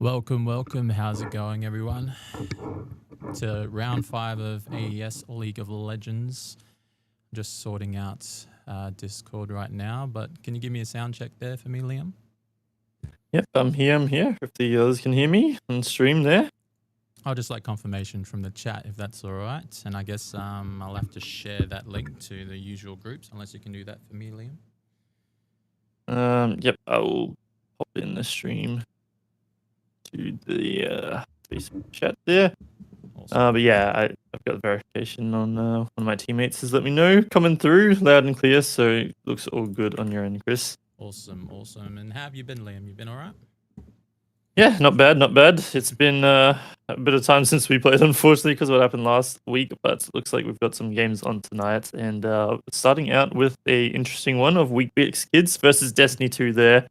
Welcome. How's it going, everyone? To round 5 of AES League of Legends. Just sorting out Discord right now, but can you give me a sound check there for me, Liam? Yep, I'm here. If the others can hear me on stream there. I'll just like confirmation from the chat if that's all right. And I guess I'll have to share that link to the usual groups, unless you can do that for me, Liam. Yep, I will pop in the stream to the Facebook chat there. Awesome. But yeah, I've got verification on one of my teammates has let me know coming through loud and clear, so it looks all good on your end, Chris. Awesome. And how have you been, Liam? You been all right? Yeah, not bad. It's been a bit of time since we played, unfortunately, because of what happened last week, but it looks like we've got some games on tonight, and starting out with a interesting one of Weet Kidz versus Destiny 2 there.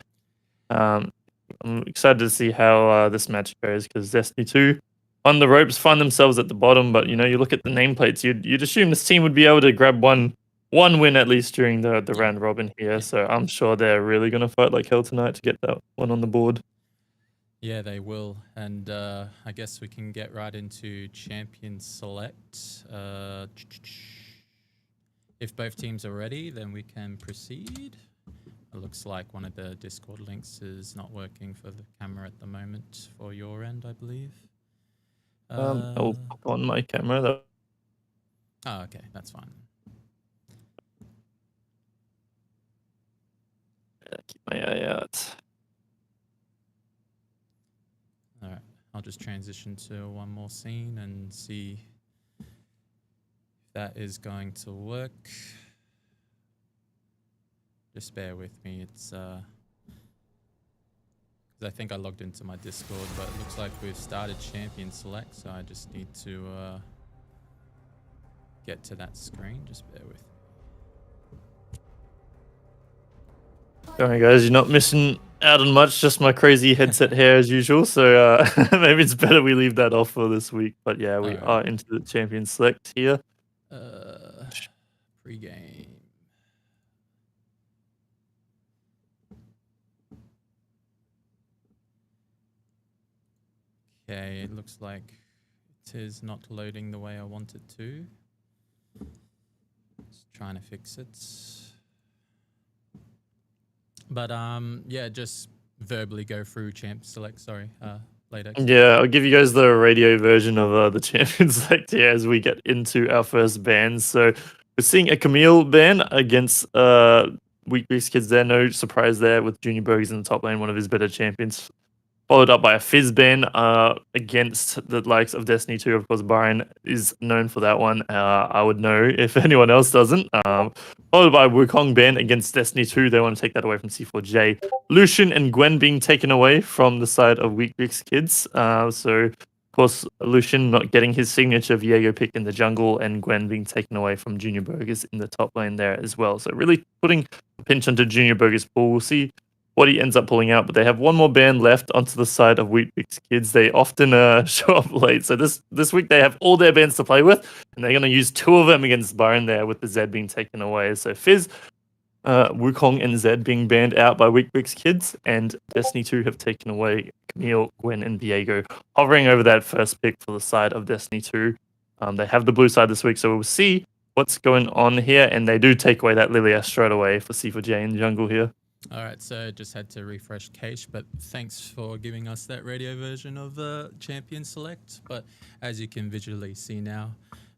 I'm excited to see how this match goes, because Destiny 2 on the ropes find themselves at the bottom, but you look at the nameplates, you'd assume this team would be able to grab one win at least during the round robin here, so I'm sure they're really going to fight like hell tonight to get that one on the board. Yeah, they will. And I guess we can get right into Champion Select. If both teams are ready, then we can proceed. It looks like one of the Discord links is not working for the camera at the moment for your end, I believe. I'll pop on my camera. Oh, okay, that's fine. Keep my eye out. All right, I'll just transition to one more scene and see if that is going to work. Just bear with me. It's because I think I logged into my Discord, but it looks like we've started Champion Select, so I just need to get to that screen. Just bear with me. Alright guys, you're not missing out on much, just my crazy headset hair as usual, so maybe it's better we leave that off for this week. But yeah, we are into the Champion Select here. Pre-game. Okay, it looks like it is not loading the way I want it to. Just trying to fix it. But yeah, just verbally go through Champ Select, sorry, later. Yeah, I'll give you guys the radio version of the Champion Select here as we get into our first bans. So we're seeing a Camille ban against Weet Kidz there, no surprise there with Junior Burgers in the top lane, one of his better champions. Followed up by a Fizz ban against the likes of Destiny 2. Of course, Byron is known for that one. I would know if anyone else doesn't. Followed by Wukong ban against Destiny 2. They want to take that away from C4J. Lucian and Gwen being taken away from the side of Weet Kidz. So, of course, Lucian not getting his signature Viego pick in the jungle, and Gwen being taken away from Junior Burgers in the top lane there as well. So really putting a pinch onto Junior Burgers' pool. We'll see what he ends up pulling out, but they have one more ban left onto the side of Weet Kidz. They often show up late, so this week they have all their bans to play with, and they're going to use 2 of them against Byron there, with the Zed being taken away. So Fizz, Wukong, and Zed being banned out by Weet Kidz, and Destiny 2 have taken away Camille, Gwen, and Viego, hovering over that first pick for the side of Destiny 2. They have the blue side this week, so we'll see what's going on here, and they do take away that Lilia straight away for C4J in the jungle here. All right, so just had to refresh cache, but thanks for giving us that radio version of Champion Select. But as you can visually see now,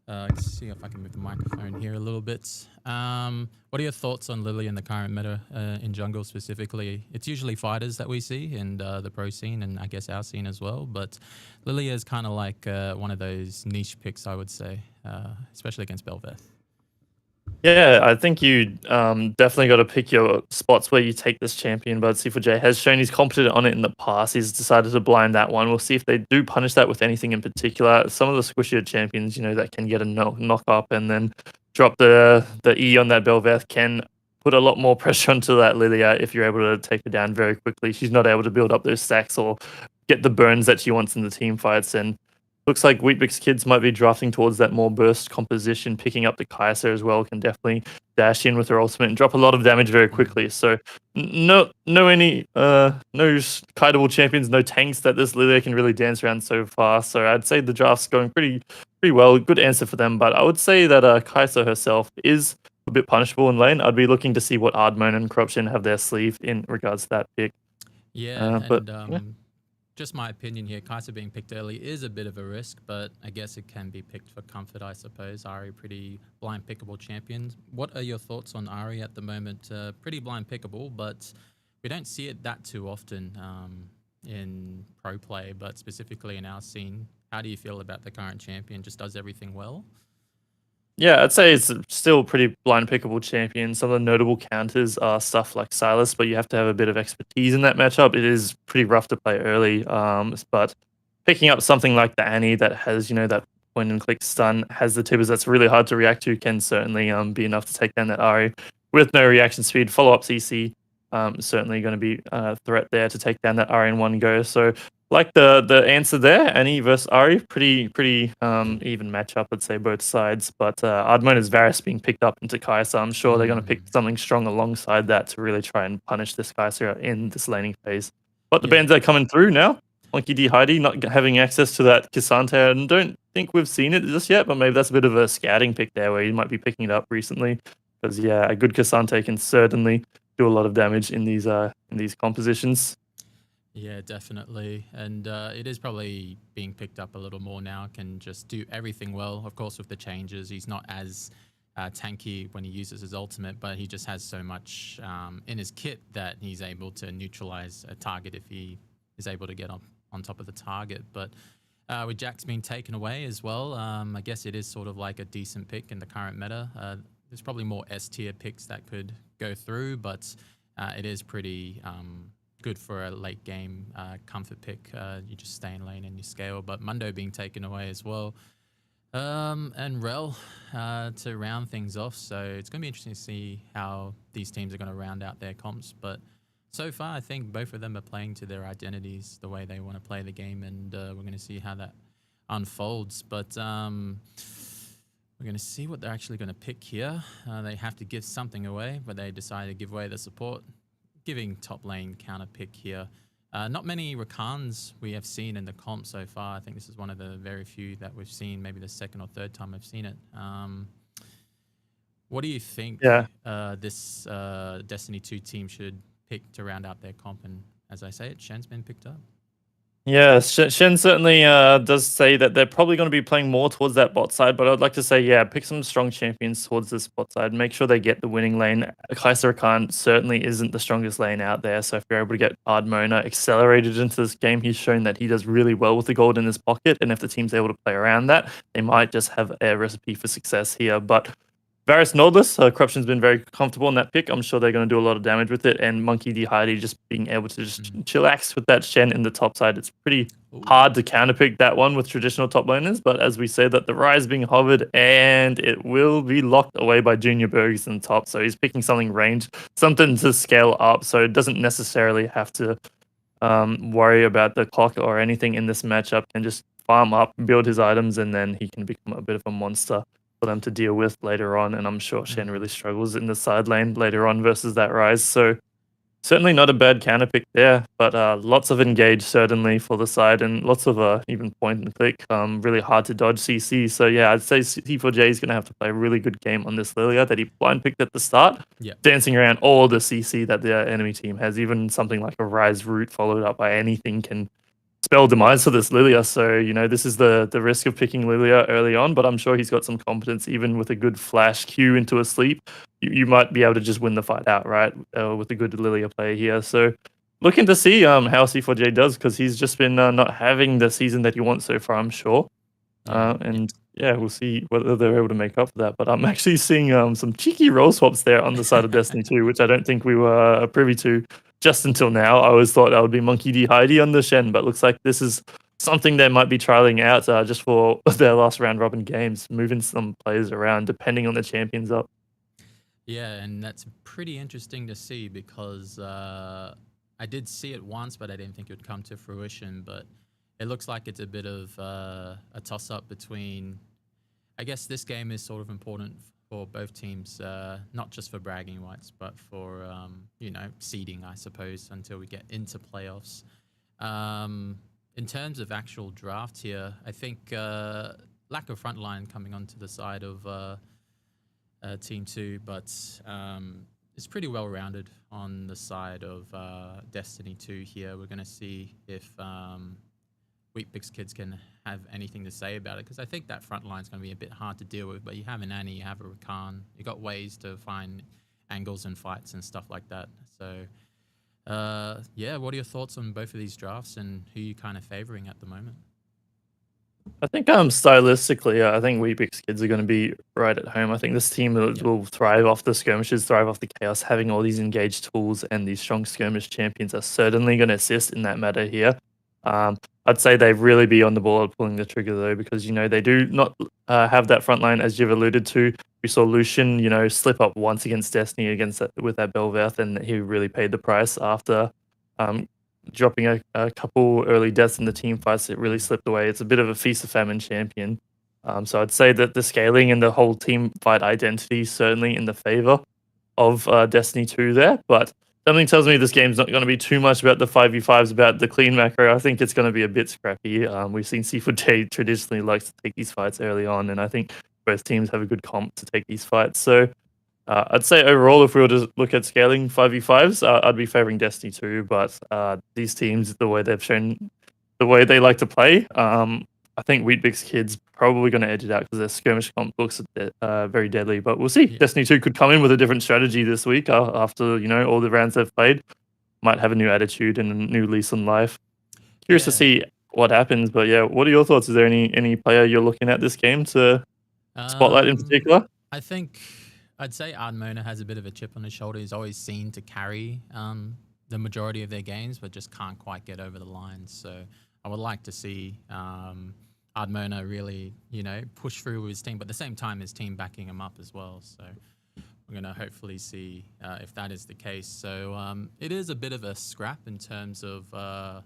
let's see if I can move the microphone here a little bit. What are your thoughts on Lily in the current meta in jungle specifically? It's usually fighters that we see in the pro scene, and I guess our scene as well. But Lily is kind of like one of those niche picks, I would say, especially against Bel'Veth. Yeah, I think you definitely got to pick your spots where you take this champion, but C4J has shown he's competent on it in the past. He's decided to blind that one. We'll see if they do punish that with anything in particular. Some of the squishier champions, that can get a knock up and then drop the E on that Bel'Veth can put a lot more pressure onto that Lilia if you're able to take her down very quickly. She's not able to build up those stacks or get the burns that she wants in the team fights, and looks like Weet Kids might be drafting towards that more burst composition, picking up the Kaiser as well, can definitely dash in with her ultimate and drop a lot of damage very quickly. So no kiteable champions, no tanks that this Lilia can really dance around so far. So I'd say the draft's going pretty well. Good answer for them, but I would say that Kaiser herself is a bit punishable in lane. I'd be looking to see what Ardmon and Corruption have their sleeve in regards to that pick. Yeah, But and just my opinion here, Kaiser being picked early is a bit of a risk, but I guess it can be picked for comfort, I suppose. Ari, pretty blind pickable champion. What are your thoughts on Ari at the moment? Pretty blind pickable, but we don't see it that too often in pro play, but specifically in our scene. How do you feel about the current champion? Just does everything well? Yeah, I'd say it's still pretty blind pickable champion. Some of the notable counters are stuff like Silas, but you have to have a bit of expertise in that matchup. It is pretty rough to play early, but picking up something like the Annie that has, that point and click stun, has the tippers that's really hard to react to, can certainly be enough to take down that Ari. With no reaction speed, follow-up CC, certainly going to be a threat there to take down that Ari in one go. So like the answer there, Annie versus Ari, pretty even matchup, I'd say, both sides. But Ardmon is Varus being picked up into Kai'Sa. I'm sure they're going to pick something strong alongside that to really try and punish this Kai'Sa in this laning phase. But the bans are coming through now. Monkey D. Heidi not having access to that K'Sante, and don't think we've seen it just yet, but maybe that's a bit of a scouting pick there where you might be picking it up recently. Because yeah, a good K'Sante can certainly do a lot of damage in these compositions. Yeah, definitely. And it is probably being picked up a little more now, can just do everything well. Of course, with the changes, he's not as tanky when he uses his ultimate, but he just has so much in his kit that he's able to neutralize a target if he is able to get on top of the target. But with Jax being taken away as well, I guess it is sort of like a decent pick in the current meta. There's probably more S-tier picks that could go through, but it is pretty good for a late game comfort pick. You just stay in lane and you scale. But Mundo being taken away as well. And Rel to round things off. So it's going to be interesting to see how these teams are going to round out their comps. But so far, I think both of them are playing to their identities, the way they want to play the game. And we're going to see how that unfolds. But we're going to see what they're actually going to pick here. They have to give something away, but they decide to give away the support. Giving top lane counter pick here. Not many Rakans we have seen in the comp so far. I think this is one of the very few that we've seen, maybe the second or third time I've seen it. What do you think this Destiny 2 team should pick to round out their comp? And as I say it, Shen's been picked up. Yeah, Shen certainly does say that they're probably going to be playing more towards that bot side, but I'd like to say, yeah, pick some strong champions towards this bot side. Make sure they get the winning lane. Kai'Sa Rakan certainly isn't the strongest lane out there, so if you're able to get Ardmona accelerated into this game, he's shown that he does really well with the gold in his pocket, and if the team's able to play around that, they might just have a recipe for success here. But Varus Nordless, Corruption's been very comfortable in that pick. I'm sure they're going to do a lot of damage with it. And Monkey D. Heidi just being able to just chillax with that Shen in the top side. It's pretty hard to counterpick that one with traditional top laners. But as we say that the Rise being hovered and it will be locked away by Junior Burgers in the top. So he's picking something range, something to scale up. So it doesn't necessarily have to worry about the clock or anything in this matchup. Can just farm up, build his items, and then he can become a bit of a monster for them to deal with later on, and I'm sure Shen really struggles in the side lane later on versus that Rise, so certainly not a bad counter pick there, but lots of engage certainly for the side, and lots of even point and click, really hard to dodge CC, so yeah, I'd say C4J is going to have to play a really good game on this Lilia that he blind picked at the start, dancing around all the CC that the enemy team has, even something like a Rise root followed up by anything can spell demise for this Lilia, so this is the risk of picking Lilia early on, but I'm sure he's got some competence. Even with a good flash Q into a sleep, you might be able to just win the fight out, right, with a good Lilia player here. So looking to see how C4J does, because he's just been not having the season that he wants so far, I'm sure. Yeah, we'll see whether they're able to make up for that. But I'm actually seeing some cheeky role swaps there on the side of Destiny 2, which I don't think we were privy to just until now. I always thought that would be Monkey D. Heidi on the Shen, but looks like this is something they might be trialing out just for their last round robin games, moving some players around depending on the champions up. Yeah, and that's pretty interesting to see because I did see it once, but I didn't think it would come to fruition. But it looks like it's a bit of a toss-up between. I guess this game is sort of important for both teams, not just for bragging rights, but for seeding, I suppose, until we get into playoffs. In terms of actual draft here, I think lack of frontline coming onto the side of Team 2, but it's pretty well rounded on the side of Destiny 2 here. We're going to see if Weet Kids can have anything to say about it, because I think that front line is going to be a bit hard to deal with, but you have an Annie, you have a Rakan, you got ways to find angles and fights and stuff like that. So what are your thoughts on both of these drafts, and who you kind of favoring at the moment? I think stylistically, I think Weet Kids are going to be right at home. I think this team will thrive off the skirmishes, thrive off the chaos. Having all these engaged tools and these strong skirmish champions are certainly going to assist in that matter here. I'd say they really be on the ball at pulling the trigger though, because they do not have that front line, as you've alluded to. We saw Lucian, slip up once against Destiny with that Belvath, and he really paid the price after dropping a couple early deaths in the team fights. It really slipped away. It's a bit of a feast of famine champion. So I'd say that the scaling and the whole team fight identity is certainly in the favor of Destiny 2 there, but something tells me this game's not going to be too much about the 5v5s, about the clean macro. I think it's going to be a bit scrappy. We've seen Seafood Day traditionally likes to take these fights early on, and I think both teams have a good comp to take these fights. So I'd say overall, if we were to look at scaling 5v5s, I'd be favoring Destiny 2, but these teams, the way they've shown, the way they like to play, I think Weet Kids probably going to edge it out because their skirmish comp looks very deadly. But we'll see. Yeah. Destiny 2 could come in with a different strategy this week after all the rounds they've played. Might have a new attitude and a new lease on life. Curious to see what happens. But yeah, what are your thoughts? Is there any player you're looking at this game to spotlight in particular? I think I'd say Ardmona has a bit of a chip on his shoulder. He's always seen to carry the majority of their games, but just can't quite get over the line. So I would like to see Ardmona really, push through with his team, but at the same time, his team backing him up as well. So we're going to hopefully see if that is the case. So it is a bit of a scrap in terms of, I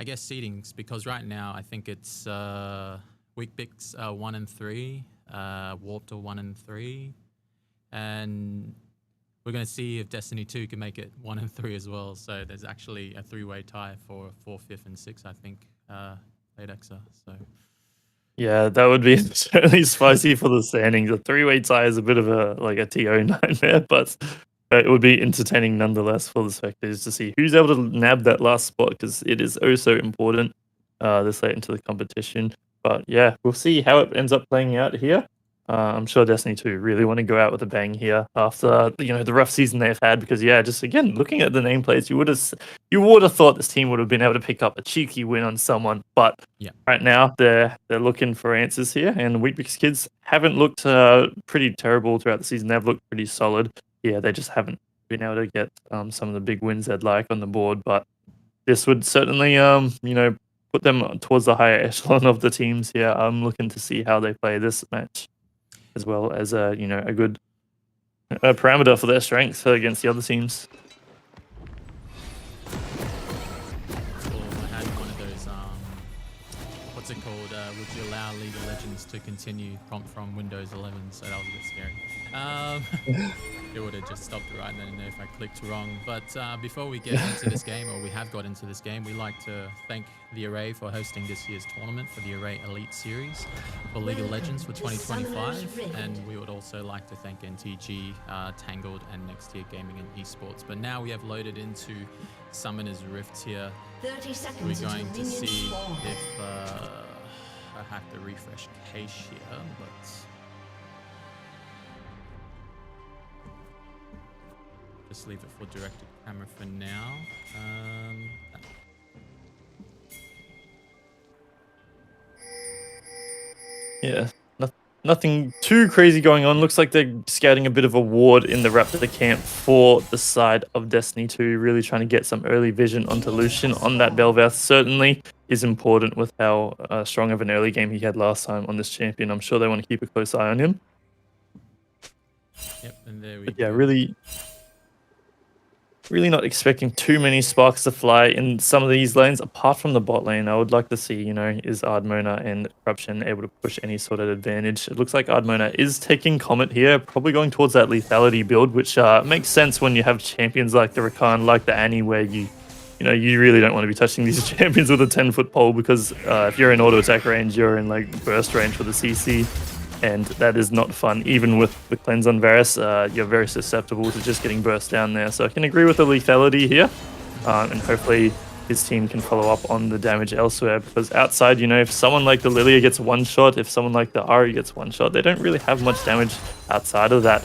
guess, seedings, because right now I think it's Weet 1 and 3, Warped 1 and 3, and we're going to see if Destiny 2 can make it 1 and 3 as well. So there's actually a 3-way tie for 4th, 5th, and 6th, I think, late Exa. So yeah, that would be certainly spicy for the standings. A 3-way tie is a bit of a TO nightmare, but it would be entertaining nonetheless for the spectators to see who's able to nab that last spot, because it is oh so important this late into the competition. But yeah, we'll see how it ends up playing out here. I'm sure Destiny 2 really want to go out with a bang here after the rough season they've had, because just again looking at the nameplates, you would have thought this team would have been able to pick up a cheeky win on someone, but right now they're looking for answers here, and Weet Kids haven't looked pretty terrible throughout the season. They've looked pretty solid. Yeah, they just haven't been able to get some of the big wins they'd like on the board, but this would certainly put them towards the higher echelon of the teams here. I'm looking to see how they play this match, as well as a good parameter for their strength against the other teams. I had one of those, what's it called? Would you allow League of Legends to continue prompt from Windows 11? So that was a bit scary. It would have just stopped it right then if I clicked wrong. But before we get into this game, or we have got into this game, we'd like to thank the Array for hosting this year's tournament for the Array Elite Series for League of Legends for 2025. And we would also like to thank NTG, Tangled, and Next Tier Gaming and Esports. But now we have loaded into Summoner's Rift here. 30 seconds we're going to see if I have to refresh cache here, but just leave it for directed camera for now. Yeah, nothing too crazy going on. Looks like they're scouting a bit of a ward in the Raptor camp for the side of Destiny 2, really trying to get some early vision onto Lucian on that Belvath. Certainly is important with how strong of an early game he had last time on this champion. I'm sure they want to keep a close eye on him. Yep, and there we go. Yeah, really really not expecting too many sparks to fly in some of these lanes, apart from the bot lane. I would like to see, is Ardmona and Corruption able to push any sort of advantage? It looks like Ardmona is taking Comet here, probably going towards that lethality build, which makes sense when you have champions like the Rakan, like the Annie, where you really don't want to be touching these champions with a 10-foot pole, because if you're in auto attack range, you're in like burst range with a CC. And that is not fun. Even with the cleanse on Varus, you're very susceptible to just getting burst down there. So I can agree with the lethality here. And hopefully his team can follow up on the damage elsewhere. Because outside, if someone like the Lilia gets one shot, if someone like the Ari gets one shot, they don't really have much damage outside of that.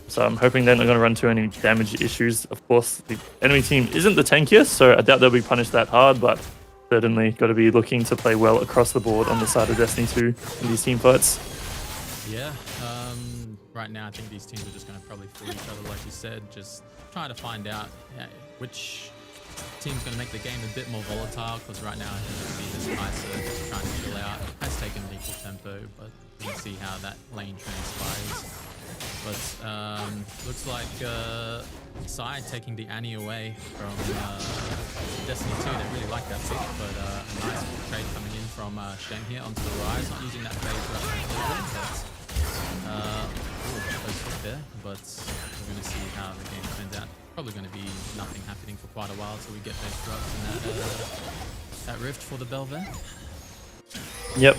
So I'm hoping they're not going to run into any damage issues. Of course, the enemy team isn't the tankiest, so I doubt they'll be punished that hard. But certainly got to be looking to play well across the board on the side of Destiny 2 in these team fights. Yeah, right now I think these teams are just going to probably fool each other, like you said, just trying to find out which team's going to make the game a bit more volatile, because right now I think you see this Kai'Sa just trying to chill out. Has taken lethal tempo, but we'll see how that lane transpires. But looks like Psy taking the Annie away from Destiny 2. They really like that pick, but a nice trade coming in from Shen here onto the Rise, not using that phase rush a little bit, close hit there, but we're going to see how the game turns out. Probably going to be nothing happening for quite a while until we get those drops and that rift for the Bel'Veth. Yep.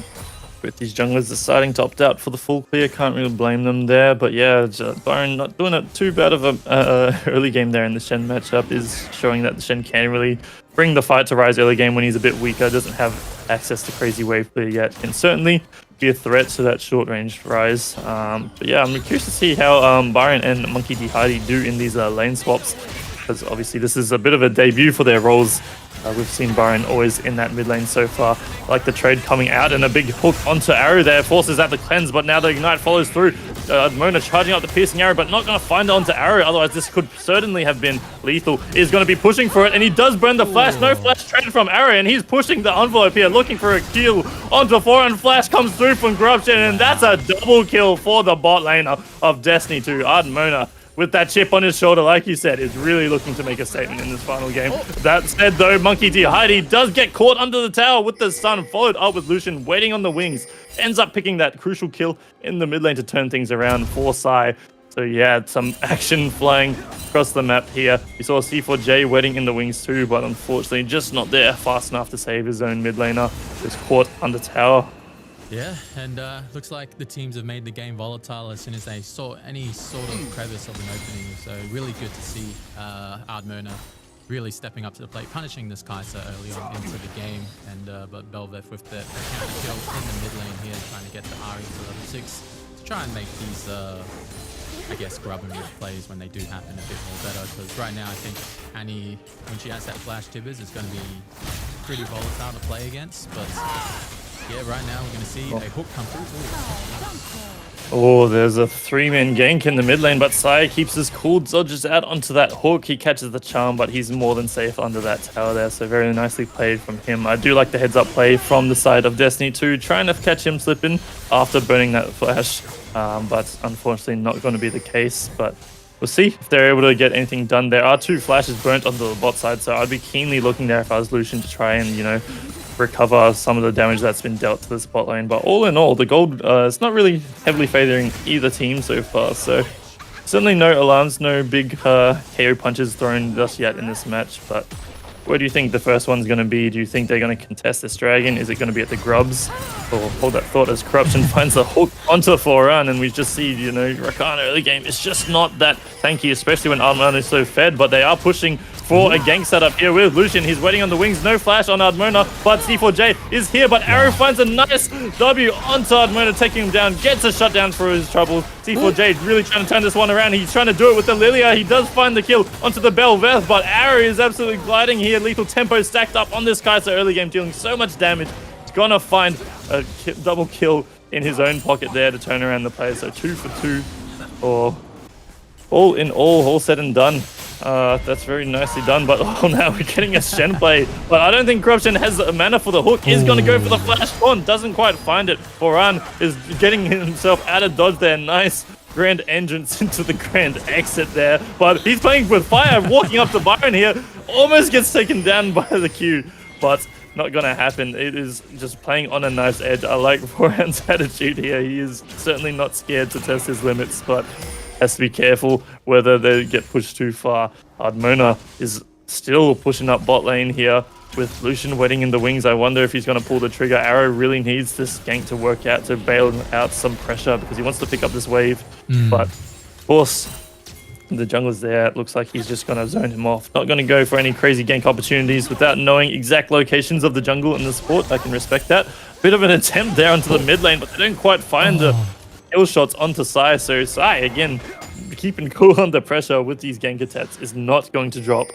With these junglers deciding to opt out for the full clear, can't really blame them there. But yeah, Byron not doing it too bad of a early game there in the Shen matchup is showing that the Shen can really bring the fight to Rise early game when he's a bit weaker, doesn't have access to crazy wave clear yet, can certainly be a threat to that short range Rise. But yeah, I'm curious to see how Byron and Monkey D. Hardy do in these lane swaps, because obviously this is a bit of a debut for their roles. We've seen Byron always in that mid lane so far. Like the trade coming out and a big hook onto Arrow there, forces out the cleanse, but now the ignite follows through. Mona charging up the piercing arrow, but not going to find it onto Arrow, otherwise this could certainly have been lethal. Is going to be pushing for it, and he does burn the flash. No flash traded from Arrow, and he's pushing the envelope here, looking for a kill onto 4, and flash comes through from Corruption, and that's a double kill for the bot lane of Destiny 2. Ardmona, with that chip on his shoulder, like you said, is really looking to make a statement in this final game. That said, though, Monkey D. Heidi does get caught under the tower with the stun, followed up with Lucian waiting on the wings. Ends up picking that crucial kill in the mid lane to turn things around for Psy. So yeah, some action flying across the map here. We saw C4J waiting in the wings too, but unfortunately just not there fast enough to save his own mid laner. Just caught under tower. Yeah, and looks like the teams have made the game volatile as soon as they saw any sort of crevice of an opening. So really good to see Ardmona really stepping up to the plate, punishing this Kai'Sa early on into the game. And but Bel'Veth with the counter kill in the mid lane here, trying to get the Ari to level 6 to try and make these, I guess, grub and rift plays when they do happen a bit more better. Because right now I think Annie, when she has that flash Tibbers, is going to be pretty volatile to play against. But yeah, right now we're going to see a hook come through. Oh, there's a 3-man gank in the mid lane, but Psy keeps his cool, dodges out onto that hook. He catches the charm, but he's more than safe under that tower there, so very nicely played from him. I do like the heads-up play from the side of Destiny 2, trying to catch him slipping after burning that flash, but unfortunately not going to be the case. But we'll see if they're able to get anything done. There are 2 flashes burnt onto the bot side, so I'd be keenly looking there if I was Lucian to try and, recover some of the damage that's been dealt to the spot lane. But all in all, the gold is not really heavily favoring either team so far, so certainly no alarms, no big KO punches thrown just yet in this match. But where do you think the first one's going to be? Do you think they're going to contest this dragon? Is it going to be at the grubs? Or hold that thought as Corruption finds the hook onto Foran, and we just see, Rakan early game is just not that tanky, especially when Ardmona is so fed, but they are pushing for a gank setup here with Lucian. He's waiting on the wings, no flash on Ardmona, but C4J is here, but Arrow finds a nice W onto Ardmona, taking him down, gets a shutdown for his trouble. C4J really trying to turn this one around. He's trying to do it with the Lilia. He does find the kill onto the Bel'Veth, but Arrow is absolutely gliding here. Lethal tempo stacked up on this Kai'Sa early game, dealing so much damage. He's gonna find a double kill in his own pocket there to turn around the play. So 2 for 2, or all in all said and done. That's very nicely done, but now we're getting a Shen play. But I don't think Corruption has the mana for the hook. Is going to go for the flash on, doesn't quite find it. Foran is getting himself out of dodge there. Nice grand entrance into the grand exit there. But he's playing with fire, walking up to Byron here. Almost gets taken down by the Q, but not gonna happen. It is just playing on a nice edge. I like Forehand's attitude here. He is certainly not scared to test his limits, but has to be careful whether they get pushed too far. Ardmona is still pushing up bot lane here with Lucian waiting in the wings. I wonder if he's going to pull the trigger. Arrow really needs this gank to work out to bail out some pressure because he wants to pick up this wave. But of course, the jungler's there. It looks like he's just going to zone him off. Not going to go for any crazy gank opportunities without knowing exact locations of the jungle and the support. I can respect that. Bit of an attempt there onto the mid lane, but they don't quite find the kill shots onto Sai. So Sai, again, keeping cool under pressure with these gank attacks is not going to drop.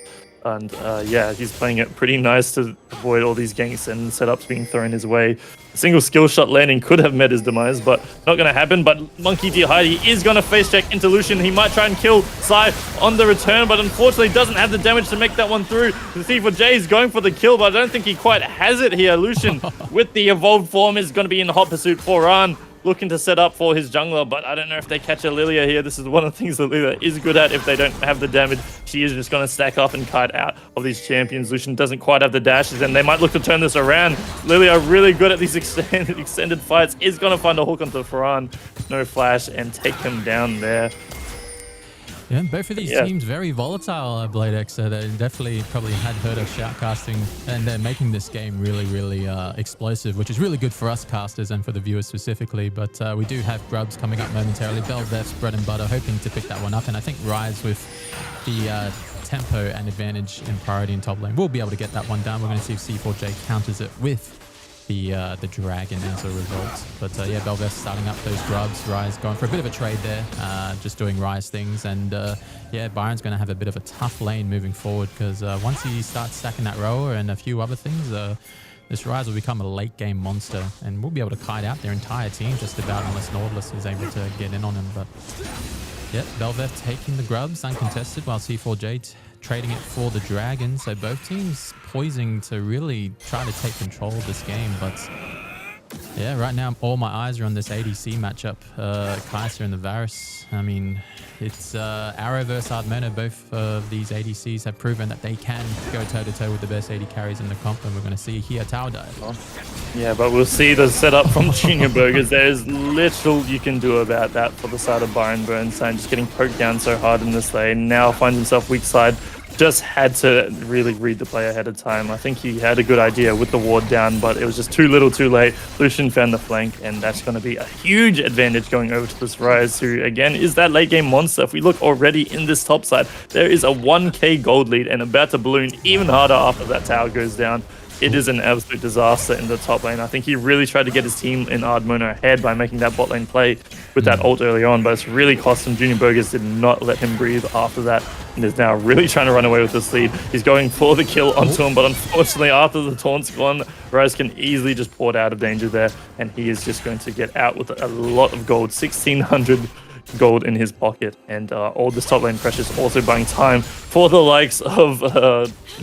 And yeah, he's playing it pretty nice to avoid all these ganks and setups being thrown his way. A single skill shot landing could have met his demise, but not going to happen. But Monkey D. Heidi is going to face check into Lucian. He might try and kill Sai on the return, but unfortunately doesn't have the damage to make that one through. The C4J is going for the kill, but I don't think he quite has it here. Lucian with the evolved form is going to be in the hot pursuit for Ran. Looking to set up for his jungler, but I don't know if they catch a Lilia here. This is one of the things that Lilia is good at. If they don't have the damage, she is just going to stack up and kite out of these champions. Lucian doesn't quite have the dashes, and they might look to turn this around. Lilia really good at these extended fights. Is going to find a hook onto Farhan. No flash, and take him down there. Yeah, both of these teams very volatile, Blade X. They definitely probably had heard of shoutcasting, and they're making this game really, really explosive, which is really good for us casters and for the viewers specifically. But we do have Grubs coming up momentarily. Belveth's bread and butter, hoping to pick that one up. And I think Rise with the tempo and advantage in priority in top lane will be able to get that one down. We're going to see if C4J counters it with the dragon as a result. But yeah, Belveth starting up those Grubs. Rise going for a bit of a trade there, just doing Rise things. And yeah, Byron's going to have a bit of a tough lane moving forward because once he starts stacking that rower and a few other things, this Rise will become a late game monster, and we'll be able to kite out their entire team just about, unless Nautilus is able to get in on him. But yeah, Belveth taking the Grubs uncontested while C4J trading it for the dragon. So both teams poising to really try to take control of this game. But yeah, right now all my eyes are on this ADC matchup. Kai'Sa and the Varus. I mean, it's Arrow versus Ardmona. Both of these ADCs have proven that they can go toe-to-toe with the best AD carries in the comp, and we're going to see here tower dive. Yeah, but we'll see the setup from Junior Burgers. There's little you can do about that for the side of Byron Bernstein. Just getting poked down so hard in this lane. Now finds himself weak side. Just had to really read the play ahead of time. I think he had a good idea with the ward down, but it was just too little too late. Lucian found the flank, and that's going to be a huge advantage going over to this Rise, who again is that late game monster. If we look already in this top side, there is a 1k gold lead and about to balloon even harder after that tower goes down. It is an absolute disaster in the top lane. I think he really tried to get his team in Ardmona ahead by making that bot lane play with that ult early on, but it's really cost him. Junior Burgers did not let him breathe after that, and is now really trying to run away with this lead. He's going for the kill onto him, but unfortunately after the taunt's gone, Rise can easily just port out of danger there, and he is just going to get out with a lot of gold, 1600 gold in his pocket, and all this top lane pressure is also buying time for the likes of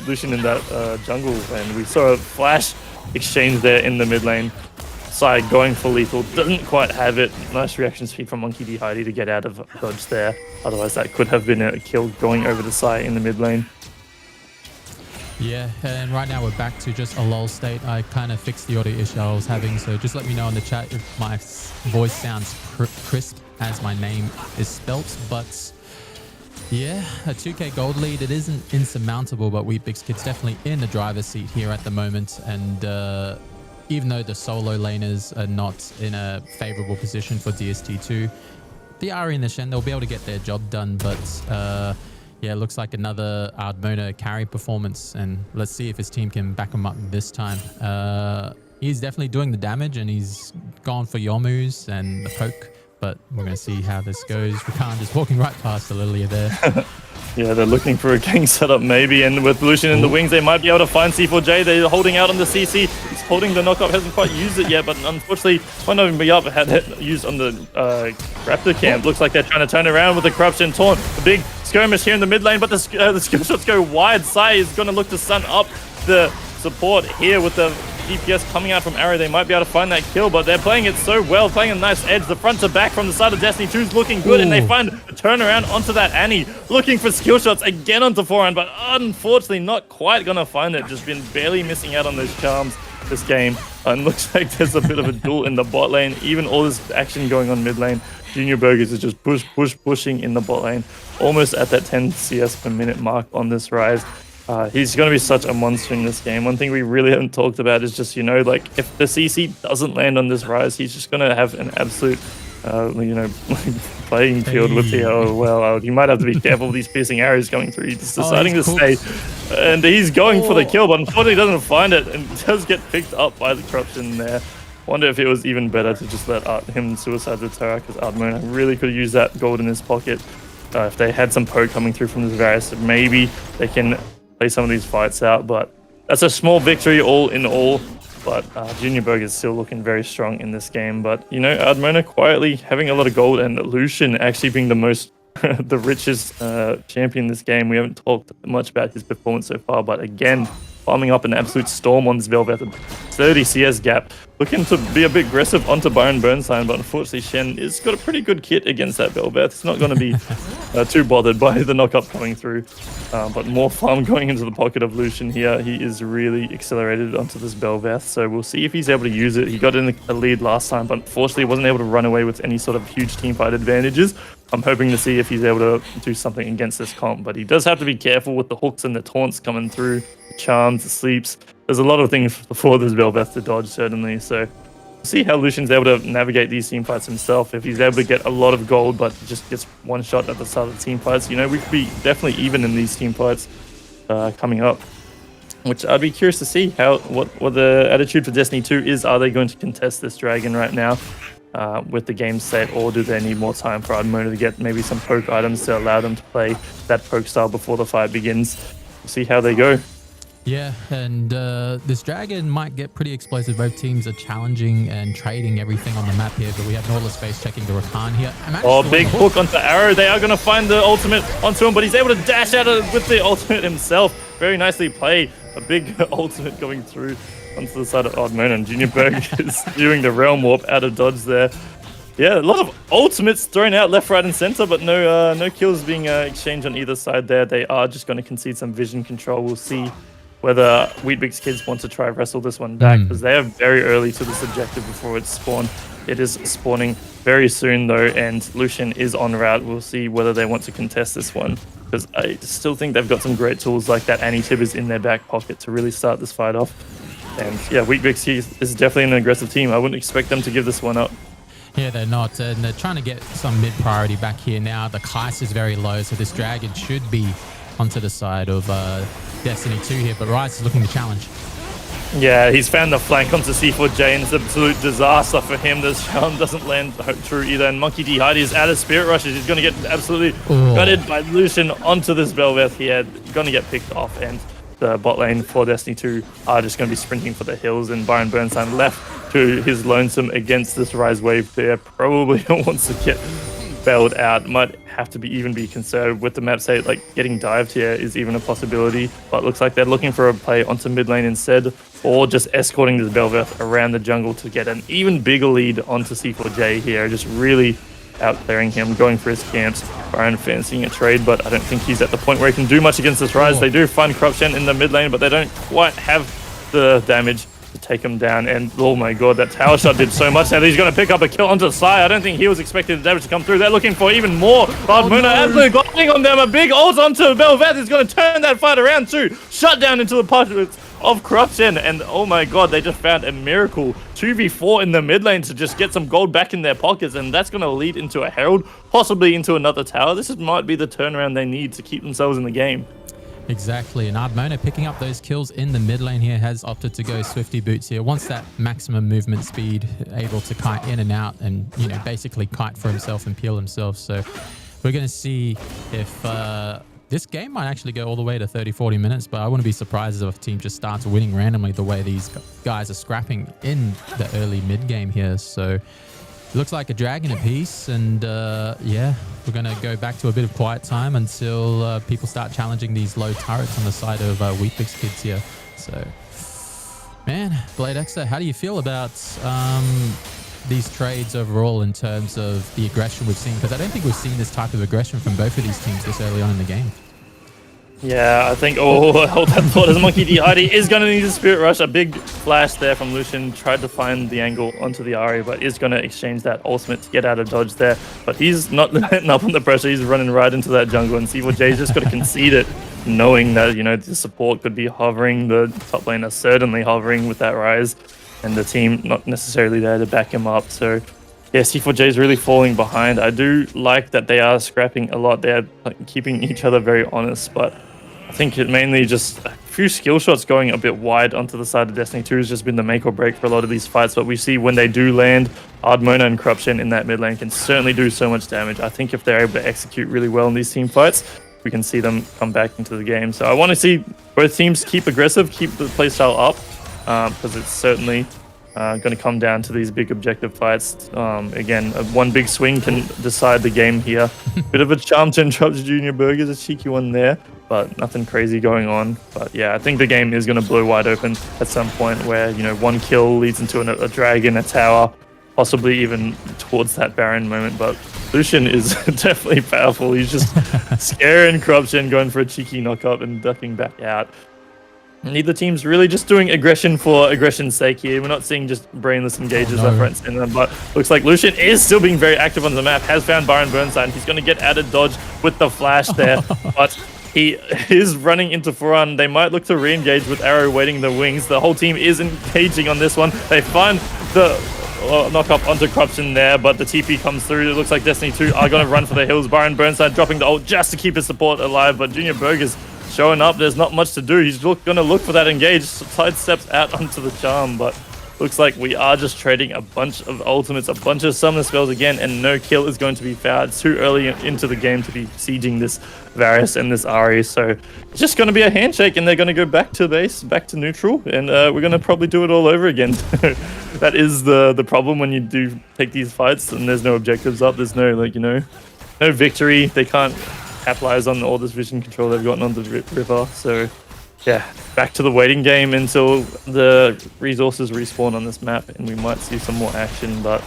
Lucian in that jungle. And we saw a flash exchange there in the mid lane. Sai going for lethal, doesn't quite have it. Nice reaction speed from Monkey D. Heidi to get out of dodge there. Otherwise that could have been a kill going over to Sai in the mid lane. Yeah, and right now we're back to just a lull state. I kind of fixed the audio issue I was having, so just let me know in the chat if my voice sounds crisp as my name is spelt. But yeah, a 2k gold lead, it isn't insurmountable, but Weet Kidz definitely in the driver's seat here at the moment. And even though the solo laners are not in a favorable position for DST2, the Ari and the Shen, they'll be able to get their job done. But yeah, looks like another Ardmona carry performance, and let's see if his team can back him up this time. He's definitely doing the damage, and he's gone for Yomu's and the poke, but we're going to see how this goes. Rakan just walking right past the Lilia there. Yeah, they're looking for a gang setup maybe, and with Lucian in the wings, they might be able to find C4J. They're holding out on the CC. He's holding the knockup, hasn't quite used it yet, but unfortunately, might not even be up. Had it used on the Raptor camp. Looks like they're trying to turn around with the Corruption Taunt. A big skirmish here in the mid lane, but the skill shots go wide. Sai is going to look to stun up the support here with the DPS coming out from Arrow. They might be able to find that kill, but they're playing it so well, playing a nice edge. The front to back from the side of Destiny 2 is looking good, and they find a turnaround onto that Annie, looking for skill shots again onto forehand, but unfortunately not quite gonna find it. Just been barely missing out on those charms this game. And looks like there's a bit of a duel in the bot lane. Even all this action going on mid lane. Junior Burgers is just pushing in the bot lane, almost at that 10 CS per minute mark on this Rise. He's going to be such a monster in this game. One thing we really haven't talked about is just, you know, like if the CC doesn't land on this Rise, he's just going to have an absolute, you know, playing field with the well. You might have to be careful with these piercing arrows going through. He's deciding to stay, and he's going for the kill, but unfortunately doesn't find it and does get picked up by the corruption there. Wonder if it was even better to just let him suicide the Terra, because Ardmona really could have used that gold in his pocket. If they had some poke coming through from this Varus, maybe they can play some of these fights out. But that's a small victory all in all. But Junior Berg is still looking very strong in this game. But, you know, Ardmona quietly having a lot of gold, and Lucian actually being the most, the richest champion in this game. We haven't talked much about his performance so far, but again, farming up an absolute storm on this Velvet. 30 CS gap. Looking to be a bit aggressive onto Byron Bernstein, but unfortunately Shen has got a pretty good kit against that Velvet. It's not going to be too bothered by the knockup coming through. But more farm going into the pocket of Lucian here. He is really accelerated onto this Belveth, so we'll see if he's able to use it. He got in a lead last time, but unfortunately wasn't able to run away with any sort of huge teamfight advantages. I'm hoping to see if he's able to do something against this comp, but he does have to be careful with the hooks and the taunts coming through, the charms, the sleeps. There's a lot of things for this Belveth to dodge, certainly, so we'll see how Lucian's able to navigate these team fights himself. If he's able to get a lot of gold, but just gets one shot at the start of the team fights, you know, we could be definitely even in these team fights coming up. Which I'd be curious to see what the attitude for Destiny 2 is. Are they going to contest this dragon right now with the game set, or do they need more time for Ardmona to get maybe some poke items to allow them to play that poke style before the fight begins? We'll see how they go. Yeah, and this dragon might get pretty explosive. Both teams are challenging and trading everything on the map here, but we have Nautilus face checking the Rakan here. Oh, big hook onto Arrow. They are going to find the ultimate onto him, but he's able to dash out with the ultimate himself. Very nicely played. A big ultimate going through onto the side of Ardmona, and Junior Berg is doing the Realm Warp out of dodge there. Yeah, a lot of ultimates thrown out left, right, and center, but no kills being exchanged on either side there. They are just going to concede some vision control. We'll see whether Weet Kids want to try wrestle this one back, because they are very early to this objective before it's spawned. It is spawning very soon though, and Lucian is en route. We'll see whether they want to contest this one, because I still think they've got some great tools like that Anti-Tibbers in their back pocket to really start this fight off. And yeah, Weet is definitely an aggressive team. I wouldn't expect them to give this one up. Yeah, they're not, and they're trying to get some mid priority back here now. The Kais is very low, so this dragon should be onto the side of Destiny 2 here, but Rise is looking to challenge. Yeah, he's found the flank onto C4J, and it's an absolute disaster for him. This charm doesn't land true either, and Monkey D Heidi is out of Spirit Rushes. He's going to get absolutely gutted by Lucian onto this Belveth here. Going to get picked off, and the bot lane for Destiny 2 are just going to be sprinting for the hills, and Byron Bernstein left to his lonesome against this Rise wave there. Probably wants to get bailed out. Might have to even be conservative with the map state, like getting dived here is even a possibility, but looks like they're looking for a play onto mid lane instead, or just escorting this Belveth around the jungle to get an even bigger lead onto C4J here, just really out-clearing him, going for his camps. Byron fancying a trade, but I don't think he's at the point where he can do much against this Rise. They do find Corruption in the mid lane, but they don't quite have the damage to take him down. And oh my god, that tower shot did so much that he's going to pick up a kill onto Sai. I don't think he was expecting the damage to come through. They're looking for even more. Ardmona absolutely gliding on them. A big ult onto Belveth is going to turn that fight around too. Shut down into the pockets of Corruption, and oh my god, they just found a miracle 2v4 in the mid lane to just get some gold back in their pockets, and that's going to lead into a Herald, possibly into another tower. This might be the turnaround they need to keep themselves in the game. Exactly, and Ardmona picking up those kills in the mid lane here, has opted to go Swifty Boots here. Wants that maximum movement speed, able to kite in and out and, you know, basically kite for himself and peel himself. So we're going to see if this game might actually go all the way to 30-40 minutes, but I wouldn't be surprised if a team just starts winning randomly the way these guys are scrapping in the early mid game here. So it looks like a dragon apiece, and yeah, we're going to go back to a bit of quiet time until people start challenging these low turrets on the side of Weet Kids here. So, Man, Blade Exer, how do you feel about these trades overall in terms of the aggression we've seen? Because I don't think we've seen this type of aggression from both of these teams this early on in the game. Yeah, I think, hold that thought, as Monkey D. Hardy is going to need a Spirit Rush. A big flash there from Lucian, tried to find the angle onto the Ahri, but is going to exchange that ultimate to get out of dodge there. But he's not letting up on the pressure, he's running right into that jungle, and C4J's just got to concede it, knowing that, you know, the support could be hovering, the top lane are certainly hovering with that Rise, and the team not necessarily there to back him up. So yeah, C4J is really falling behind. I do like that they are scrapping a lot. They're keeping each other very honest, but I think it mainly just a few skill shots going a bit wide onto the side of Destiny 2 has just been the make or break for a lot of these fights. But we see when they do land, Ardmona and Corruption in that mid lane can certainly do so much damage. I think if they're able to execute really well in these team fights, we can see them come back into the game. So I want to see both teams keep aggressive, keep the playstyle up, because it's certainly going to come down to these big objective fights. Again, one big swing can decide the game here. Bit of a charm to interrupt Junior Burgers, a cheeky one there, but nothing crazy going on. But yeah, I think the game is going to blow wide open at some point where, you know, one kill leads into a dragon, a tower, possibly even towards that Baron moment. But Lucian is definitely powerful. He's just scaring Corruption, going for a cheeky knock-up and ducking back out. Neither team's really just doing aggression for aggression's sake here. We're not seeing just brainless engages left, right, and center, but looks like Lucian is still being very active on the map, has found Byron Burnside. He's going to get out of dodge with the flash there, but he is running into Furan. They might look to re-engage with Arrow waiting the wings. The whole team is engaging on this one. They find the knock up onto Corruption there, but the TP comes through. It looks like Destiny 2 are going to run for the hills. Byron Burnside dropping the ult just to keep his support alive, but Junior Burgers showing up. There's not much to do. He's going to look for that engage. Sidesteps out onto the charm, but looks like we are just trading a bunch of ultimates, a bunch of summoner spells again, and no kill is going to be found. It's too early into the game to be sieging this Varus and this Ahri, so it's just going to be a handshake, and they're going to go back to base, back to neutral, and we're going to probably do it all over again. That is the problem when you do take these fights, and there's no objectives up. There's no, like, you know, no victory. They can't capitalize on all this vision control they've gotten on the river. So yeah, back to the waiting game until the resources respawn on this map, and we might see some more action. But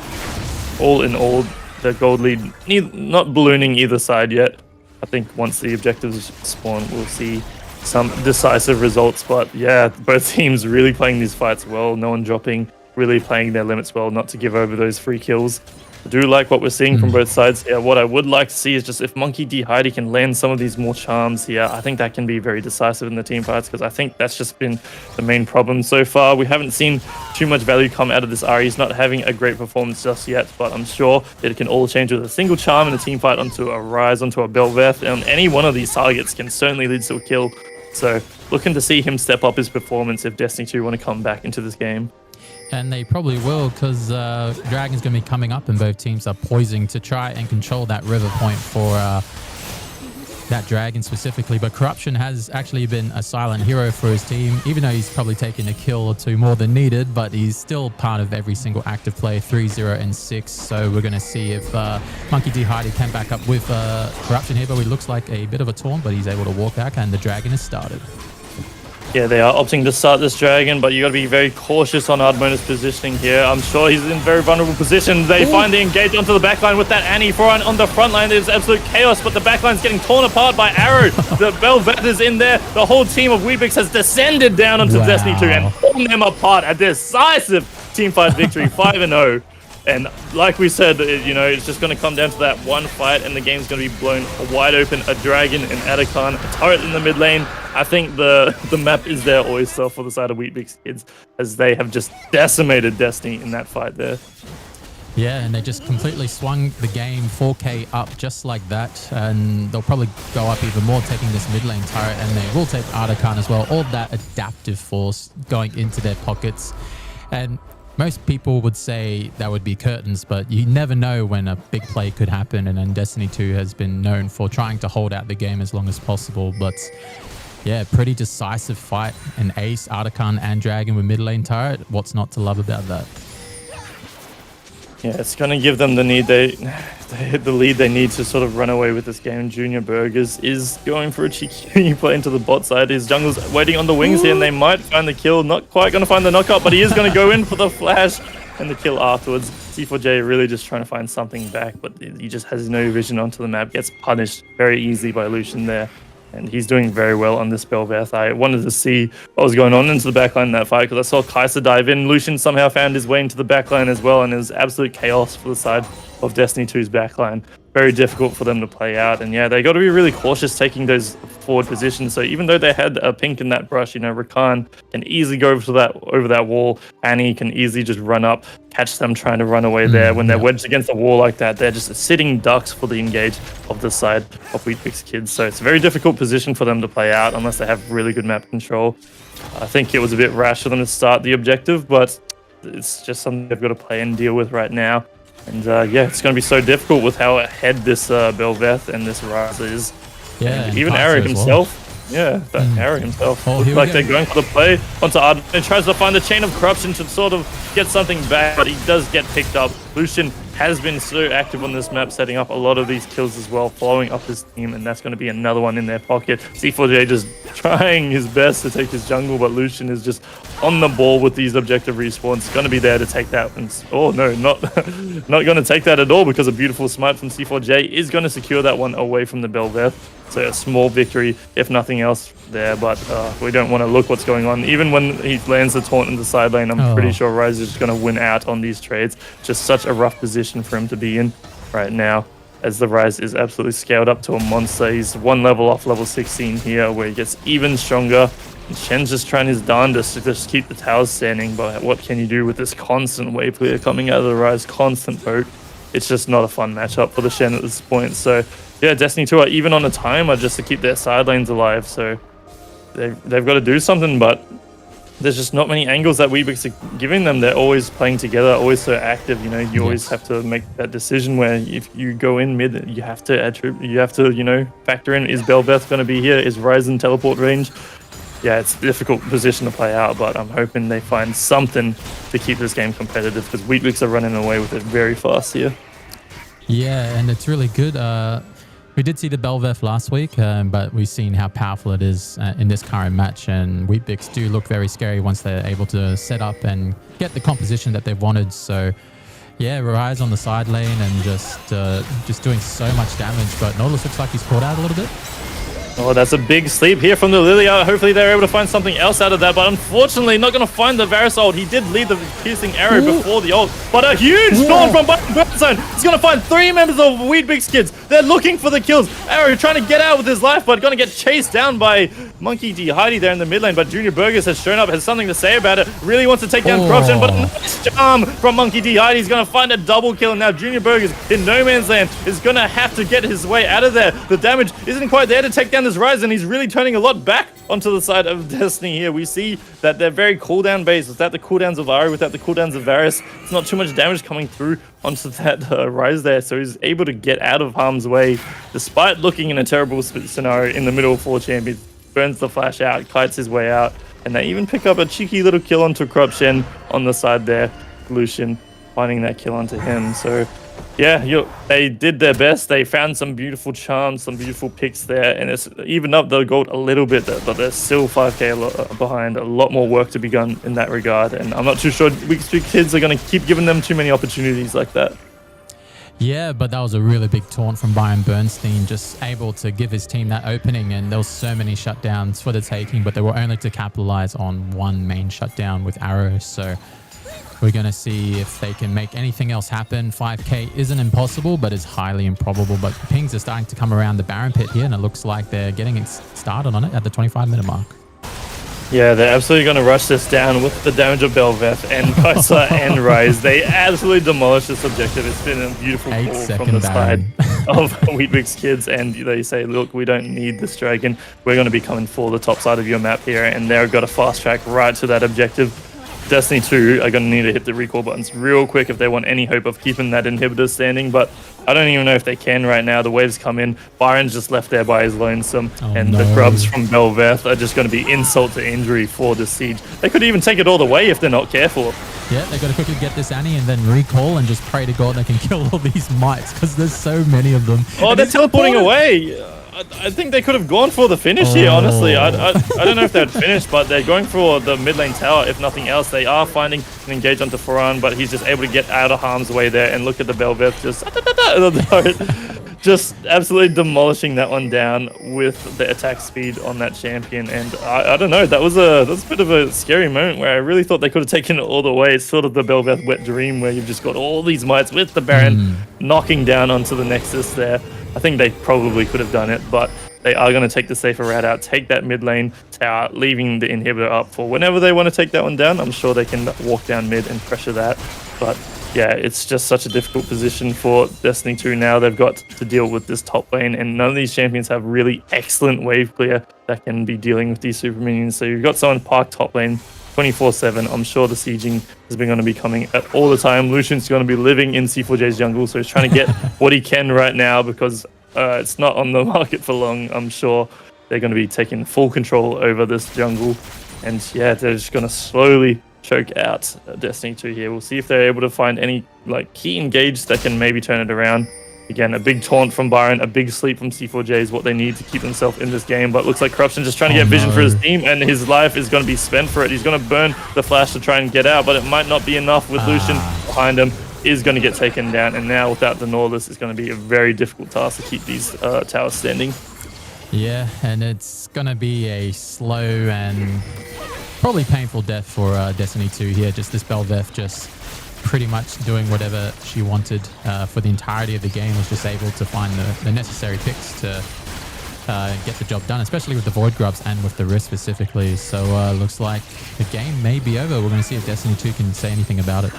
all in all, the gold lead not ballooning either side yet. I think once the objectives spawn, we'll see some decisive results. But yeah, both teams really playing these fights well. No one dropping, really playing their limits well, not to give over those free kills. I do like what we're seeing from both sides here. What I would like to see is just if Monkey D. Heidi can land some of these more charms here, I think that can be very decisive in the team fights, because I think that's just been the main problem so far. We haven't seen too much value come out of this Ahri. He's not having a great performance just yet, but I'm sure that it can all change with a single charm in a team fight onto a Rise, onto a Belveth, and any one of these targets can certainly lead to a kill. So looking to see him step up his performance if Destiny 2 want to come back into this game. And they probably will, because Dragon's going to be coming up and both teams are poising to try and control that river point for that Dragon specifically. But Corruption has actually been a silent hero for his team, even though he's probably taken a kill or two more than needed, but he's still part of every single active play, 3, 0, and 6. So we're going to see if Monkey D. Hardy can back up with Corruption here, but it looks like a bit of a taunt, but he's able to walk back, and the Dragon is started. Yeah, they are opting to start this Dragon, but you got to be very cautious on Ardmona's positioning here. I'm sure he's in a very vulnerable position. They find the engage onto the backline with that Annie Foran on the front line. There's absolute chaos, but the backline's getting torn apart by Arrow. The Belveth is in there. The whole team of Weebix has descended down onto Destiny 2 and torn them apart. A decisive teamfight victory, 5-0. And like we said, you know, it's just going to come down to that one fight, and the game's going to be blown wide open. A Dragon, an Atakan, a turret in the mid lane. I think the map is their oyster for the side of Weet Kidz, as they have just decimated Destiny in that fight there. Yeah, and they just completely swung the game 4K up just like that, and they'll probably go up even more taking this mid lane turret, and they will take Atakan as well. All that adaptive force going into their pockets. And most people would say that would be curtains, but you never know when a big play could happen, and then Destiny 2 has been known for trying to hold out the game as long as possible. But yeah, pretty decisive fight. An ace, Atakan, and Dragon with mid lane turret. What's not to love about that? Yeah, it's going to give them the need they hit the lead they need to sort of run away with this game. Junior Burgers is going for a cheeky play into the bot side. His jungle's waiting on the wings here, and they might find the kill. Not quite going to find the knockup, but he is going to go in for the flash and the kill afterwards. C4J really just trying to find something back, but he just has no vision onto the map. Gets punished very easily by Lucian there. And he's doing very well on this Belveth. I wanted to see what was going on into the backline in that fight because I saw Kai'Sa dive in. Lucian somehow found his way into the backline as well, and it was absolute chaos for the side of Destiny 2's backline. Very difficult for them to play out. And yeah, they got to be really cautious taking those forward positions. So even though they had a pink in that brush, you know, Rakan can easily go over that wall. Annie can easily just run up, catch them trying to run away there. When they're wedged against the wall like that, they're just sitting ducks for the engage of the side of Weet Kidz. So it's a very difficult position for them to play out unless they have really good map control. I think it was a bit rash for them to start the objective, but it's just something they've got to play and deal with right now. And yeah, it's going to be so difficult with how ahead this Belveth and this Ryze is. Yeah, and even Arrow himself. Yeah, that Arrow himself. Looks like they're going for the play onto Arden. He tries to find the chain of corruption to sort of get something back, but he does get picked up. Lucian has been so active on this map, setting up a lot of these kills as well, following up his team, and that's going to be another one in their pocket. C4J just trying his best to take his jungle, but Lucian is just on the ball with these objective respawns. Going to be there to take that. And oh no, not going to take that at all, because a beautiful smite from C4J is going to secure that one away from the Belveth. So a small victory, if nothing else, there. But we don't want to look what's going on. Even when he lands the taunt in the side lane, I'm pretty sure Ryze is going to win out on these trades. Just such a rough position for him to be in right now, as the Ryze is absolutely scaled up to a monster. He's one level off level 16 here, where he gets even stronger. And Shen's just trying his darndest to just keep the towers standing, but what can you do with this constant wave clear coming out of the Ryze, constant poke? It's just not a fun matchup for the Shen at this point. So yeah, Destiny 2 are even on a timer just to keep their side lanes alive. So they've got to do something, but there's just not many angles that Weebix are giving them. They're always playing together, always so active. You know, you always have to make that decision where if you go in mid, you have to, you know, factor in, is Belveth going to be here? Is Ryze in teleport range? Yeah, it's a difficult position to play out, but I'm hoping they find something to keep this game competitive, because Weebix are running away with it very fast here. Yeah, and it's really good. We did see the Belveth last week, but we've seen how powerful it is in this current match, and Weebix do look very scary once they're able to set up and get the composition that they've wanted. So yeah, Ryze on the side lane and just doing so much damage, but Nautilus looks like he's caught out a little bit. Oh, that's a big sleep here from the Lilia. Hopefully they're able to find something else out of that, but unfortunately not going to find the Varus ult. He did lead the piercing arrow before the ult, but a huge storm from Burnside. He's going to find 3 members of Weet Kidz. They're looking for the kills. Arrow trying to get out with his life, but going to get chased down by Monkey D. Heidi there in the mid lane, but Junior Burgers has shown up, has something to say about it. Really wants to take down Corruption, but a nice charm from Monkey D. Heidi. He's going to find a double kill, and now Junior Burgers in no man's land is going to have to get his way out of there. The damage isn't quite there to take down this Ryze, and he's really turning a lot back onto the side of Destiny here. We see that they're very cooldown based. Without the cooldowns of Ari, without the cooldowns of Varus, it's not too much damage coming through onto that Ryze there. So he's able to get out of harm's way despite looking in a terrible scenario in the middle of 4 champions. Burns the flash out, kites his way out, and they even pick up a cheeky little kill onto Corruption on the side there. Lucian finding that kill onto him. So yeah, they did their best. They found some beautiful charms, some beautiful picks there, and it's evened up the gold a little bit, but they're still 5k behind. A lot more work to be done in that regard, and I'm not too sure Weet Kidz are going to keep giving them too many opportunities like that. Yeah, but that was a really big taunt from Byron Bernstein, just able to give his team that opening, and there was so many shutdowns for the taking, but they were only to capitalize on one main shutdown with Arrow. So we're going to see if they can make anything else happen. 5k isn't impossible, but is highly improbable. But pings are starting to come around the Baron pit here, and it looks like they're getting started on it at the 25-minute mark. Yeah, they're absolutely going to rush this down with the damage of Belveth and Kai'Sa and Ryze. They absolutely demolished this objective. It's been a beautiful call from the side of Weet Kidz, and they say, look, we don't need this dragon. We're going to be coming for the top side of your map here, and they've got a fast track right to that objective. Destiny 2 are going to need to hit the recall buttons real quick if they want any hope of keeping that inhibitor standing, but I don't even know if they can right now. The waves come in. Byron's just left there by his lonesome, the grubs from Belveth are just going to be insult to injury for the siege. They could even take it all the way if they're not careful. Yeah, they got to quickly get this Annie and then recall and just pray to God they can kill all these mites because there's so many of them. Oh, And they're he's teleporting teleported. away. I think they could have gone for the finish here, honestly. I don't know if they'd finished, but they're going for the mid lane tower, if nothing else. They are finding an engage onto Foran, but he's just able to get out of harm's way there. And look at the Belveth just absolutely demolishing that one down with the attack speed on that champion. And I don't know, that was a bit of a scary moment where I really thought they could have taken it all the way. It's sort of the Belveth wet dream where you've just got all these mites with the Baron knocking down onto the Nexus there. I think they probably could have done it, but they are going to take the safer route out, take that mid lane tower, leaving the inhibitor up for whenever they want to take that one down. I'm sure they can walk down mid and pressure that. But yeah, it's just such a difficult position for Destiny 2 now. They've got to deal with this top lane, and none of these champions have really excellent wave clear that can be dealing with these super minions. So you've got someone parked top lane 24/7. I'm sure the sieging is going to be coming at all the time. Lucian's going to be living in C4J's jungle, so he's trying to get what he can right now because it's not on the market for long. I'm sure they're going to be taking full control over this jungle, and yeah, they're just going to slowly choke out Destiny 2 here. We'll see if they're able to find any key engage that can maybe turn it around. Again, a big taunt from Byron, a big sleep from C4J is what they need to keep themselves in this game. But looks like Corruption just trying to get vision for his team, and his life is going to be spent for it. He's going to burn the flash to try and get out, but it might not be enough with Lucian behind him. Is going to get taken down, and now without the Nautilus, it's going to be a very difficult task to keep these towers standing. Yeah, and it's going to be a slow and probably painful death for Destiny 2 here. Just this Belveth just pretty much doing whatever she wanted for the entirety of the game, was just able to find the necessary picks to get the job done, especially with the Void Grubs and with the Rift specifically. So looks like the game may be over. We're going to see if Destiny 2 can say anything about it.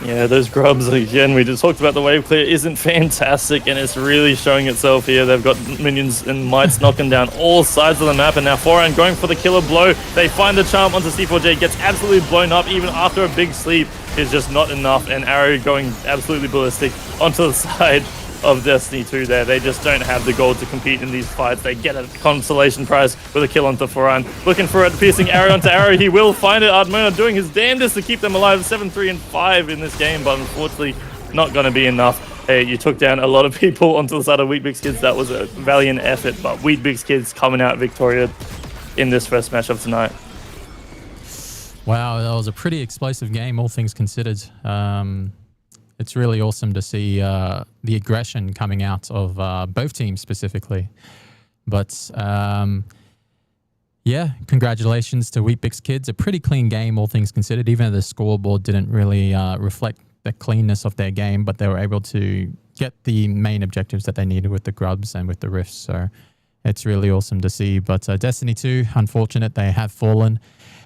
Yeah, those grubs, again, we just talked about the wave clear, isn't fantastic, and it's really showing itself here. They've got minions and mites knocking down all sides of the map, and now Foran going for the killer blow. They find the charm onto C4J, gets absolutely blown up, even after a big sleep is just not enough, and Arrow going absolutely ballistic onto the side of Destiny 2 there. They just don't have the gold to compete in these fights. They get a consolation prize with a kill onto Foran. Looking for a piercing arrow onto Arrow. He will find it. Ardmona doing his damnedest to keep them alive. 7, 3, and 5 in this game, but unfortunately not going to be enough. Hey, you took down a lot of people onto the side of Weet Kidz. That was a valiant effort, but Weet Kidz coming out victorious in this first match of tonight. Wow, that was a pretty explosive game, all things considered. It's really awesome to see the aggression coming out of both teams specifically. But yeah, congratulations to Weet Kidz. A pretty clean game, all things considered. Even though the scoreboard didn't really reflect the cleanness of their game, but they were able to get the main objectives that they needed with the grubs and with the rifts. So it's really awesome to see. But Destiny 2, unfortunate, they have fallen.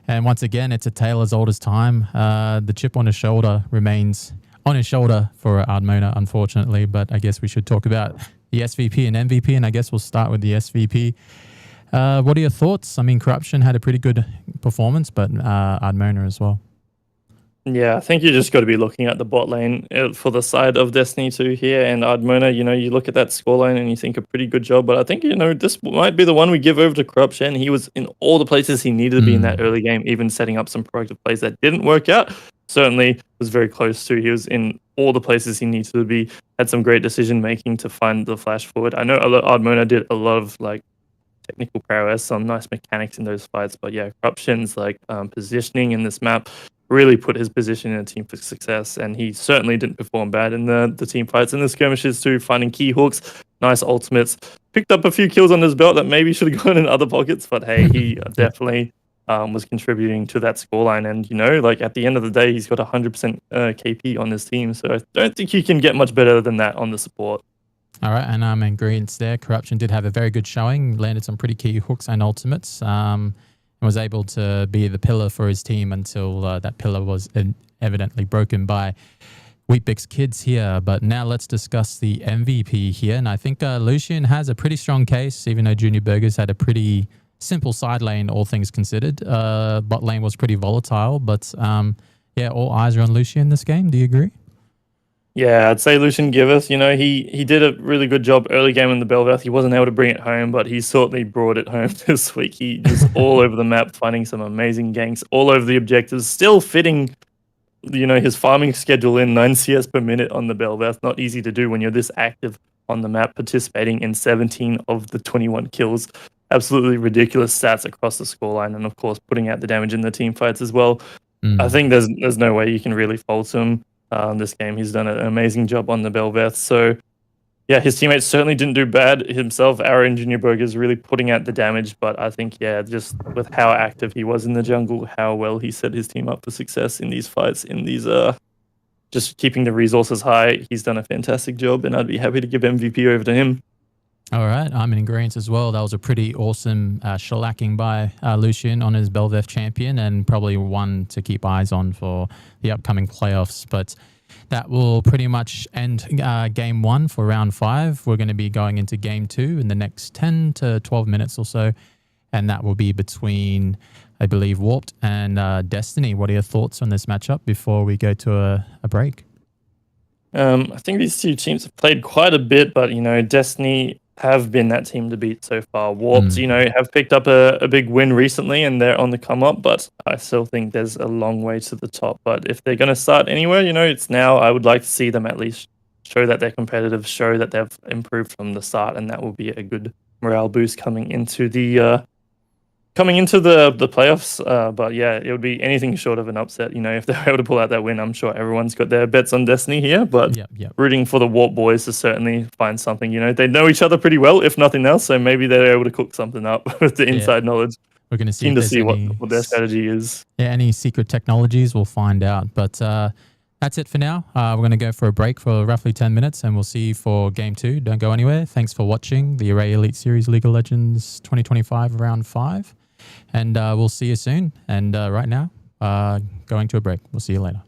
And once again, it's a tale as old as time. The chip on his shoulder remains on his shoulder for Ardmona, unfortunately, but I guess we should talk about the SVP and MVP, and I guess we'll start with the SVP. What are your thoughts? I mean, Corruption had a pretty good performance, but Ardmona as well. Yeah, I think you just got to be looking at the bot lane for the side of Destiny 2 here, and Ardmona, you look at that scoreline and you think a pretty good job, but I think, this might be the one we give over to Corruption. He was in all the places he needed to be in that early game, even setting up some proactive plays that didn't work out. Certainly was very close to. He was in all the places he needed to be, had some great decision making to find the flash forward. I know Ardmona did a lot of technical prowess, some nice mechanics in those fights, but yeah, Corruption's positioning in this map really put his position in a team for success, and he certainly didn't perform bad in the team fights and the skirmishes too, finding key hooks, nice ultimates, picked up a few kills on his belt that maybe should have gone in other pockets, but hey, he definitely was contributing to that scoreline. And at the end of the day, he's got 100% KP on his team, so I don't think you can get much better than that on the support. All right, and I'm in agreement there. Corruption did have a very good showing, landed some pretty key hooks and ultimates, and was able to be the pillar for his team until that pillar was evidently broken by Weet Kidz here. But now let's discuss the MVP here, and I think Lucian has a pretty strong case, even though Junior Burgers had a pretty simple side lane, all things considered. Bot lane was pretty volatile, but yeah, all eyes are on Lucian this game. Do you agree? Yeah, I'd say Lucian Giveth, he did a really good job early game in the Belveth. He wasn't able to bring it home, but he certainly brought it home this week. He just all over the map, finding some amazing ganks, all over the objectives, still fitting his farming schedule in 9 CS per minute on the Bel'Veth. Not easy to do when you're this active on the map, participating in 17 of the 21 kills. Absolutely ridiculous stats across the scoreline, and of course putting out the damage in the team fights as well. I think there's no way you can really fault him. This game, he's done an amazing job on the Bel'Veth. So yeah, his teammates certainly didn't do bad himself. Our engineer Berg is really putting out the damage, but I think, yeah, just with how active he was in the jungle, how well he set his team up for success in these fights, in these just keeping the resources high, he's done a fantastic job, and I'd be happy to give MVP over to him. All right, I'm in agreement as well. That was a pretty awesome shellacking by Lucian on his Bel'Veth champion, and probably one to keep eyes on for the upcoming playoffs. But that will pretty much end game 1 for round 5. We're going to be going into game 2 in the next 10 to 12 minutes or so, and that will be between, I believe, Warped and Destiny. What are your thoughts on this matchup before we go to a break? I think these two teams have played quite a bit, but Destiny have been that team to beat so far. Warped, have picked up a big win recently, and they're on the come up, but I still think there's a long way to the top. But if they're going to start anywhere, it's now. I would like to see them at least show that they're competitive, show that they've improved from the start, and that will be a good morale boost coming into the playoffs. But yeah, it would be anything short of an upset. If they're able to pull out that win, I'm sure everyone's got their bets on Destiny here. But rooting for the Warp boys to certainly find something. They know each other pretty well, if nothing else. So maybe they're able to cook something up with the inside knowledge. We're going to see what their strategy is. Yeah, any secret technologies, we'll find out. But that's it for now. We're going to go for a break for roughly 10 minutes, and we'll see you for Game 2. Don't go anywhere. Thanks for watching the Array Elite Series League of Legends 2025 Round 5. And we'll see you soon. And right now, going to a break. We'll see you later.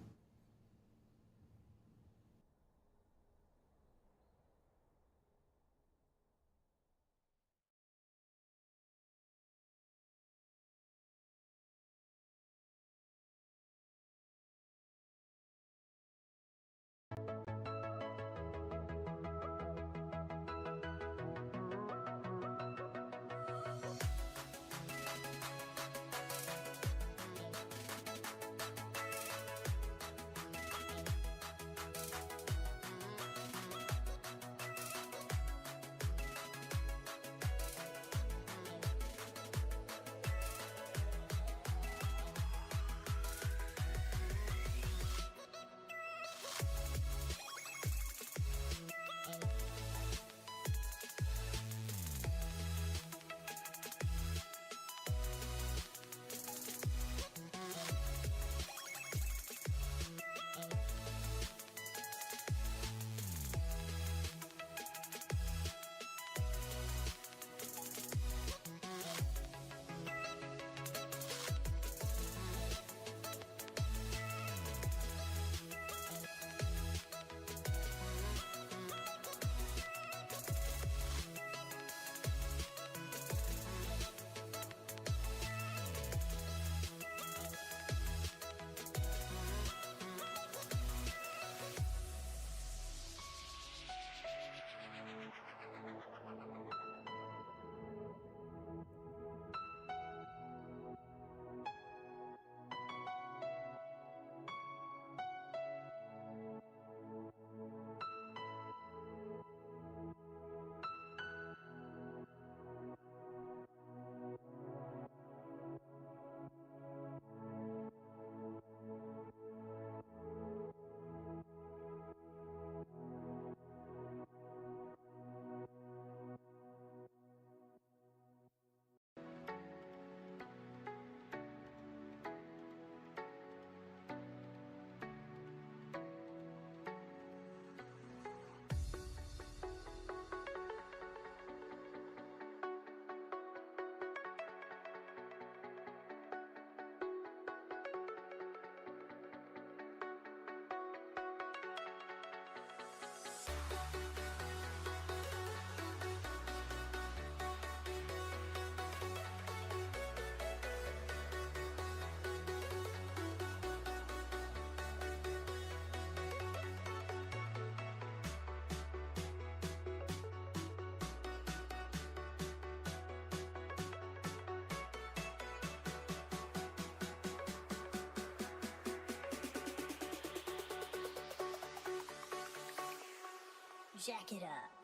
jack it up.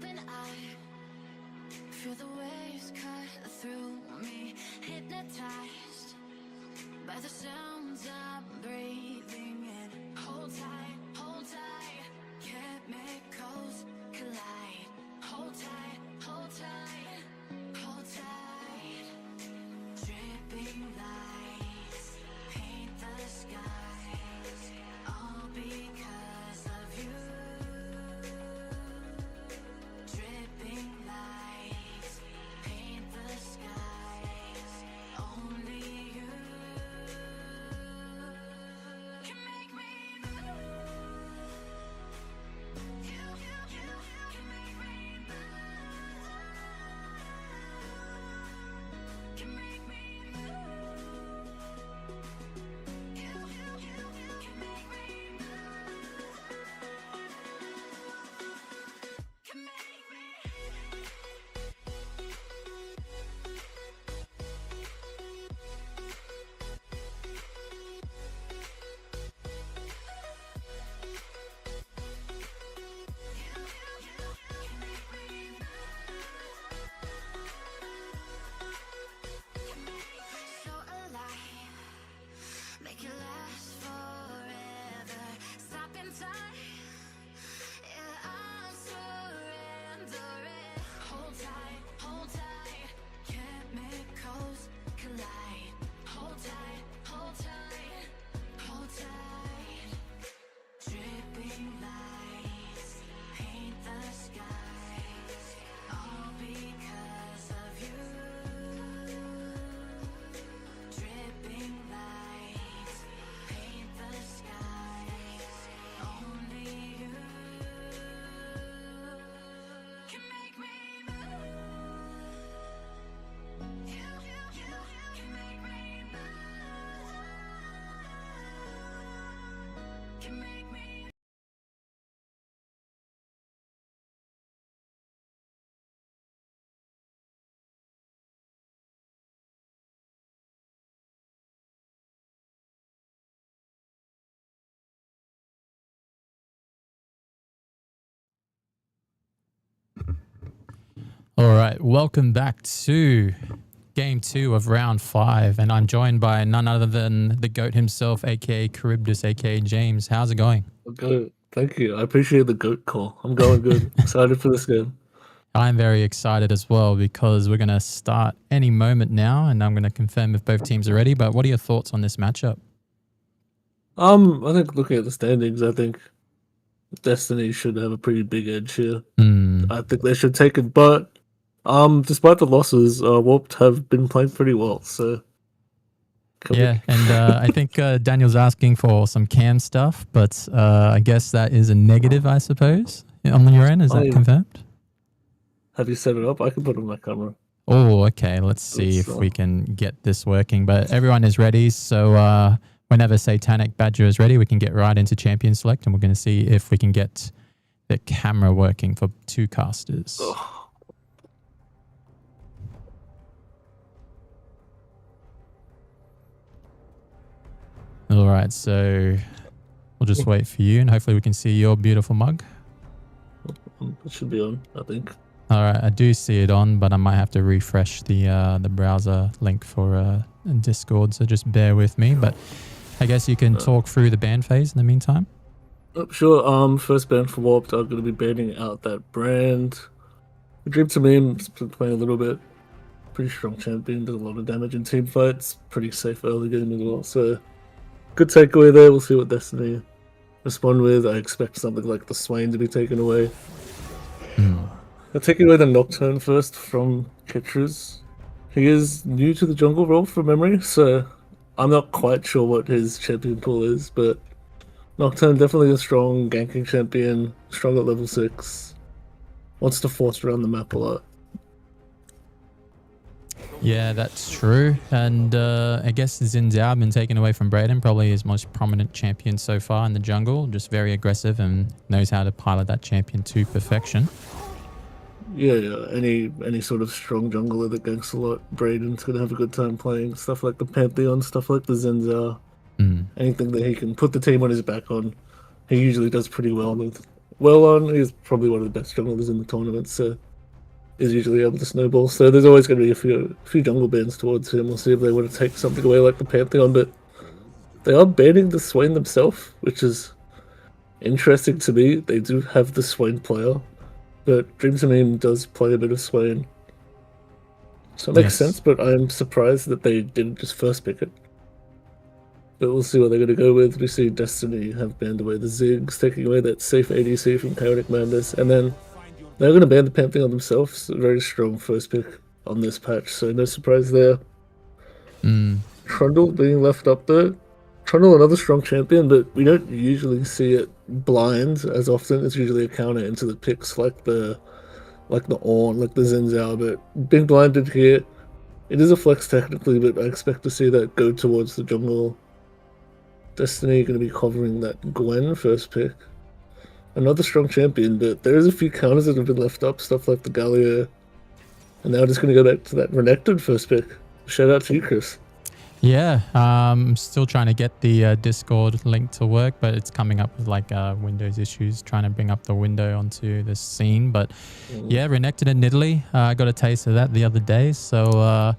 open eye, feel the waves cut through me, hypnotized by the sounds I'm breathing in. Hold tight, chemicals collide. Hold tight, hold tight. Dripping lights paint the skies, all because of you. Dripping lights paint the skies, only you can make me move. You can make me move. Can make me move. You can make me move. Can make me. So alive, make it last forever. Stop in time, yeah, I'm surrendering. Hold tight, chemicals collide. Hold tight, hold tight, hold tight. Dripping lights paint the skies, all because of you. Dripping lights paint the skies, only you can make me move. You can make me move. Can make me. All right, welcome back to game 2 of round 5, and I'm joined by none other than the GOAT himself, aka Charybdis, aka James. How's it going? Good. Thank you. I appreciate the goat call. I'm going good. Excited for this game. I'm very excited as well because we're going to start any moment now, and I'm going to confirm if both teams are ready. But what are your thoughts on this matchup? I think looking at the standings, I think Destiny should have a pretty big edge here. I think they should take it, but despite the losses, Warped have been playing pretty well. So Yeah, and I think Daniel's asking for some cam stuff, but I guess that is a negative, I suppose, on your end. Is that confirmed? Have you set it up? I can put it on my camera. Oh, okay. Let's see if we can get this working. But everyone is ready, so whenever Satanic Badger is ready, we can get right into Champion Select, and we're going to see if we can get the camera working for 2 casters. Oh. All right, so we'll just wait for you, and hopefully we can see your beautiful mug. It should be on, I think. All right, I do see it on, but I might have to refresh the browser link for Discord, so just bear with me. But I guess you can talk through the ban phase in the meantime. Sure. First ban for Warped, I'm going to be banning out that brand. Dream to Meme's been playing a little bit. Pretty strong champion, does a lot of damage in team fights. Pretty safe early game as well. So good takeaway there. We'll see what Destiny respond with. I expect something like the Swain to be taken away. I'll take away the Nocturne first from Kidz. He is new to the jungle role from memory, so I'm not quite sure what his champion pool is, but Nocturne definitely a strong ganking champion, strong at level 6. Wants to force around the map a lot. Yeah, that's true. And I guess Xin Zhao been taken away from Brayden, probably his most prominent champion so far in the jungle. Just very aggressive and knows how to pilot that champion to perfection. Yeah. Any sort of strong jungler that ganks a lot, Brayden's gonna have a good time playing. Stuff like the Pantheon, stuff like the Zenza. Anything that he can put the team on his back on, he usually does pretty well with. well on. He's probably one of the best junglers in the tournament, so he's usually able to snowball. So there's always going to be a few jungle bans towards him. We'll see if they want to take something away like the Pantheon, but they are banning the Swain themselves, which is interesting to me. They do have the Swain player, but Dream Tamim does play a bit of Swain. So it makes Yes. sense, but I'm surprised that they didn't just first pick it. But we'll see what they're going to go with. We see Destiny have banned away the Ziggs, taking away that safe ADC from Chaotic Madness, and then they're going to ban the Pantheon themselves. A very strong first pick on this patch, so no surprise there. Trundle being left up there. Trundle, another strong champion, but we don't usually see it blind as often. It's usually a counter into the picks like the Ornn, like the Zinzao, but being blinded here, it is a flex technically, but I expect to see that go towards the jungle. Destiny going to be covering that Gwen first pick. Another strong champion, but there is a few counters that have been left up, stuff like the Galio. And now just going to go back to that Renekton first pick. Shout out to you, Chris. Yeah, I'm still trying to get the Discord link to work, but it's coming up with like Windows issues, trying to bring up the window onto the scene. But yeah, Renekton and Nidalee, I got a taste of that the other day. So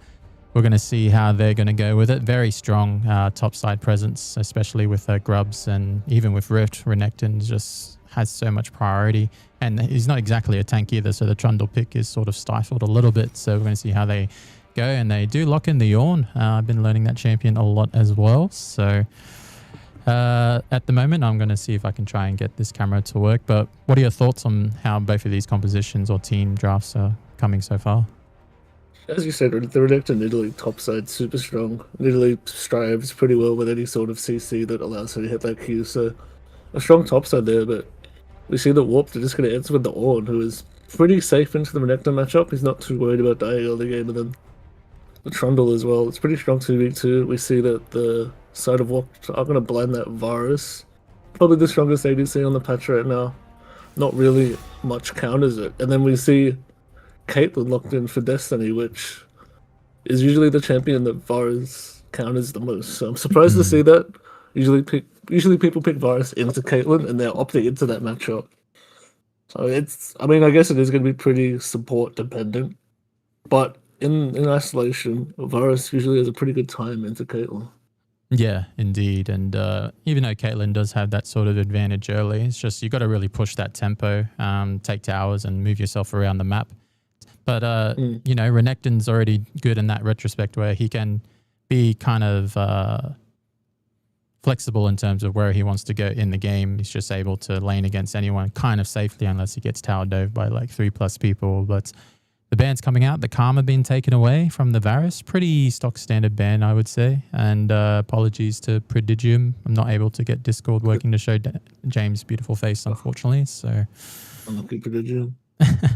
we're going to see how they're going to go with it. Very strong topside presence, especially with Grubs and even with Rift. Renekton just has so much priority. And he's not exactly a tank either, so the Trundle pick is sort of stifled a little bit. So we're going to see how they go, and they do lock in the Ornn. I've been learning that champion a lot as well. So at the moment, I'm going to see if I can try and get this camera to work. But what are your thoughts on how both of these compositions or team drafts are coming so far? As you said, the Renekton Nidalee topside super strong. Nidalee strives pretty well with any sort of CC that allows her to hit that Q. So a strong topside there, but we see that Warped are just going to answer with the Ornn, who is pretty safe into the Renekton matchup. He's not too worried about dying early game, and then the Trundle as well. It's pretty strong 2v2. We see that the side of Warped are going to blind that Varus. Probably the strongest ADC on the patch right now. Not really much counters it. And then we see Caitlyn locked in for Destiny, which is usually the champion that Varus counters the most. So I'm surprised to see that. Usually people pick Varus into Caitlyn, and they're opting into that matchup. So I guess it is going to be pretty support dependent. But in isolation, Varus usually has a pretty good time into Caitlyn. Yeah, indeed. And even though Caitlyn does have that sort of advantage early, it's just you got to really push that tempo, take towers and move yourself around the map. But, you know, Renekton's already good in that retrospect where he can be kind of flexible in terms of where he wants to go in the game. He's just able to lane against anyone kind of safely unless he gets tower dove by like 3+ people. But the ban's coming out. The Karma being taken away from the Varus. Pretty stock standard ban, I would say. And apologies to Prodigium. I'm not able to get Discord working to show James' beautiful face, unfortunately. So Unlucky Prodigium.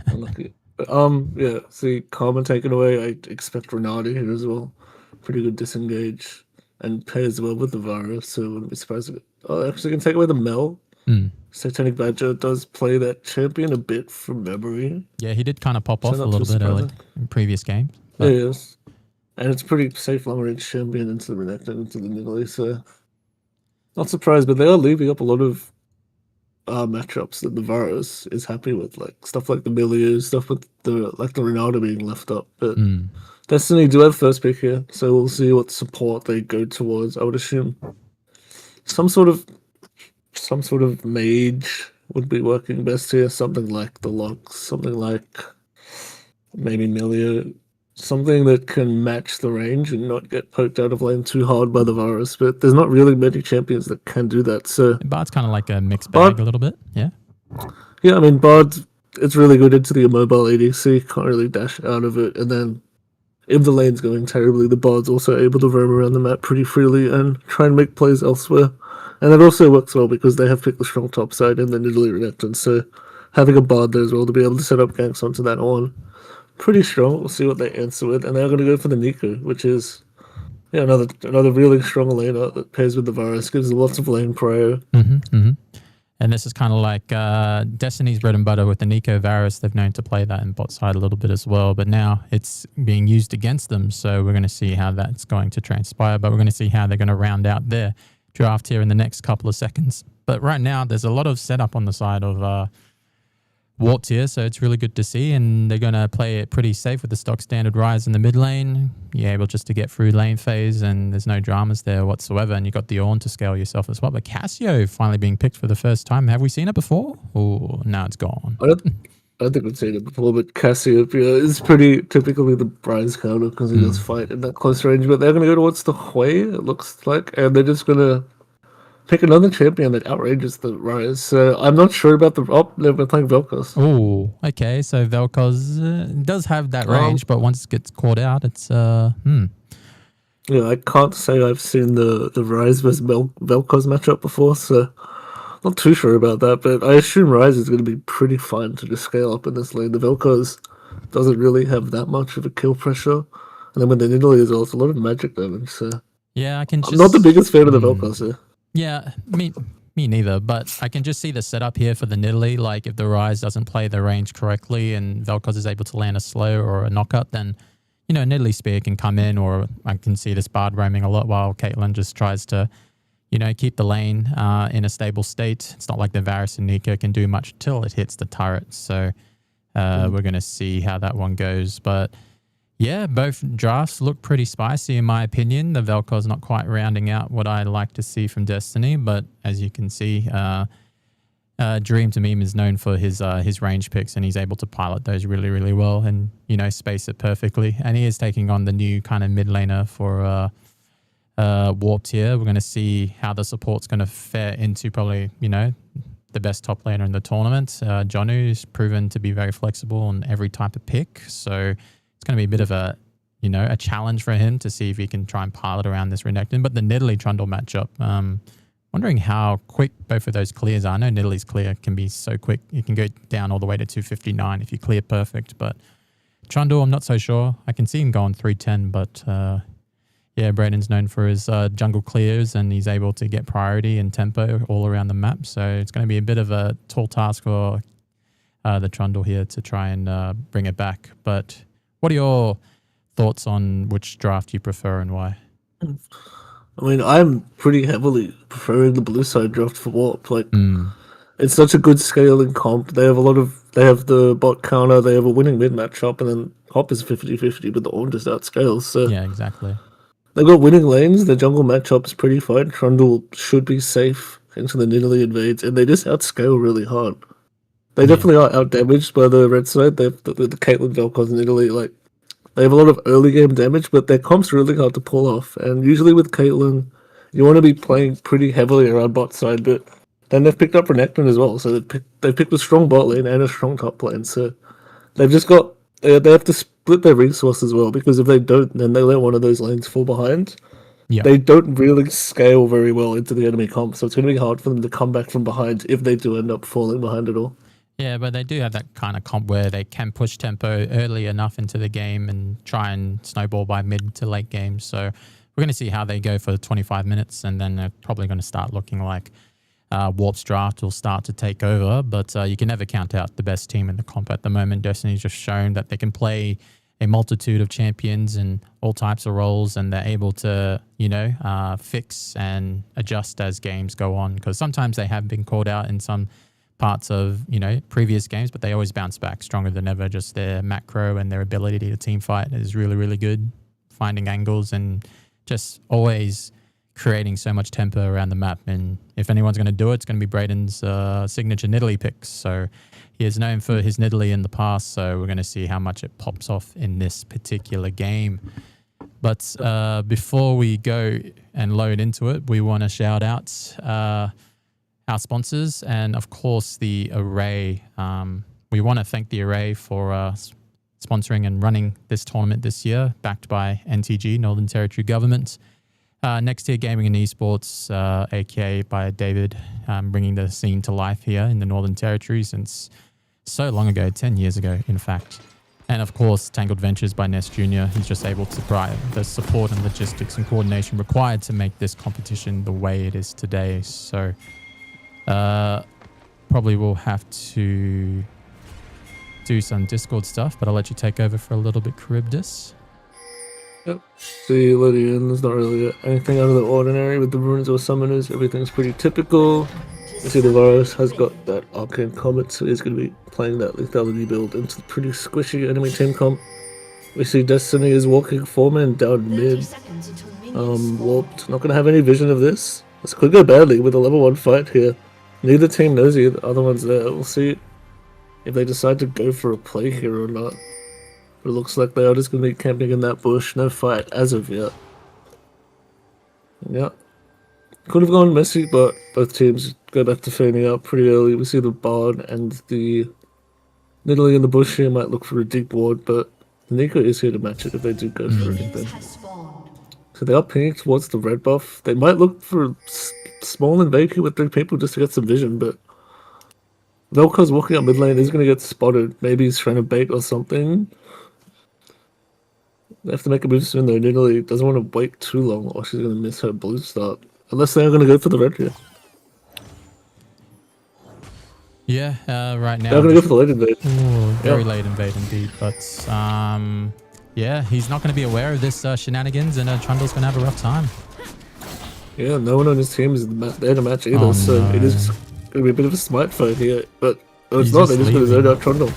Unlucky. But, yeah, see Karma taken away. I expect Renata here as well. Pretty good disengage. And pairs well with the Varus, so I wouldn't be surprised if actually can take away the Mel. Satanic Badger does play that champion a bit from memory. Yeah, he did kind of pop So off a not little too bit early surprising. in previous games. Yeah, yes. And it's pretty safe long range champion into the Renekton, into the Nidalee, so not surprised, but they are leaving up a lot of matchups that the Varus is happy with, like stuff like the Milieu, stuff with the Ronaldo being left up. But Destiny do have first pick here, so we'll see what support they go towards. I would assume some sort of mage would be working best here. Something like the Lux, something like maybe Milieu, something that can match the range and not get poked out of lane too hard by the Varus. But there's not really many champions that can do that. So Bard's kind of like a mixed bag a little bit. Yeah. yeah, I mean Bard, it's really good into the immobile ADC. Can't really dash out of it, and then if the lane's going terribly, the Bard's also able to roam around the map pretty freely and try and make plays elsewhere. And that also works well because they have picked the strong top side and the Nidalee Renekton, so having a Bard there as well to be able to set up ganks onto that Ornn, pretty strong. We'll see what they answer with. And they're going to go for the Nico, which is another really strong laner that pairs with the Varus, gives them lots of lane prio. And this is kind of like Destiny's bread and butter with the Nico Varus. They've known to play that in bot side a little bit as well, but now it's being used against them. So we're going to see how that's going to transpire, but we're going to see how they're going to round out their draft here in the next couple of seconds. But right now, there's a lot of setup on the side of Warped here, so it's really good to see. And they're going to play it pretty safe with the stock standard rise in the mid lane. You're able just to get through lane phase, and there's no dramas there whatsoever. And you got the Ornn to scale yourself as well. But Cassio finally being picked for the first time. Have we seen it before? Or now it's gone? I don't think we've seen it before, but Cassiopeia is pretty typically the Brian's counter because he does fight in that close range. But they're going to go towards the Hui, it looks like, and they're just going to pick another champion that outrages the Rise. So I'm not sure about the. Oh, they're playing Vel'Koz. Oh, okay. So Vel'Koz does have that range, but once it gets caught out, it's Yeah, I can't say I've seen the Rise versus Vel'Koz matchup before, so not too sure about that. But I assume Rise is going to be pretty fine to just scale up in this lane. The Vel'Koz doesn't really have that much of a kill pressure, and then with the Nidalee as well, it's a lot of magic damage. So yeah, I can. I'm not the biggest fan of the Vel'Koz here. Yeah, me neither. But I can just see the setup here for the Nidalee. Like if the Rise doesn't play the range correctly and Vel'Koz is able to land a slow or a knockup, then Nidalee Spear can come in, or I can see this Bard roaming a lot while Caitlyn just tries to, keep the lane in a stable state. It's not like the Varus and Nika can do much till it hits the turret. So we're going to see how that one goes. But yeah, both drafts look pretty spicy in my opinion. The Vel'Koz not quite rounding out what I like to see from Destiny, but as you can see, Dream to Meme is known for his range picks, and he's able to pilot those really, really well and, space it perfectly. And he is taking on the new kind of mid laner for Warped here. We're going to see how the support's going to fare into probably, the best top laner in the tournament. Jonu is proven to be very flexible on every type of pick, so it's going to be a bit of a challenge for him to see if he can try and pilot around this Renekton. But the Nidalee Trundle matchup, wondering how quick both of those clears are. I know Nidalee's clear can be so quick. You can go down all the way to 259 if you clear perfect. But Trundle, I'm not so sure. I can see him going 310, but yeah, Braden's known for his jungle clears, and he's able to get priority and tempo all around the map. So it's going to be a bit of a tall task for the Trundle here to try and bring it back. But what are your thoughts on which draft you prefer and why? I mean, I'm pretty heavily preferring the blue side draft for Warp. Like, it's such a good scaling comp. They have the bot counter, they have a winning mid matchup, and then Hop is 50-50, but the Ornn just outscales. So yeah, exactly. They've got winning lanes. The jungle matchup is pretty fine. Trundle should be safe into the Nidalee invades, and they just outscale really hard. They definitely are outdamaged by the red side. They have the Caitlyn, Vel'Koz, and Nidalee. Like, they have a lot of early game damage, but their comp's really hard to pull off. And usually with Caitlyn, you want to be playing pretty heavily around bot side, but then they've picked up Renekton as well. So they picked a strong bot lane and a strong top lane. So they've just got they have to split their resources as well, because if they don't, then they let one of those lanes fall behind. Yeah. They don't really scale very well into the enemy comp, so it's going to be hard for them to come back from behind if they do end up falling behind at all. Yeah, but they do have that kind of comp where they can push tempo early enough into the game and try and snowball by mid to late game. So we're going to see how they go for 25 minutes, and then they're probably going to start looking like Warp's draft will start to take over. But you can never count out the best team in the comp at the moment. Destiny's just shown that they can play a multitude of champions and all types of roles, and they're able to, fix and adjust as games go on. Because sometimes they have been called out in some parts of previous games, but they always bounce back stronger than ever. Just their macro and their ability to team fight is really, really good, finding angles and just always creating so much tempo around the map. And if anyone's going to do it, it's going to be Braden's signature Nidalee picks. So he is known for his Nidalee in the past, so we're going to see how much it pops off in this particular game. But before we go and load into it, we want to shout out our sponsors, and of course the Array. We want to thank the Array for sponsoring and running this tournament this year, backed by NTG, Northern Territory Government. Next Tier Gaming and Esports, aka by David, bringing the scene to life here in the Northern Territory since so long ago, 10 years ago, in fact. And of course, Tangled Ventures by Ness Jr. He's just able to provide the support and logistics and coordination required to make this competition the way it is today. So probably will have to do some Discord stuff, but I'll let you take over for a little bit, Charybdis. Yep. See, Lydian, there's not really anything out of the ordinary with the runes or summoners. Everything's pretty typical. You see the virus has got that arcane comet, so he's going to be playing that lethality build into the pretty squishy enemy team comp. We see Destiny is walking 4-man down 30 mid. seconds until minions Warped, not going to have any vision of this. This could go badly with a level 1 fight here. Neither team knows the other one's there. We'll see if they decide to go for a play here or not. But it looks like they are just going to be camping in that bush. No fight as of yet. Yeah. Could have gone messy, but both teams go back to feigning out pretty early. We see the Bard and the Nidalee in the bush here might look for a deep ward, but Nico is here to match it if they do go for anything. has spawned. So they are pinging towards the red buff. They might look for small invade here with 3 people just to get some vision, but Velko's walking up mid lane is going to get spotted. Maybe he's trying to bait or something. They have to make a move soon though. Nidalee doesn't want to wait too long or she's going to miss her blue start. Unless they are going to go for the red here. Yeah, right now. They're going to go for the late invade. Ooh, very Yeah. late invade indeed, but yeah, he's not going to be aware of this shenanigans, and Trundle's going to have a rough time. Yeah, no one on his team is there to match either, Oh, so no. it is going to be a bit of a smite fight here. But no, it's He's not. just They're just going to leaving. zone out Trundle.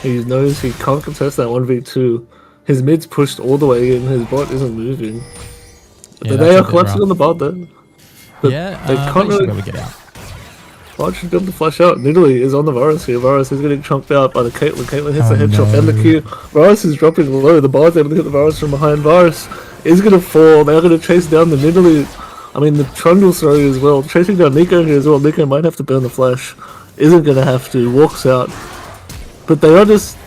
He knows he can't contest that 1v2. His mid's pushed all the way in. His bot isn't moving. But Yeah, they that's a are bit collapsing rough. on the bot then. But Yeah, they they can't should really. be able to get out. Bot should be able to flash out. Nidalee is on the Varus here. Varus is getting chunked out by the Caitlyn. Caitlyn hits Oh, the headshot and the no. Q. Varus is dropping low. The Bard's able to hit the Varus from behind. Varus is going to fall. They are going to chase down the Nidalee. I mean, the Trundle's throw as well. Chasing down Nico here as well. Nico might have to burn the flash. Isn't going to have to. Walks out. But they're just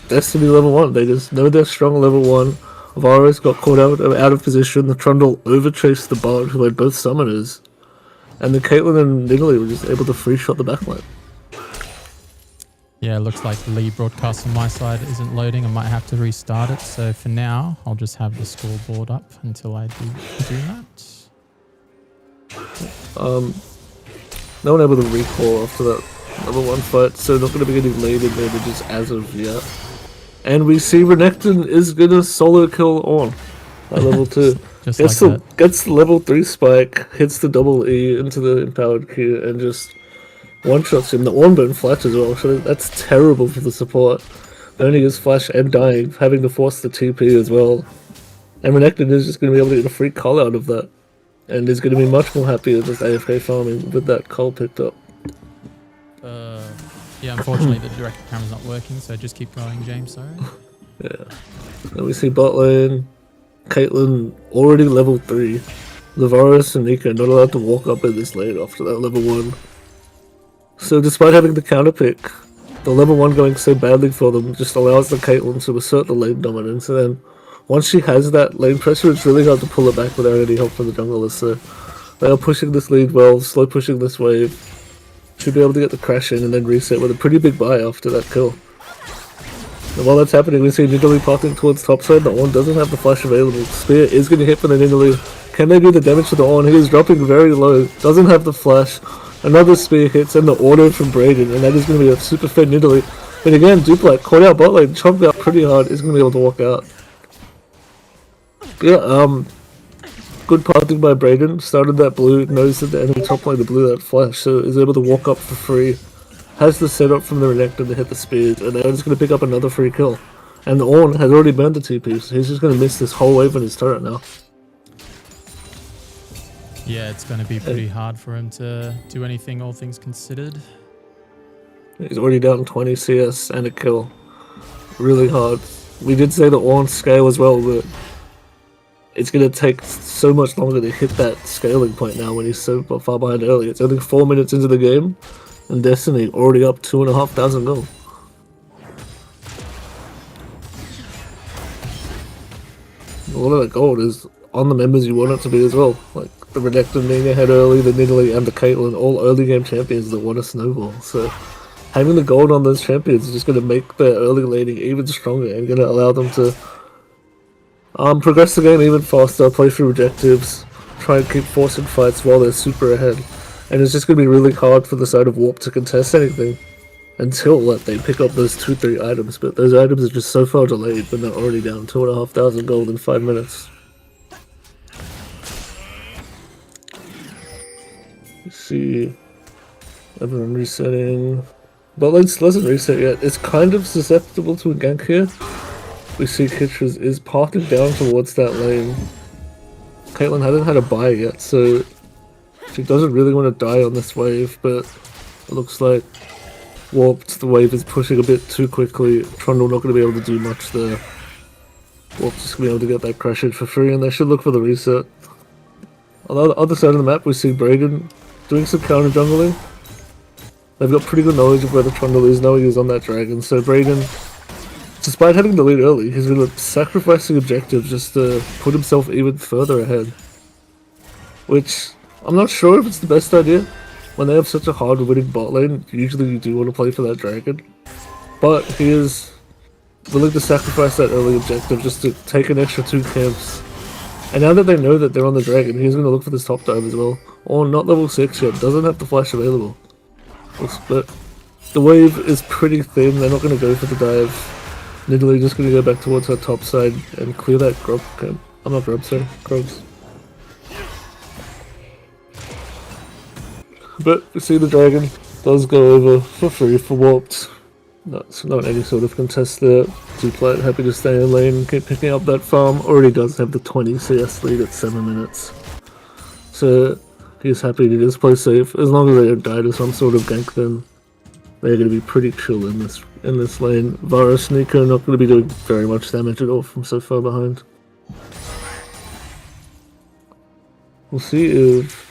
Destiny level 1. They just know they're strong level 1. Varus got caught out of position. The Trundle overchased the Bard, who had both summoners. And the Caitlyn and Nidalee were just able to free shot the backline. Yeah, it looks like the lead broadcast on my side isn't loading. I might have to restart it. So for now, I'll just have the scoreboard up until I do that. No one able to recall after that level 1 fight, so not going to be getting laid advantages as of yet. And we see Renekton is going to solo kill on at level 2. Just like that. Gets the level 3 spike, hits the double E into the empowered Q, and just one-shots him. The Ornburn flash as well, so that's terrible for the support. Burning his flash and dying, having to force the TP as well. And Renekton is just going to be able to get a free call out of that. And is going to be much more happier just AFK farming with that call picked up. Yeah, unfortunately the director camera's not working, so just keep going, James, sorry. Yeah. And we see bot lane, Caitlyn already level 3. Varus and Nico not allowed to walk up in this lane after that level 1. So despite having the counter pick, the level 1 going so badly for them just allows the Caitlyn to assert the lane dominance, and then once she has that lane pressure, it's really hard to pull it back without any help from the junglers. So they are pushing this lead well, slow pushing this wave. Should be able to get the crash in and then reset with a pretty big buy after that kill. And while that's happening, we see Nidalee parting towards topside. The Ornn doesn't have the flash available. Spear is going to hit for the Nidalee. Can they do the damage to the Ornn? He is dropping very low. Doesn't have the flash. Another spear hits and the auto from Brayden, and that is going to be a super fed Nidalee. But again, Duplat caught out bot lane, chomped out pretty hard, is going to be able to walk out. Yeah, good parting by Brayden. Started that blue, knows that the enemy top lane to blue that flash, so is able to walk up for free. Has the setup from the Renekton to hit the spears, and they're just going to pick up another free kill. And the Ornn has already burned the TP, so he's just going to miss this whole wave on his turret now. Yeah, it's going to be pretty hard for him to do anything, all things considered. He's already down 20 CS and a kill. Really hard. We did say the Ornn scale as well, but it's going to take so much longer to hit that scaling point now when he's so far behind early. It's only 4 minutes into the game, and Destiny already up 2,500 gold. A lot of that gold is on the members you want it to be as well. Like the Renekton being ahead early, the Nidalee and the Caitlyn, all early game champions that want to snowball. So having the gold on those champions is just going to make their early laning even stronger and going to allow them to progress the game even faster, play through objectives, try and keep forcing fights while they're super ahead. And it's just going to be really hard for the side of Warp to contest anything. until they pick up those 2-3 items, but those items are just so far delayed when they're already down 2,500 gold in 5 minutes. Let's see, everyone resetting. Bot lane still hasn't reset yet. It's kind of susceptible to a gank here. We see Kidz is parking down towards that lane. Caitlyn hasn't had a buy yet, so she doesn't really want to die on this wave, but it looks like Warped, the wave is pushing a bit too quickly. Trundle not going to be able to do much there. Warped just going to be able to get that crash hit for free, and they should look for the reset. On the other side of the map, we see Braden doing some counter jungling. They've got pretty good knowledge of where the Trundle is, knowing he's on that dragon, so Braden, despite having the lead early, he's going to sacrifice the objective just to put himself even further ahead. Which, I'm not sure if it's the best idea. When they have such a hard winning bot lane, usually you do want to play for that dragon. But he is willing to sacrifice that early objective just to take an extra 2 camps. And now that they know that they're on the dragon, he's going to look for this top dive as well. Or not level 6 yet, doesn't have the flash available. But the wave is pretty thin, they're not going to go for the dive. Nidalee just going to go back towards her top side and clear that grub camp. I'm not grub, sorry, grubs. But we see the dragon does go over for free for Warped. Not any sort of contest there. Jewpies happy to stay in lane and keep picking up that farm. Already does have the 20 CS lead at 7 minutes. So he's happy to just play safe. As long as they don't die to some sort of gank, then they're going to be pretty chill in this lane. Varus, Nico not going to be doing very much damage at all from so far behind. We'll see if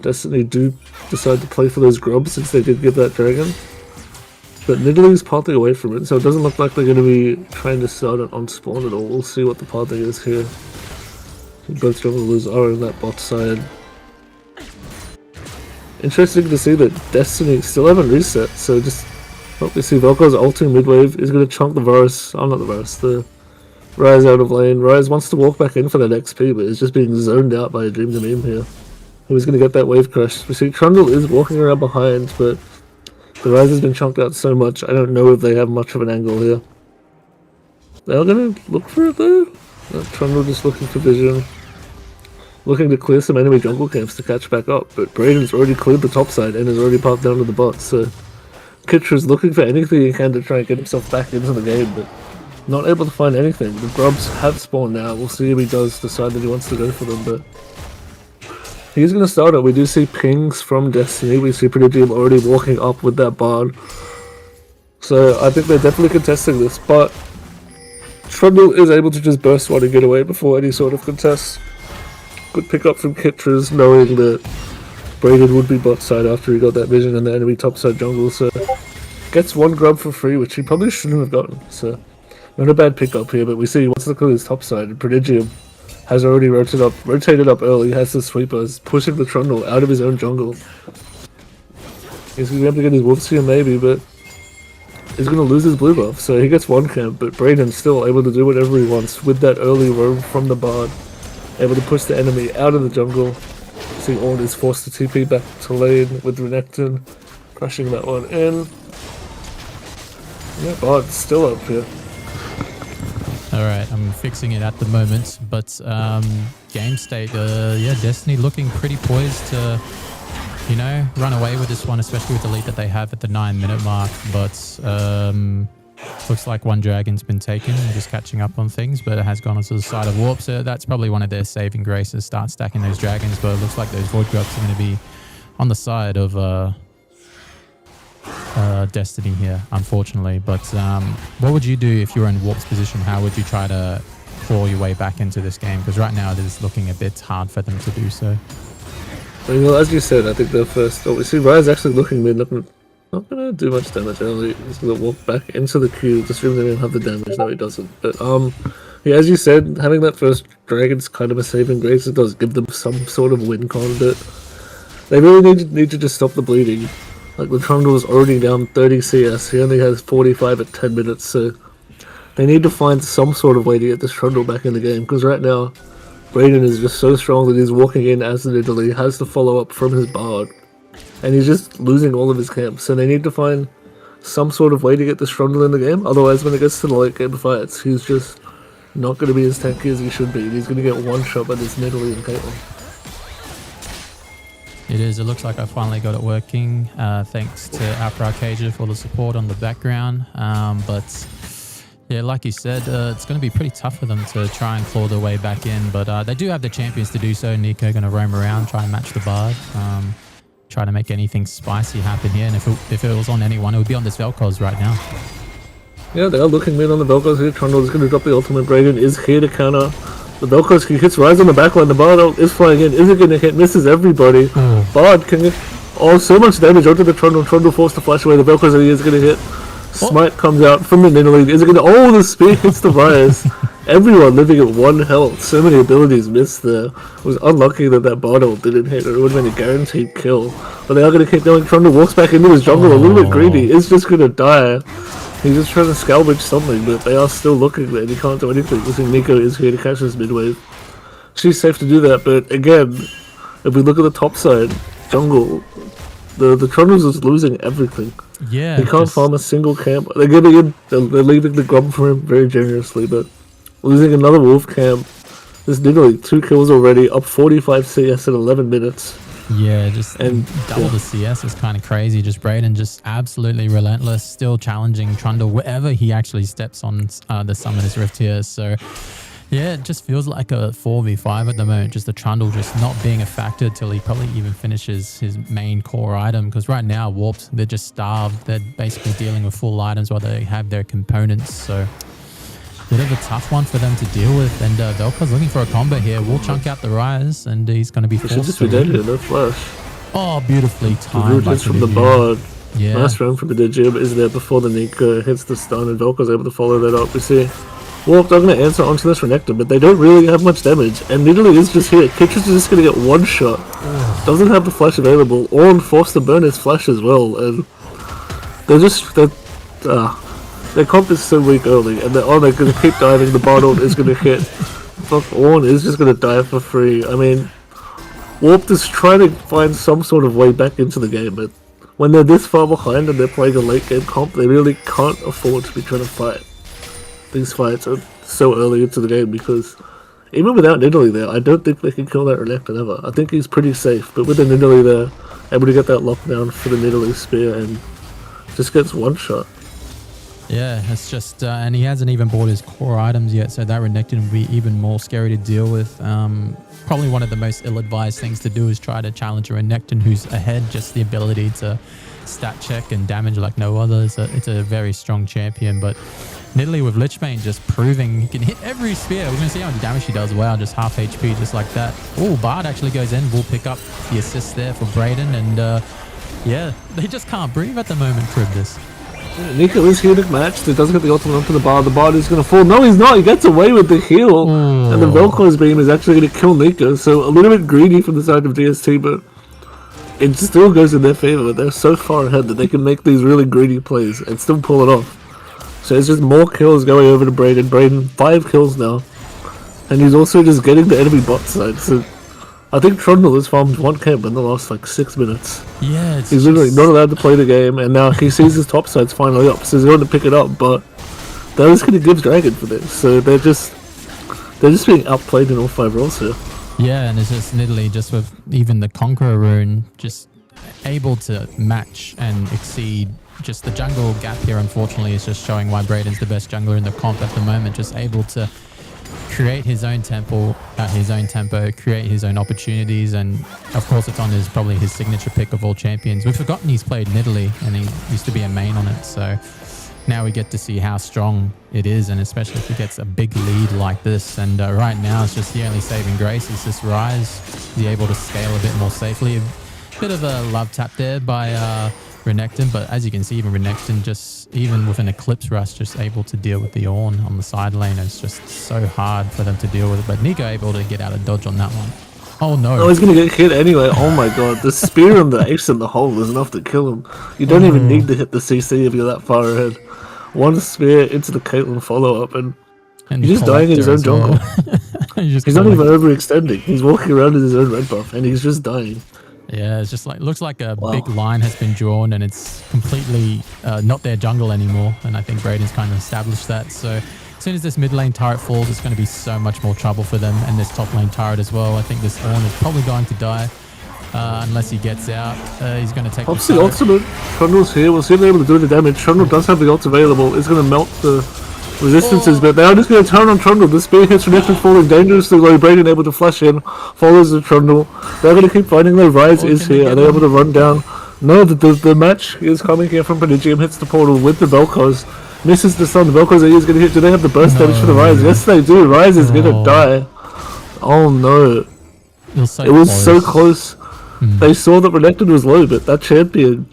Destiny do decide to play for those grubs since they did get that dragon. But Nidalee's parting away from it, so it doesn't look like they're going to be trying to start it on spawn at all. We'll see what the parting is here. Both junglers are in that bot side. Interesting to see that Destiny still haven't reset, so just hope we see Velko's ulting midwave is going to chunk the Varus, not the Varus, the Ryze out of lane. Ryze wants to walk back in for that XP, but is just being zoned out by a Dream to Meme here. Who's going to get that wave crash? We see Trundle is walking around behind, but the Ryze has been chunked out so much, I don't know if they have much of an angle here. They're going to look for it though? Trundle just looking for vision. Looking to clear some enemy jungle camps to catch back up, but Braden's already cleared the top side and has already popped down to the bot, so Kidz is looking for anything he can to try and get himself back into the game, but not able to find anything. The grubs have spawned now. We'll see if he does decide that he wants to go for them, but he's going to start it. We do see pings from Destiny. We see Prodigium already walking up with that bard. So I think they're definitely contesting this, but Trundle is able to just burst one and get away before any sort of contest. Good pick up from Kidz, knowing that Braden would be bot side after he got that vision in the enemy top side jungle, so gets 1 grub for free, which he probably shouldn't have gotten. So not a bad pick up here, but we see once the clear his top side, and Prodigium has already rotated up early, has the sweepers, pushing the Trundle out of his own jungle. He's going to be able to get his wolves here maybe, but he's going to lose his blue buff, so he gets 1 camp, but Braden's still able to do whatever he wants with that early roam from the bard. Able to push the enemy out of the jungle. See Ornn is forced to TP back to lane with Renekton, crushing that one in. Yeah, Bard's still up here. Alright, I'm fixing it at the moment, but game state, yeah, Destiny looking pretty poised to, you know, run away with this one, especially with the lead that they have at the 9-minute mark, but looks like 1 dragon's been taken, just catching up on things, but it has gone onto the side of Warp, so that's probably one of their saving graces, start stacking those dragons, but it looks like those Void Grubs are going to be on the side of Destiny here, unfortunately. But what would you do if you were in Warp's position? How would you try to claw your way back into this game? Because right now it is looking a bit hard for them to do so. Well, as you said, I think they're first. Oh, we see Ryze actually looking mid, not going to do much damage early. He's going to walk back into the queue. The stream doesn't have the damage. No, he doesn't. But yeah, as you said, having that first dragon's kind of a saving grace. It does give them some sort of win con, but they really need to just stop the bleeding. Like, the Trundle is already down 30 CS. He only has 45 at 10 minutes, so they need to find some sort of way to get this Trundle back in the game, because right now, Braden is just so strong that he's walking in as an Nidalee, has to follow up from his bard, and he's just losing all of his camps, so they need to find some sort of way to get the Strondel in the game. Otherwise, when it gets to the late game fights, he's just not going to be as tanky as he should be. He's going to get one shot by this Nidalee and Caitlyn. It is. It looks like I finally got it working. Thanks to Arcadia for the support on the background. But yeah, like you said, it's going to be pretty tough for them to try and claw their way back in. But they do have the champions to do so. Nico going to roam around, try and match the Bard. Try to make anything spicy happen here. And if it was on anyone, it would be on this Vel'Koz right now. Yeah, they are looking mid on the Vel'Koz here. Trundle is going to drop the ultimate. Braden is here to counter. The Vel'Koz hits Rise on the backline. The Bard is flying in. Is it going to hit? Misses everybody. Bard can get so much damage onto the Trundle. Trundle forced to flash away. The Vel'Koz is going to hit. Smite comes out from the Nidalee. Is it going to... Oh, the spear hits the Rise. Everyone living at 1 health. So many abilities missed there. It was unlucky that Bard ult didn't hit. It would have been a guaranteed kill. But they are going to keep going. Trundle walks back into his jungle a little bit greedy. Is just going to die. He's just trying to salvage something, but they are still looking there. He can't do anything. I think Nico is here to catch this mid wave. She's safe to do that, but again, if we look at the top side, jungle, the Trundles is losing everything. Yeah. He can't farm a single camp. They're giving him, they're leaving the grub for him very generously, but losing another wolf camp. There's literally 2 kills already, up 45 CS in 11 minutes. Yeah, just double the CS is kind of crazy. Just Braden just absolutely relentless, still challenging Trundle wherever he actually steps on the Summoner's Rift here. So yeah, it just feels like a 4v5 at the moment. Just the Trundle just not being a factor till he probably even finishes his main core item. Because right now, Warped, they're just starved. They're basically dealing with full items while they have their components. So bit of a tough one for them to deal with, and Vel'Koz looking for a combo here. Will chunk out the Rise, and he's going to be forced to dead here, no flash. Oh, beautifully timed by from the Bard. Yeah. Nice round from the Jib is there before the Nico hits the stun, and Vel'Koz able to follow that up. We see Warp are going to answer onto this Renekton, but they don't really have much damage, and Nidalee is just here. Kidz is just going to get 1 shot. Doesn't have the flash available. Ornn forced to burn his flash as well, and their comp is so weak early, and they're going to keep diving. The Bard ult is going to hit. Fuck, Ornn is just going to die for free. I mean, Warped is trying to find some sort of way back into the game, but when they're this far behind and they're playing a late game comp, they really can't afford to be trying to fight. These fights are so early into the game, because even without Nidalee there, I don't think they can kill that Renekton ever. I think he's pretty safe, but with the Nidalee there, able to get that lockdown for the Nidalee spear and just gets 1 shot. Yeah, it's just, and he hasn't even bought his core items yet, so that Renekton will be even more scary to deal with. Probably one of the most ill-advised things to do is try to challenge a Renekton who's ahead. Just the ability to stat check and damage like no other. It's a very strong champion, but Nidalee with Lichbane just proving he can hit every spear. We're going to see how much damage he does. Wow, just half HP just like that. Oh, Bard actually goes in. We'll pick up the assist there for Braden, and yeah, they just can't breathe at the moment, Cribdus. Nico is here to match. He doesn't get the ultimate onto the Bard. The Bard is going to fall. No, he's not. He gets away with the heal. And the Vel'Koz beam is actually going to kill Nico. So a little bit greedy from the side of DST, but it still goes in their favor. They're so far ahead that they can make these really greedy plays and still pull it off. So it's just more kills going over to Braden. Braden, 5 kills now. And he's also just getting the enemy bot side. So I think Trundle has farmed 1 camp in the last like 6 minutes. Yeah, he's literally not allowed to play the game, and now he sees his top side's finally up, so he's going to pick it up. But they're just going to give Dragon for this, so they're just being outplayed in all 5 roles here. Yeah, and it's just Nidalee just with even the Conqueror rune just able to match and exceed. Just the jungle gap here, unfortunately, is just showing why Braden's the best jungler in the comp at the moment. Just able to create his own tempo at his own tempo, create his own opportunities, and of course it's on probably his signature pick of all champions. We've forgotten he's played Nidalee and he used to be a main on it, so now we get to see how strong it is, and especially if he gets a big lead like this. And right now it's just the only saving grace is this Rise. He's able to scale a bit more safely. A bit of a love tap there by Renekton, but as you can see, even Renekton, just even with an Eclipse Rush, just able to deal with the Ornn on the side lane. It's just so hard for them to deal with it, but Nico able to get out of dodge on that one. Oh no. Oh, he's gonna get hit anyway. Oh my god, the spear and the ace in the hole is enough to kill him. You don't even need to hit the CC if you're that far ahead. 1 spear into the Caitlyn follow-up, and he's just dying in his own jungle. He's not even overextending. He's walking around in his own red buff, and he's just dying. Yeah, it's just like looks like a Wow. big line has been drawn, and it's completely not their jungle anymore. And I think Braden's kind of established that. So as soon as this mid lane turret falls, it's going to be so much more trouble for them, and this top lane turret as well. I think this Ornn is probably going to die unless he gets out. He's going to take. Pops the the turret. ultimate. Trundle's here. We'll see if they're able to do the damage. Trundle does have the ult available. It's going to melt the resistances, but they are just going to turn on Trundle. The spear hits Renekton falling dangerously low. Braden able to flash in, follows the Trundle. They're going to keep fighting their Rise is can they here. get Are they them? able to run down? No, the match is coming here from Prodigium. Hits the portal with the Vel'Koz. Misses the stun. The Vel'Koz is going to hit. Do they have the burst damage for the Rise? Yes, they do. Rise is going to Oh. die. Oh no. It It was so close. They saw that Renekton was low, but that champion,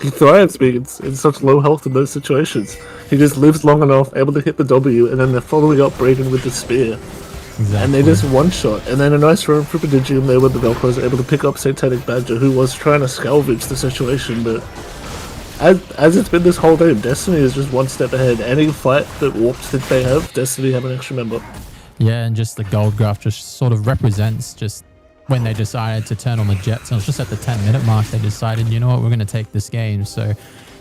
he thrives being in such low health in those situations. He just lives long enough, able to hit the W, and then they're following up Braden with the spear. Exactly. And they just one-shot. And then a nice run for Prodigium there with the Vel'Koz, able to pick up Satanic Badger, who was trying to salvage the situation, but as it's been this whole game, Destiny is just one step ahead. Any fight that Warps think they have, Destiny have an extra member. Yeah, and just the gold graph just sort of represents just when they decided to turn on the Jets. And it was just at the 10-minute mark they decided, you know what, we're going to take this game. So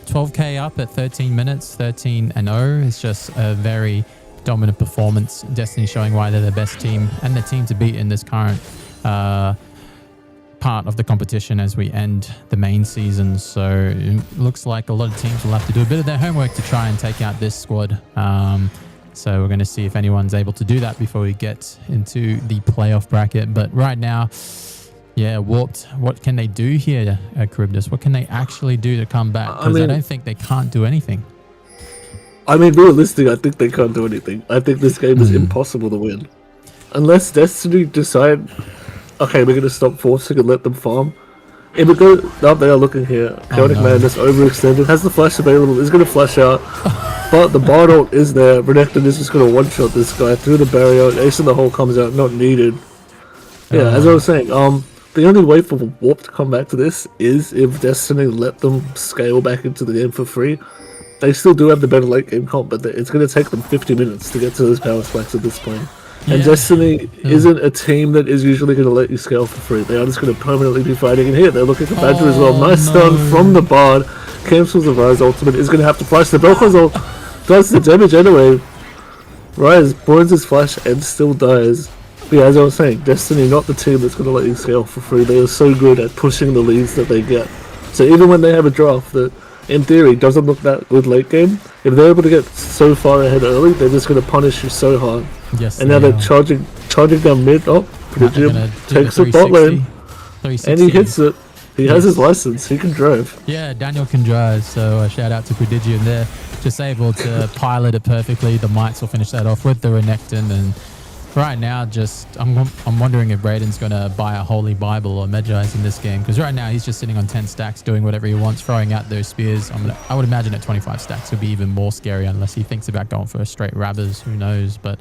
12k up at 13 minutes, 13-0. It's just a very dominant performance. Destiny showing why they're the best team and the team to beat in this current part of the competition as we end the main season. So it looks like a lot of teams will have to do a bit of their homework to try and take out this squad. So we're going to see if anyone's able to do that before we get into the playoff bracket. But right now, yeah, Warped, what can they do here, Charybdis? What can they actually do to come back? Because I don't think they can't do anything. I mean, realistically, I think they can't do anything. I think this game is impossible to win. Unless Destiny decide, okay, we're going to stop forcing and let them farm. If we go, now they are looking here. Chaotic Madness overextended, has the flash available, is going to flash out. But the bard ult is there. Renekton is just going to one-shot this guy through the barrier. Ace in the hole comes out, not needed. Yeah, as I was saying, the only way for Warp to come back to this is if Destiny let them scale back into the game for free. They still do have the better late game comp, but it's going to take them 50 minutes to get to those power spikes at this point. And Yeah. Destiny isn't a team that is usually going to let you scale for free. They are just going to permanently be fighting in here. They're looking for Badger as well. Nice stun from the Bard. Cancels the Rise ultimate. Is going to have to flash. The Vel'Koz ult does the damage anyway. Rise burns his flash and still dies. But yeah, as I was saying, Destiny not the team that's going to let you scale for free. They are so good at pushing the leads that they get. So even when they have a draft that, in theory, doesn't look that good late game, if they're able to get so far ahead early, they're just going to punish you so hard. Yes, And now they they're are. charging down mid. Oh, Now they're Prodigium gonna do the takes the bot lane, 360. and he hits it. He has his license. He can drive. Yeah, Daniel can drive, so a shout out to Prodigium there. Just able to pilot it perfectly. The Mites will finish that off with the Renekton, and right now, just I'm wondering if Braden's gonna buy a Holy Bible or Medjai's in this game, because right now he's just sitting on 10 stacks, doing whatever he wants, throwing out those spears. I would imagine at 25 stacks would be even more scary unless he thinks about going for a straight Rabbers. Who knows? But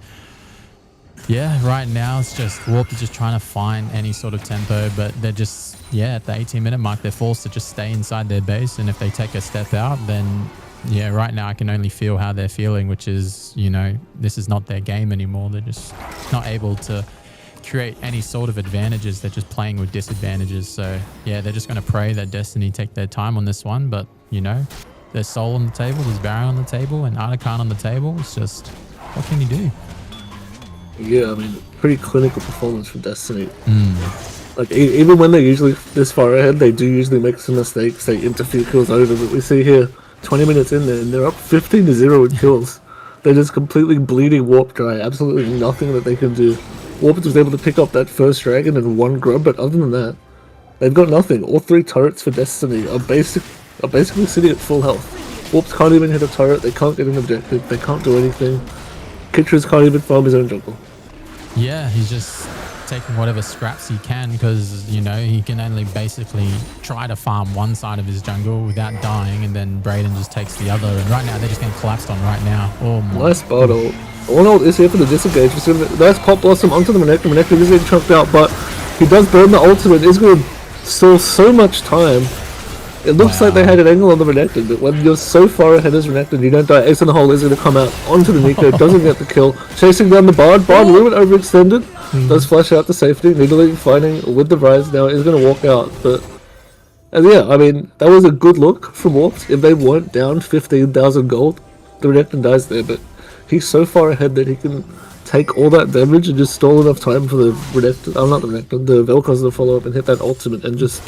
yeah, right now it's just Warp is just trying to find any sort of tempo, but they're just, yeah, at the 18-minute mark, they're forced to just stay inside their base, and if they take a step out, then yeah, right now I can only feel how they're feeling, which is, you know, this is not their game anymore. They're just not able to create any sort of advantages. They're just playing with disadvantages. So yeah, they're just going to pray that Destiny take their time on this one, but you know, there's Soul on the table, there's Baron on the table, and Artican on the table. It's just, what can you do? Yeah, I mean, pretty clinical performance from Destiny. Like, even when they're usually this far ahead, they do usually make some mistakes. They interfere kills over, but we see here, 20 minutes in there, and they're up 15-0 in kills. They're just completely bleeding Warp dry. Absolutely nothing that they can do. Warp was able to pick up that first dragon and one grub, but other than that, they've got nothing. All three turrets for Destiny are basically sitting at full health. Warp can't even hit a turret. They can't get an objective. They can't do anything. Kidz can't even farm his own jungle. Yeah, he's just taking whatever scraps he can, because, you know, he can only basically try to farm one side of his jungle without dying, and then Braden just takes the other, and right now they're just getting collapsed on right now. Oh my. Nice bard ult. One ult is here for the disengage. Nice pop blossom onto the Renekton. Renekton is getting chunked out, but he does burn the ultimate. It's going to stall so much time. It looks like they had an angle on the Renekton, but when you're so far ahead as Renekton, you don't die. Ace in the hole is going to come out onto the Nico, doesn't get the kill. Chasing down the Bard. Bard a little bit overextended. Does flash out to safety. Needling fighting with the Rise now is going to walk out, but And yeah, I mean, that was a good look from Warped. If they weren't down 15,000 gold, the Renekton dies there, but he's so far ahead that he can take all that damage and just stall enough time for the Renekton, not the Renekton, the Vel'Koz to follow up and hit that ultimate and just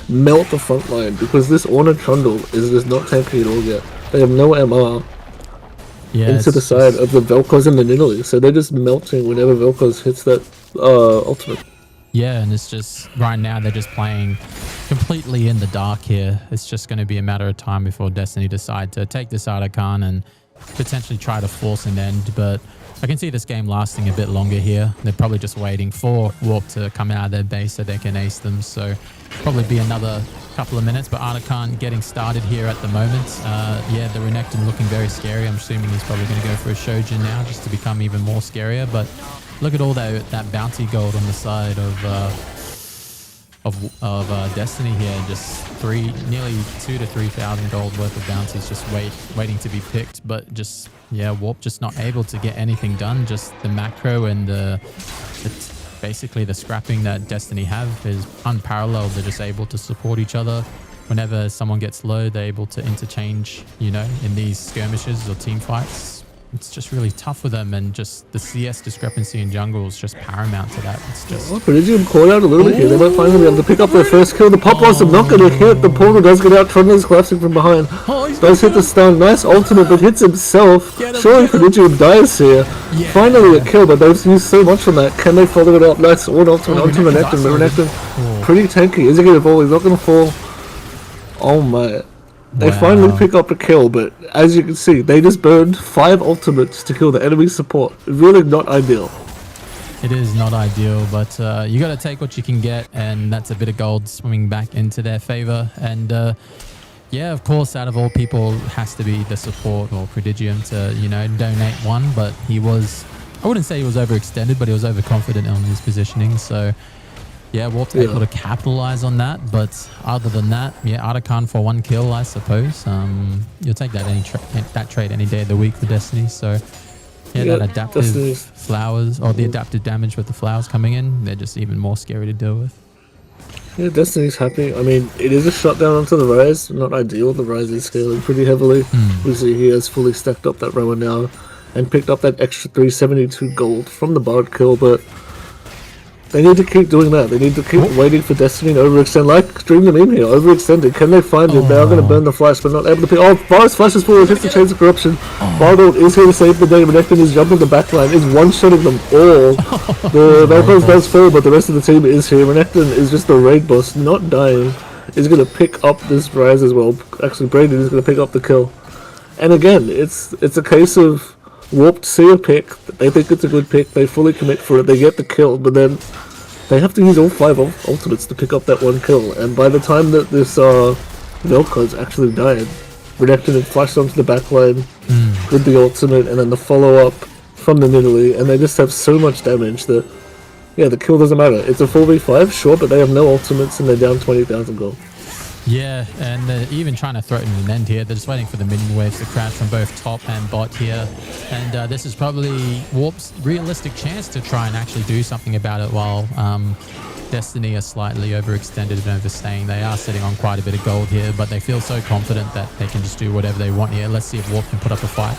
melt the front line, because this Ornn Trundle is just not tanky at all yet. They have no MR into the side of the Vel'Koz and the Nidalee, so they're just melting whenever Vel'Koz hits that ultimate. Yeah, and it's just right now they're just playing completely in the dark here. It's just going to be a matter of time before Destiny decide to take this Artican and potentially try to force an end. But I can see this game lasting a bit longer here. They're probably just waiting for Warp to come out of their base so they can ace them. So probably be another couple of minutes. But Artican getting started here at the moment. Yeah, the Renekton looking very scary. I'm assuming he's probably going to go for a Shojin now just to become even more scarier. But look at all that bounty gold on the side of Destiny here. Just nearly 2,000 to 3,000 gold worth of bounties just waiting to be picked. But just Warp just not able to get anything done. Just the macro and basically the scrapping that Destiny have is unparalleled. They're just able to support each other. Whenever someone gets low, they're able to interchange, in these skirmishes or team fights. It's just really tough with them, and just the CS discrepancy in jungle is just paramount to that. It's just... Prodigium caught out a little bit here. They might finally be able to pick up their first kill. The pop loss are not going to hit. The portal does get out. Trundle's collapsing from behind. Does hit the stun. Nice ultimate, but hits himself. Surely Prodigium dies here. Yeah. Finally a kill, but they've used so much from that. Can they follow it up? Nice Ornn ultimate onto Renekton. But Renekton, pretty tanky. Is he going to fall? He's not going to fall. Oh my... They finally pick up a kill, but as you can see, they just burned 5 ultimates to kill the enemy support. Really not ideal. It is not ideal, but you got to take what you can get, and that's a bit of gold swimming back into their favor. And yeah, of course, out of all people, has to be the support or Prodigium to donate one. But he was, I wouldn't say he was overextended, but he was overconfident on his positioning. So yeah, Warp's able to capitalize on that, but other than that, Artican for 1 kill, I suppose. You'll take that trade any day of the week for Destiny. So that adaptive flowers, or the adaptive damage with the flowers coming in, they're just even more scary to deal with. Yeah, Destiny's happy. I mean, it is a shutdown onto the Rise. Not ideal. The Rise is scaling pretty heavily. We see he has fully stacked up that rower now and picked up that extra 372 gold from the Bard kill, but they need to keep doing that. They need to keep waiting for Destiny to overextend. Like Dream the Meme here, overextended. Can they find it? They are going to burn the flash, but not able to pick. Oh, Boris flashes forward, hits the Chains of Corruption. Bardold is here to save the day. Renekton is jumping the backline, is one-shotting them all. The Vel'Koz does fall, but the rest of the team is here. Renekton is just the raid boss, not dying. Is going to pick up this Rise as well. Actually, Brandon is going to pick up the kill. And again, it's a case of Warped see a pick, they think it's a good pick, they fully commit for it, they get the kill, but then they have to use all 5 ultimates to pick up that 1 kill, and by the time that this Vel'Koz actually died, Renekton had flashed onto the backline with the ultimate, and then the follow-up from the Nidalee, and they just have so much damage that, the kill doesn't matter. It's a 4v5, sure, but they have no ultimates, and they're down 20,000 gold. Yeah, and they're even trying to threaten an end here. They're just waiting for the minion waves to crash from both top and bot here. And this is probably Warp's realistic chance to try and actually do something about it while Destiny are slightly overextended and overstaying. They are sitting on quite a bit of gold here, but they feel so confident that they can just do whatever they want here. Let's see if Warp can put up a fight.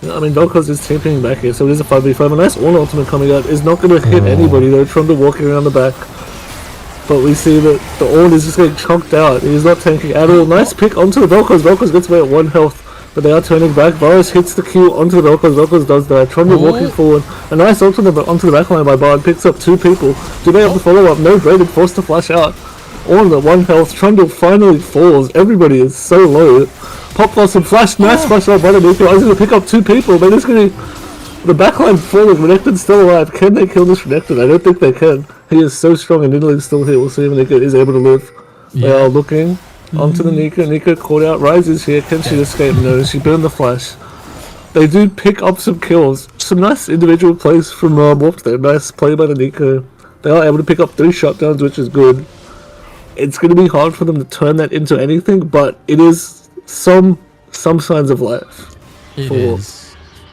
I mean, Vel'Koz is teaming back here, so it is a 5v5. A nice Ornn ultimate coming out is not going to hit anybody, though. Trundle walking around the back. But we see that the Ornn is just getting chunked out. He's not tanking at all. Nice pick onto the Vel'Koz. Vel'Koz gets away at 1 health, but they are turning back. Varus hits the Q onto the Vel'Koz. Vel'Koz does die. Trundle walking forward. A nice ult onto the backline by Bard. Picks up 2 people. Do they have the follow-up? No. Braden forced to flash out. Ornn at 1 health. Trundle finally falls. Everybody is so low. Pop loss and flash. Nice flash out by the Nico. I was going to pick up 2 people. They're just going to... The backline falling, Renekton's still alive. Can they kill this Renekton? I don't think they can. He is so strong and Nidalee's still here. We'll see if Nico is able to live. They are looking onto the Nico. Nico caught out. Rise is here. Can she escape? No, she burned the flash. They do pick up some kills. Some nice individual plays from Warped there. Nice play by the Nico. They are able to pick up 3 shutdowns, which is good. It's going to be hard for them to turn that into anything, but it is some signs of life. It is.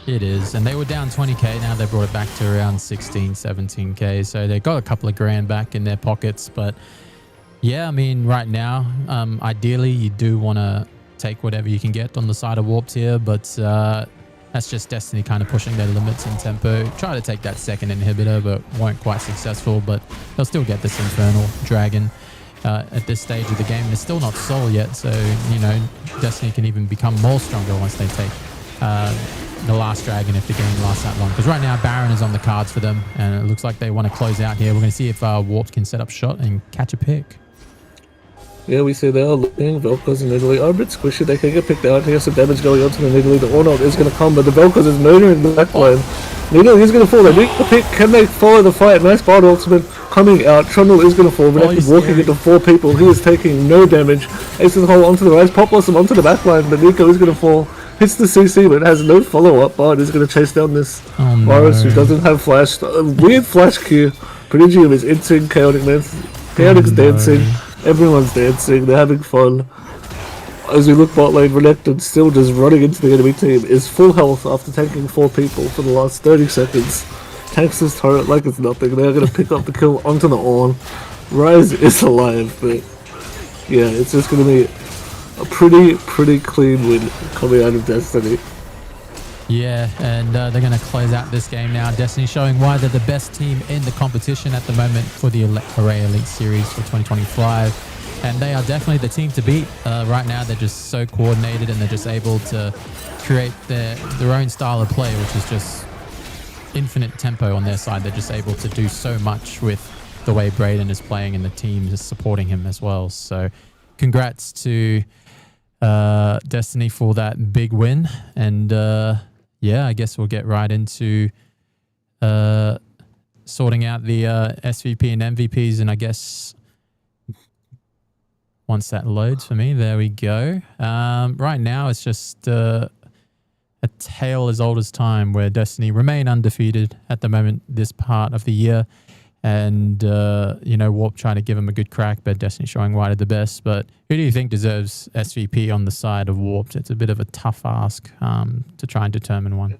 It is, and they were down 20k, now they brought it back to around 16, 17k, so they got a couple of grand back in their pockets, but Yeah, I mean, right now, ideally, you do want to take whatever you can get on the side of Warped here, but that's just Destiny kind of pushing their limits in tempo. Try to take that second inhibitor, but weren't quite successful, but they'll still get this Infernal Dragon at this stage of the game. They're still not Soul yet, so, you know, Destiny can even become more stronger once they take the last dragon if the game lasts that long. Because right now, Baron is on the cards for them, and it looks like they want to close out here. We're going to see if Warped can set up shot and catch a pick. Yeah, we see they are looking. Vel'Koz and Italy are a bit squishy. They can get picked out here. Some damage going on to the Italy. The Ornod is going to come, but the Vel'Koz is murdering the backline. Italy is going to fall. They need the pick. Can they follow the fight? Nice Bard ultimate coming out. Trundle is going to fall. But he's walking scary. into 4 people. He is taking no damage. Aces hole onto the rise. Pop Blossom onto the backline. But Nico is going to fall. Hits the CC, but has no follow-up. Bard is going to chase down this Oh, no. Varus, who doesn't have flash. Weird flash Q. Prodigium is insane. Chaotic Man's Chaotic's no. dancing. Everyone's dancing, they're having fun. As we look bot lane, Renekton still just running into the enemy team, is full health after tanking 4 people for the last 30 seconds. Tanks his turret like it's nothing. They're going to pick up the kill onto the Ornn. Ryze is alive, but yeah, it's just going to be a pretty clean win coming out of Destiny. Yeah, and they're going to close out this game now. Destiny showing why they're the best team in the competition at the moment for the Array Elite Series for 2025. And they are definitely the team to beat. Right now, they're just so coordinated and they're just able to create their own style of play, which is just infinite tempo on their side. They're just able to do so much with the way Braden is playing and the team is supporting him as well. So congrats to Destiny for that big win. And yeah, I guess we'll get right into sorting out the SVP and MVPs. And I guess once that loads for me, there we go. Right now, it's just a tale as old as time where Destiny remain undefeated at the moment this part of the year. And, you know, Warp trying to give him a good crack, but Destiny showing why they're the best. But who do you think deserves SVP on the side of Warped? It's a bit of a tough ask to try and determine one.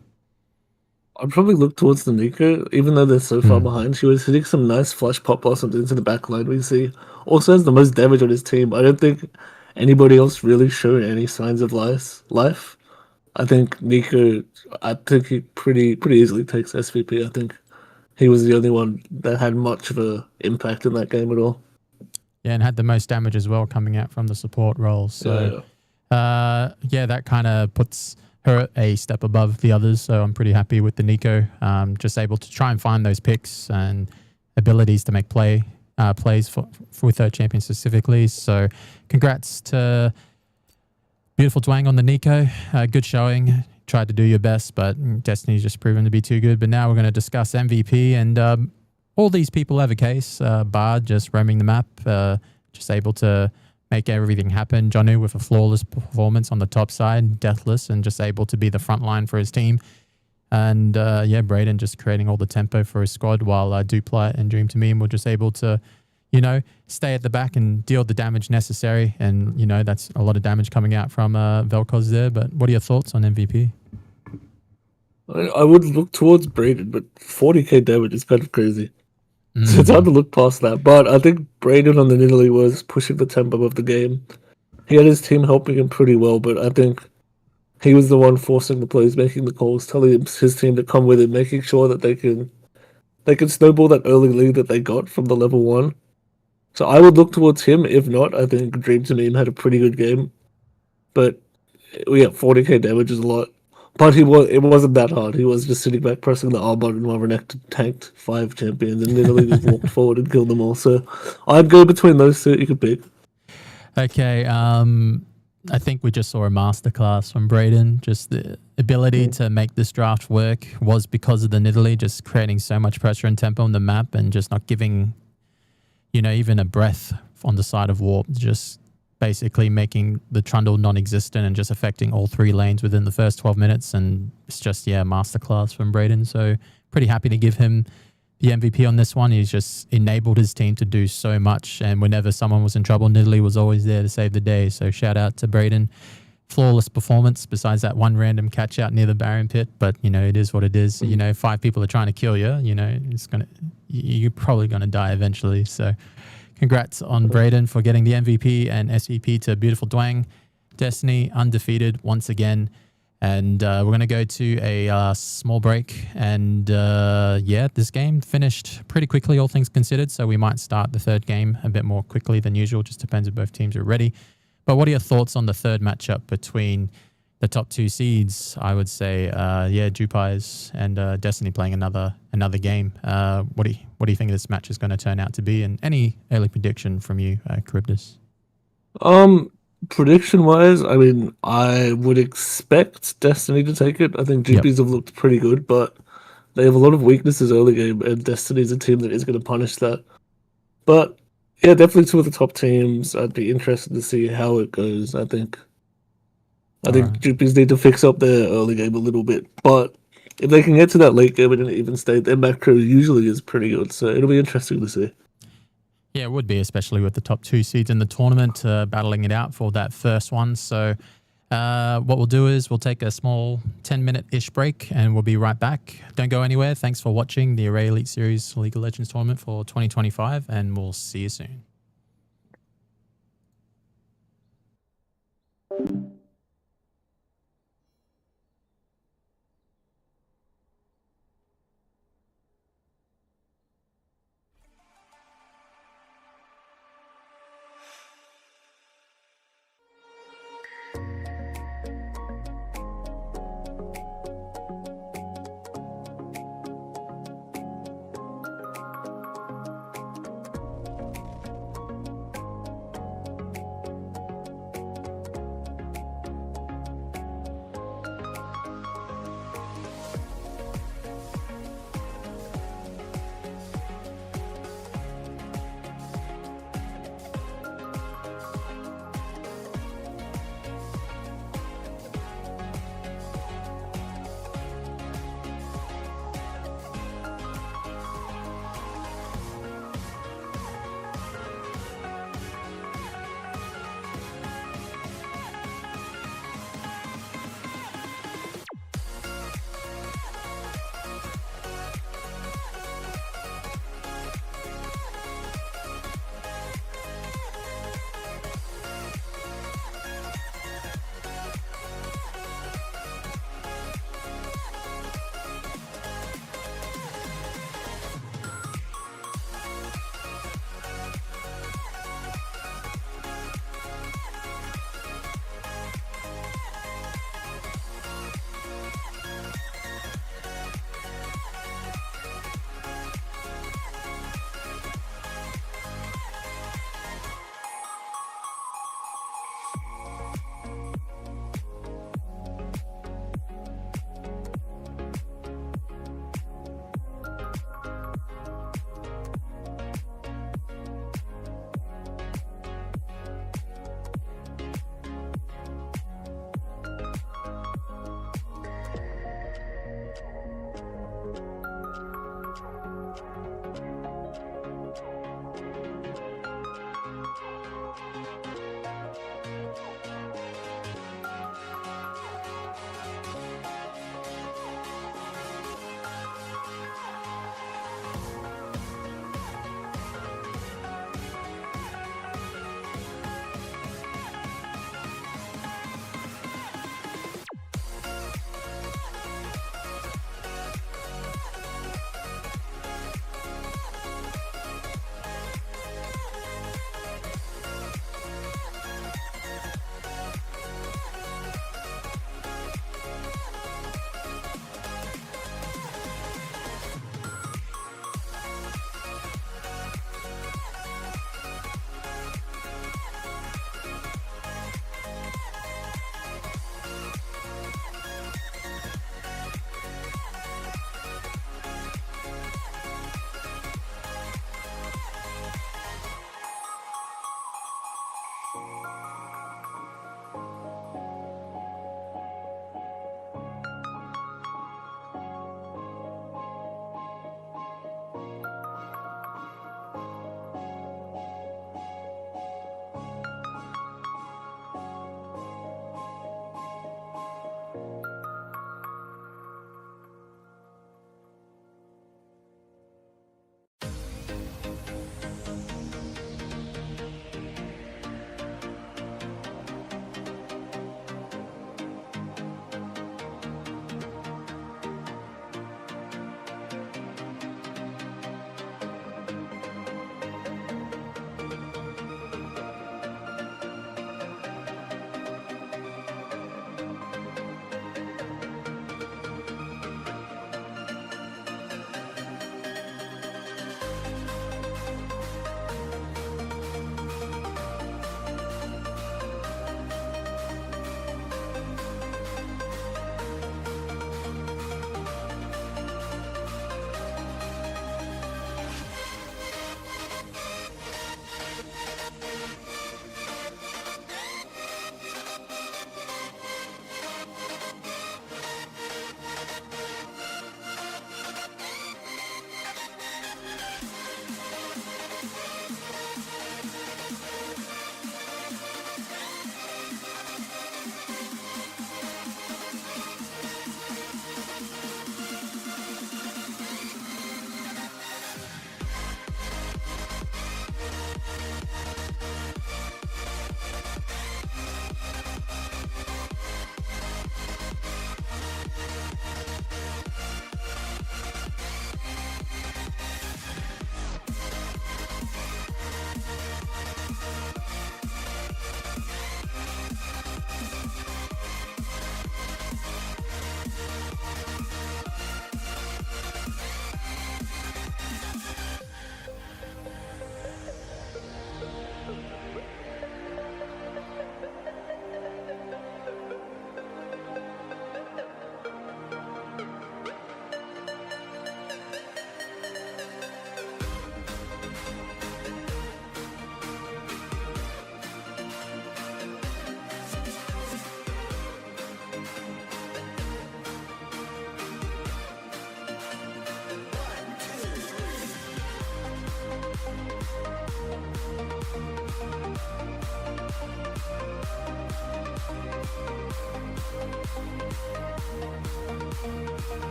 I'd probably look towards the Nico, even though they're so far behind. She was hitting some nice flash pop blossoms into the back line. We see also has the most damage on his team. I don't think anybody else really showed any signs of life. I think Nico, he pretty easily takes SVP. I think he was the only one that had much of a impact in that game at all. Yeah, and had the most damage as well coming out from the support role. So, yeah, that kind of puts her a step above the others. So I'm pretty happy with the Nico. Just able to try and find those picks and abilities to make plays with her champion specifically. So congrats to Beautiful Dwang on the Nico. Good showing. Tried to do your best, but Destiny's just proven to be too good. But now we're going to discuss MVP, and all these people have a case. Bard just roaming the map, just able to make everything happen. Jonu with a flawless performance on the top side, deathless, and just able to be the front line for his team. And yeah, Braden just creating all the tempo for his squad, while Duplat and Dream to Me were just able to, you know, stay at the back and deal the damage necessary. And, you know, that's a lot of damage coming out from Vel'Koz there. But what are your thoughts on MVP? I would look towards Braden, but 40k damage is kind of crazy. So it's hard to look past that. But I think Braden on the Nidalee was pushing the tempo of the game. He had his team helping him pretty well, but I think he was the one forcing the plays, making the calls, telling his team to come with him, making sure that they can snowball that early lead that they got from the level 1. So I would look towards him. If not, I think Dream to Meme had a pretty good game. But yeah, 40k damage is a lot. But it wasn't that hard. He was just sitting back pressing the R button while Renekton tanked 5 champions and literally just walked forward and killed them all. So I'd go between those two. You could pick. Okay, I think we just saw a masterclass from Braden. Just the ability to make this draft work was because of the Nidalee, just creating so much pressure and tempo on the map and just not giving, you know, even a breath on the side of Warp, just basically making the Trundle non-existent and just affecting all 3 lanes within the first 12 minutes. And it's just, yeah, masterclass from Braden. So pretty happy to give him the MVP on this one. He's just enabled his team to do so much. And whenever someone was in trouble, Nidalee was always there to save the day. So shout out to Braden. Flawless performance besides that one random catch out near the Baron pit. But, you know, it is what it is. You know, 5 people are trying to kill you. You know, you're probably going to die eventually. So Congrats on Braden for getting the MVP and SVP to Beautiful Dwang. Destiny undefeated once again. And we're going to go to a small break. And yeah, this game finished pretty quickly, all things considered. So we might start the third game a bit more quickly than usual. Just depends if both teams are ready. But what are your thoughts on the third matchup between the top two seeds? I would say, yeah, Jewpies and Destiny playing another game. What do you think this match is going to turn out to be? And any early prediction from you, Charybdis? Prediction wise, I mean, I would expect Destiny to take it. I think Jewpies have looked pretty good, but they have a lot of weaknesses early game, and Destiny's a team that is going to punish that. But yeah, definitely two of the top teams. I'd be interested to see how it goes. I think Alright. Jewpies need to fix up their early game a little bit, but if they can get to that late game in an even state, their macro usually is pretty good. So it'll be interesting to see. Yeah, it would be, especially with the top two seeds in the tournament battling it out for that first one. So what we'll do is we'll take a small 10-minute-ish break and we'll be right back. Don't go anywhere. Thanks for watching the Array Elite Series League of Legends tournament for 2025, and we'll see you soon.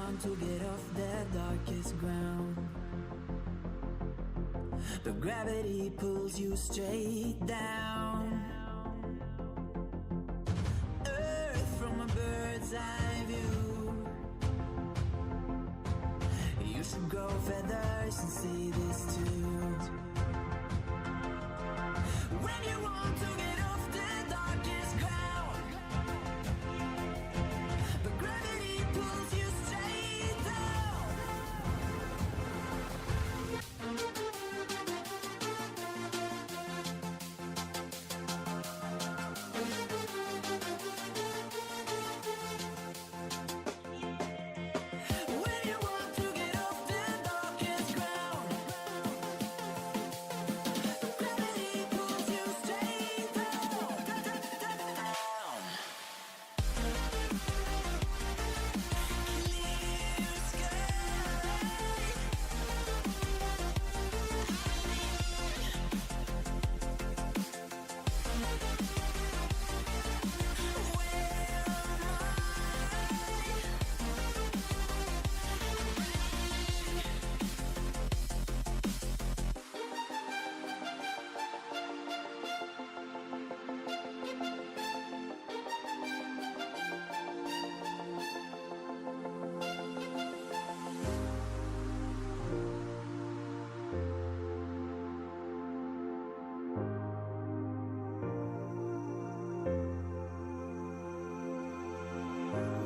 want to get off the darkest ground, but gravity pulls you straight down. Earth from a bird's eye view. You should grow feathers and see this too. When you want to get off the darkest ground, but gravity pulls you straight down. When you want to get off the darkest ground, but gravity pulls you straight down. Clear sky.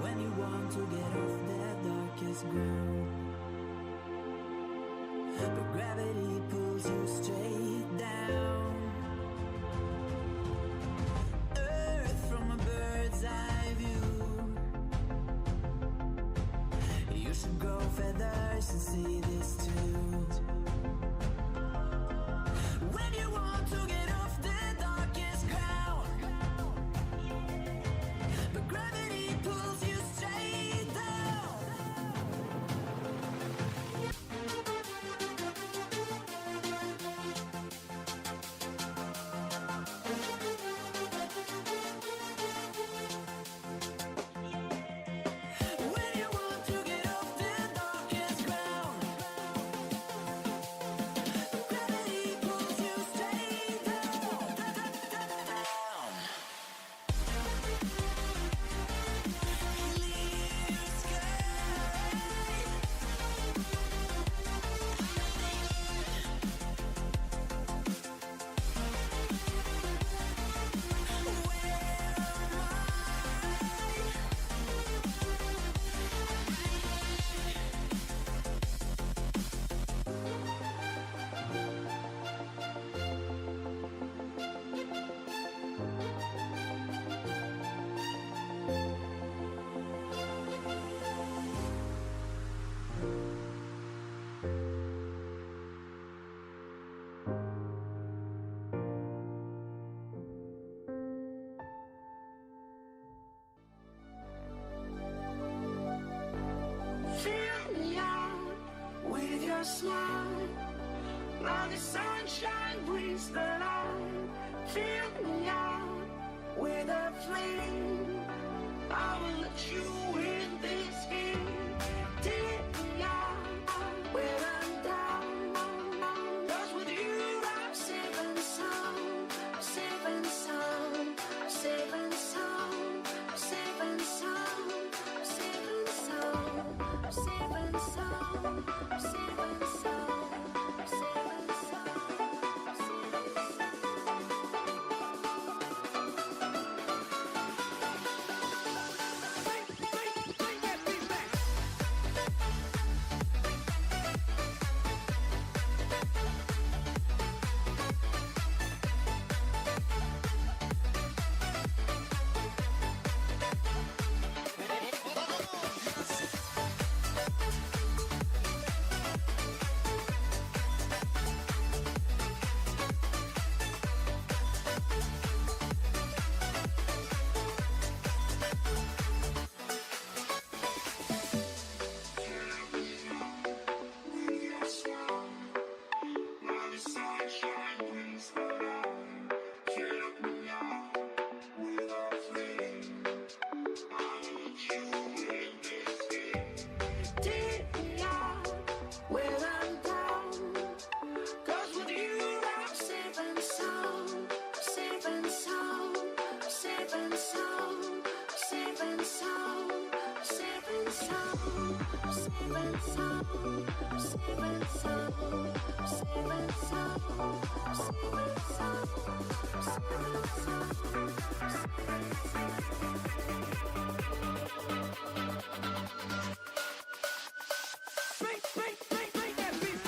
When you want to get off the darkest ground, but gravity pulls you straight down. Earth from a bird's eye view. You should grow feathers and see this too. When you want to get off the darkest ground, but gravity pulls you straight down. When you want to get off the darkest ground, but gravity pulls you straight down. Clear sky. Fill me out with your smile. Like the sunshine brings the light. Fill me out with a flame. I will let you in this game. Take me out when I'm down. 'Cause with you I'm safe and sound. I'm safe and sound. I'm safe and sound. I'm safe and sound. I'm safe and sound. I'm safe and sound. I'm safe and sound. I'm safe and sound. I'm safe and sound. saving sound, saving sound, saving sound, saving sound, saving sound, saving sound, saving sound, saving Break that beat.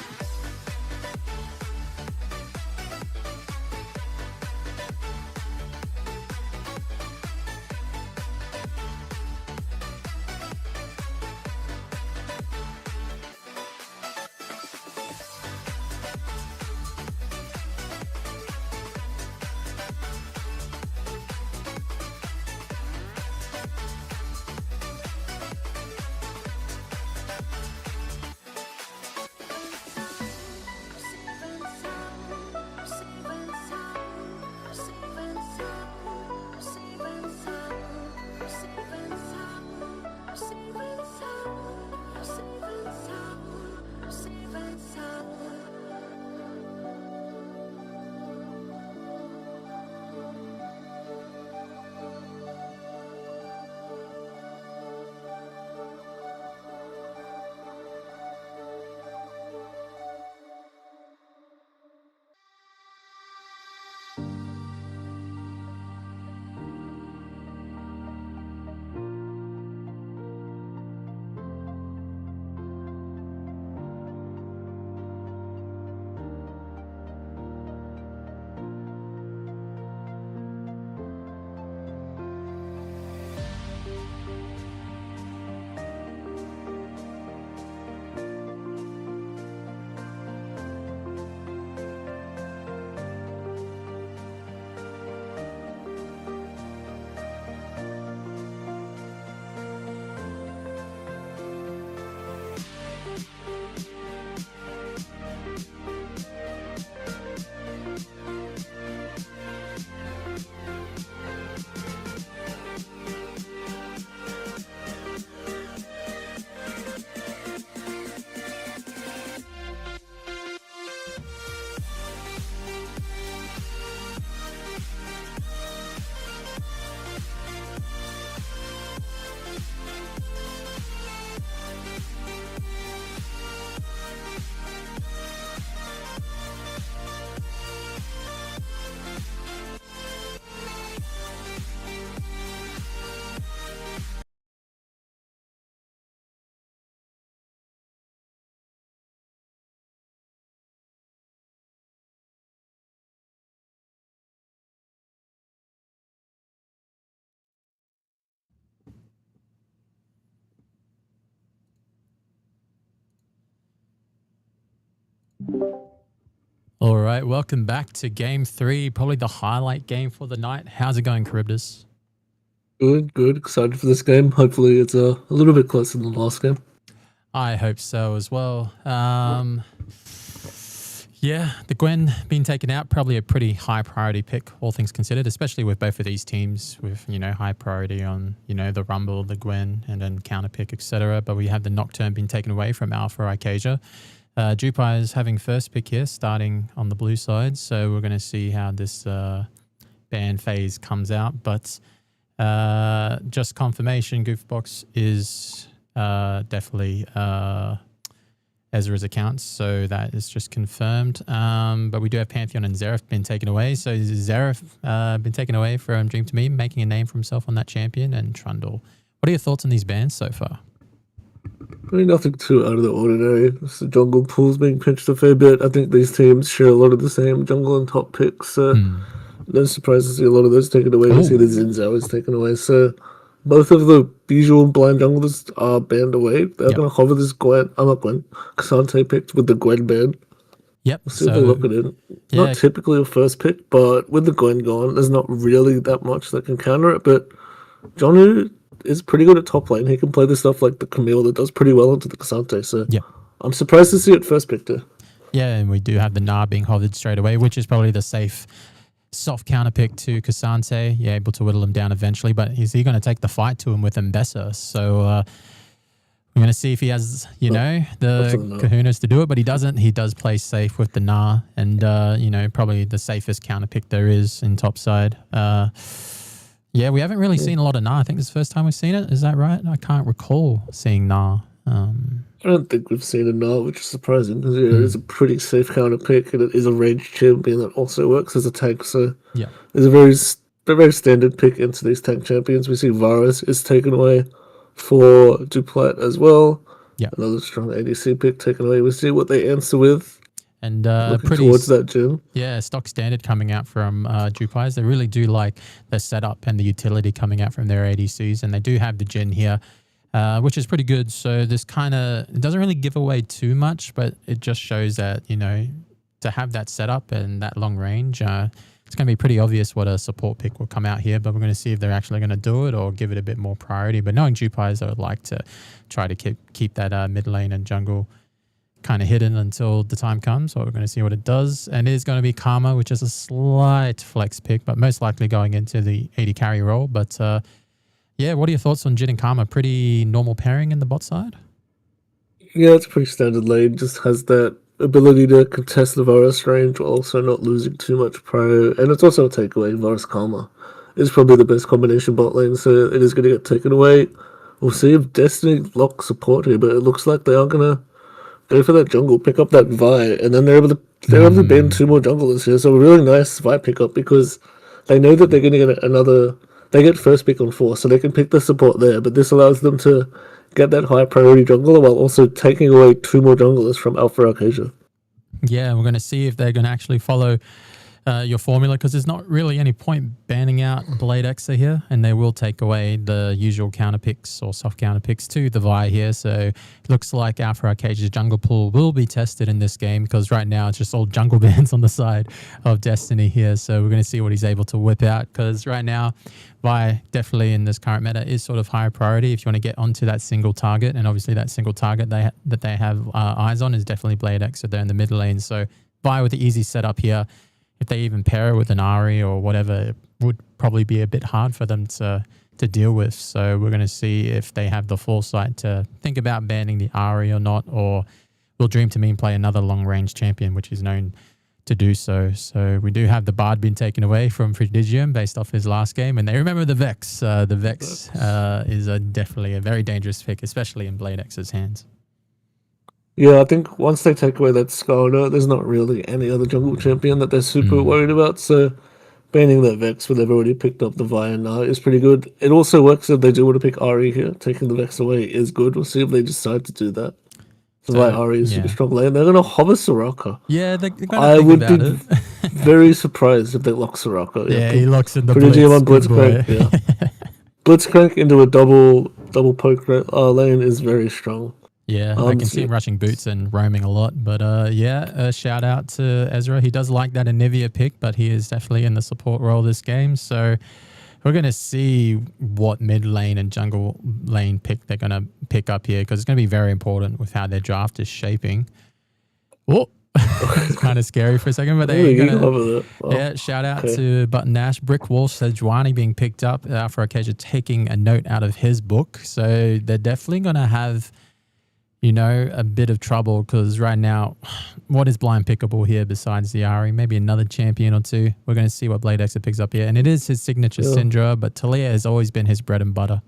All right, welcome back to Game 3, probably the highlight game for the night. How's it going, Charybdis? Good, good. Excited for this game. Hopefully, it's a little bit closer than the last game. I hope so as well. Yeah, the Gwen being taken out, probably a pretty high priority pick, all things considered, especially with both of these teams with, high priority on, the Rumble, the Gwen, and then counter pick, etc. But we have the Nocturne being taken away from Alpha Icasia. Jewpies having first pick here, starting on the blue side. So we're going to see how this ban phase comes out. But just confirmation, Goofbox is definitely Ezra's accounts, so that is just confirmed. But we do have Pantheon and Xerath been taken away. So Xerath been taken away from Dream to Me, making a name for himself on that champion, and Trundle. What are your thoughts on these bans so far? I mean, nothing too out of the ordinary. The jungle pool's being pinched a fair bit. I think these teams share a lot of the same jungle and top picks. So no surprise to see a lot of those taken away. We see the Zinzao is taken away. So both of the usual blind junglers are banned away. They're going to hover this Cassante picked with the Gwen ban. Yep. We'll see if they look at it. Not typically a first pick, but with the Gwen gone, there's not really that much that can counter it. But Jonu is pretty good at top lane. He can play the stuff like the Camille that does pretty well into the Cassante. So I'm surprised to see it first pick too. Yeah, and we do have the Gnar being hovered straight away, which is probably the safe soft counter pick to Cassante. Yeah, able to whittle him down eventually, but is he going to take the fight to him with Mbessa? So we're going to see if he has, the kahunas to do it, but he doesn't. He does play safe with the Gnar, and, probably the safest counter pick there is in top side. Yeah, we haven't really seen a lot of Nah. I think this is the first time we've seen it. Is that right? I can't recall seeing Nah. I don't think we've seen it now, which is surprising because it is a pretty safe counter pick and it is a ranged champion that also works as a tank. So Yeah. it's a very standard pick into these tank champions. We see Varus is taken away for Duplat as well. Yeah. Another strong ADC pick taken away. We see what they answer with. And Looking pretty towards that gym. Yeah, stock standard coming out from Jewpies. They really do like the setup and the utility coming out from their ADCs, and they do have the Jin here, which is pretty good. So this it doesn't really give away too much, but it just shows that, to have that setup and that long range, it's going to be pretty obvious what a support pick will come out here, but we're going to see if they're actually going to do it or give it a bit more priority. But knowing Jewpies, I would like to try to keep that mid lane and jungle kind of hidden until the time comes. So we're going to see what it does. And it is going to be Karma, which is a slight flex pick, but most likely going into the 80 carry role. But yeah, what are your thoughts on Jin and Karma? Pretty normal pairing in the bot side? Yeah, it's pretty standard lane. Just has that ability to contest the Varus range while also not losing too much prior. And it's also a takeaway. Varus Karma is probably the best combination bot lane, so it is going to get taken away. We'll see if Destiny locks support here, but it looks like they are going to go for that jungle, pick up that Vi, and then they're able to ban 2 more junglers here. So a really nice Vi pickup because they know that they're going to get they get first pick on 4, so they can pick the support there, but this allows them to get that high priority jungler while also taking away 2 more junglers from Alpha Arcadia. Yeah, we're going to see if they're going to actually follow your formula, because there's not really any point banning out Blade Exa here, and they will take away the usual counter picks or soft counter picks to the Vi here. So it looks like Alpha Arcadia's jungle pool will be tested in this game, because right now it's just all jungle bans on the side of Destiny here. So we're going to see what he's able to whip out, because right now Vi definitely in this current meta is sort of higher priority if you want to get onto that single target, and obviously that single target that they have eyes on is definitely Blade Exa there in the mid lane. So Vi with the easy setup here. If they even pair it with an Ari or whatever, it would probably be a bit hard for them to deal with. So we're going to see if they have the foresight to think about banning the Ari or not, or will Dream to Mean play another long-range champion, which is known to do so. So we do have the Bard being taken away from Prodigium based off his last game, and they remember the Vex. The Vex is definitely a very dangerous pick, especially in Blade X's hands. Yeah, I think once they take away that Skarner, there's not really any other jungle champion that they're super worried about. So banning that Vex when they've already picked up the Vi and Na is pretty good. It also works if they do want to pick Ari here. Taking the Vex away is good. We'll see if they decide to do that. The Vi Ari is super strong lane. They're going to hover Soraka. Yeah, they're going to I think would about be it. very surprised if they lock Soraka. Yeah, he locks in the Prodigium Blitz. on Good Blitzcrank. boy. Yeah. Blitzcrank into a double poke lane is very strong. Yeah, I can see him rushing boots and roaming a lot. But shout out to Ezra. He does like that Anivia pick, but he is definitely in the support role this game. So we're going to see what mid lane and jungle lane pick they're going to pick up here, because it's going to be very important with how their draft is shaping. Oh, it's kind of scary for a second, but they're going to... shout out to Button Nash. Brick Walsh said Juani being picked up. Alpha Arcadia taking a note out of his book. So they're definitely going to have... a bit of trouble, because right now, what is blind pickable here besides the Ari? Maybe another champion or 2. We're going to see what Blade Exa picks up here. And it is his signature Syndra, but Talia has always been his bread and butter.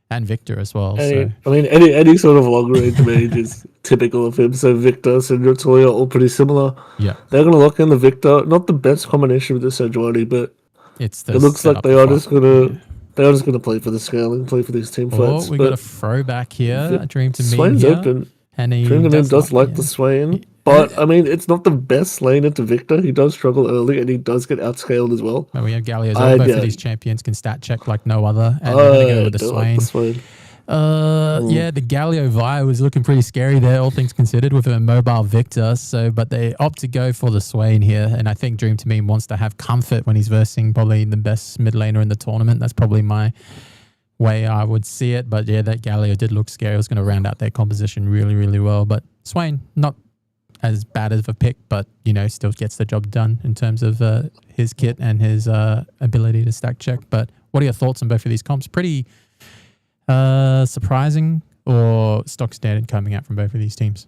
And Victor as well. Any sort of long range mage is typical of him. So Victor, Syndra, Talia, all pretty similar. Yeah. They're going to lock in the Victor. Not the best combination with the Sejuani, but it looks like they are just going to... They're just going to play for the scaling, play for these team fights. We got a throwback here. Dream to Mean Swain's here. open. And he Dream to Mean does like the Swain. But, it's not the best lane into Victor. He does struggle early, and he does get outscaled as well. But we have Galio's both of these champions can stat check like no other. And we're going to go with the Swain. Yeah, the Galio Vi was looking pretty scary there, all things considered, with a mobile Victor. But they opt to go for the Swain here, and I think Dream to Me wants to have comfort when he's versing probably the best mid laner in the tournament. That's probably my way I would see it. But yeah, that Galio did look scary. It was going to round out their composition really, really well. But Swain, not as bad of a pick, but still gets the job done in terms of his kit and his ability to stack check. But what are your thoughts on both of these comps? Pretty surprising or stock standard coming out from both of these teams?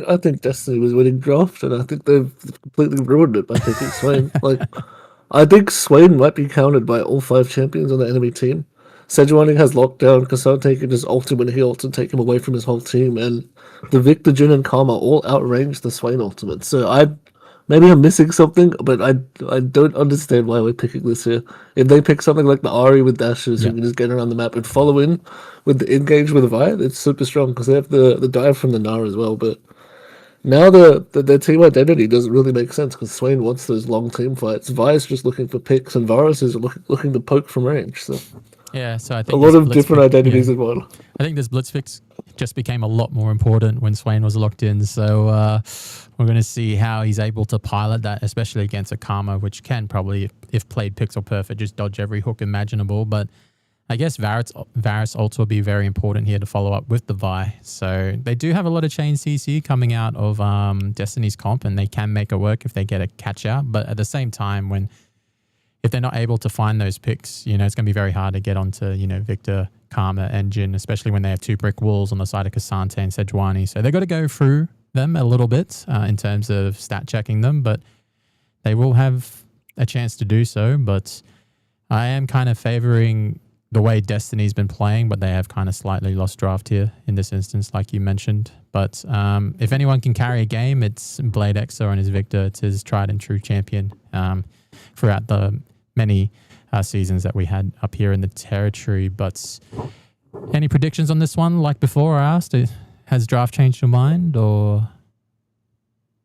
I think Destiny was winning draft, and I think they've completely ruined it by picking Swain. I think Swain might be countered by all 5 champions on the enemy team. Sejuani has lockdown, Kasante can just ult him when he ults and take him away from his whole team, and the Victor, Jin, and Karma all outrange the Swain ultimate. So maybe I'm missing something, but I don't understand why we're picking this here. If they pick something like the Ari with dashes, you can just get around the map and follow in with the engage with Vi, it's super strong because they have the dive from the Gnar as well, but now their team identity doesn't really make sense because Swain wants those long team fights. Vi is just looking for picks, and Varus is looking to poke from range. So Yeah, so I think a lot this of different Blitzkrieg- identities yeah. in one. I think this Blitzfix just became a lot more important when Swain was locked in. So we're going to see how he's able to pilot that, especially against a Karma, which can probably, if played pixel perfect, just dodge every hook imaginable. But I guess Varus ults will be very important here to follow up with the Vi. So they do have a lot of chain CC coming out of Destiny's comp, and they can make it work if they get a catch out. But at the same time, if they're not able to find those picks, it's going to be very hard to get onto, Victor, Karma, and Jin, especially when they have 2 brick walls on the side of Kasante and Sejuani. So they've got to go through them a little bit in terms of stat checking them, but they will have a chance to do so. But I am kind of favoring the way Destiny's been playing, but they have kind of slightly lost draft here in this instance, like you mentioned. But if anyone can carry a game, it's Blade Exor and his Victor. It's his tried and true champion throughout the many seasons that we had up here in the territory. But any predictions on this one? Like before I asked, has draft changed your mind, or?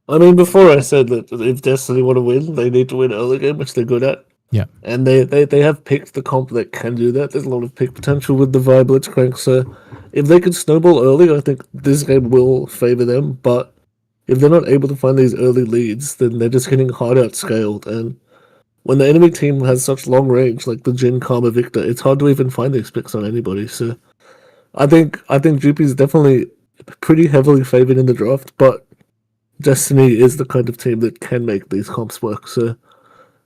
I mean, before I said that if Destiny want to win, they need to win early game, which they're good at. Yeah. And they have picked the comp that can do that. There's a lot of pick potential with the Vi Blitzcrank, so if they can snowball early, I think this game will favour them. But if they're not able to find these early leads, then they're just getting hard outscaled. And when the enemy team has such long range, like the Jin, Karma, Victor, it's hard to even find these picks on anybody. So I think Jewpies is definitely pretty heavily favoured in the draft, but Destiny is the kind of team that can make these comps work. So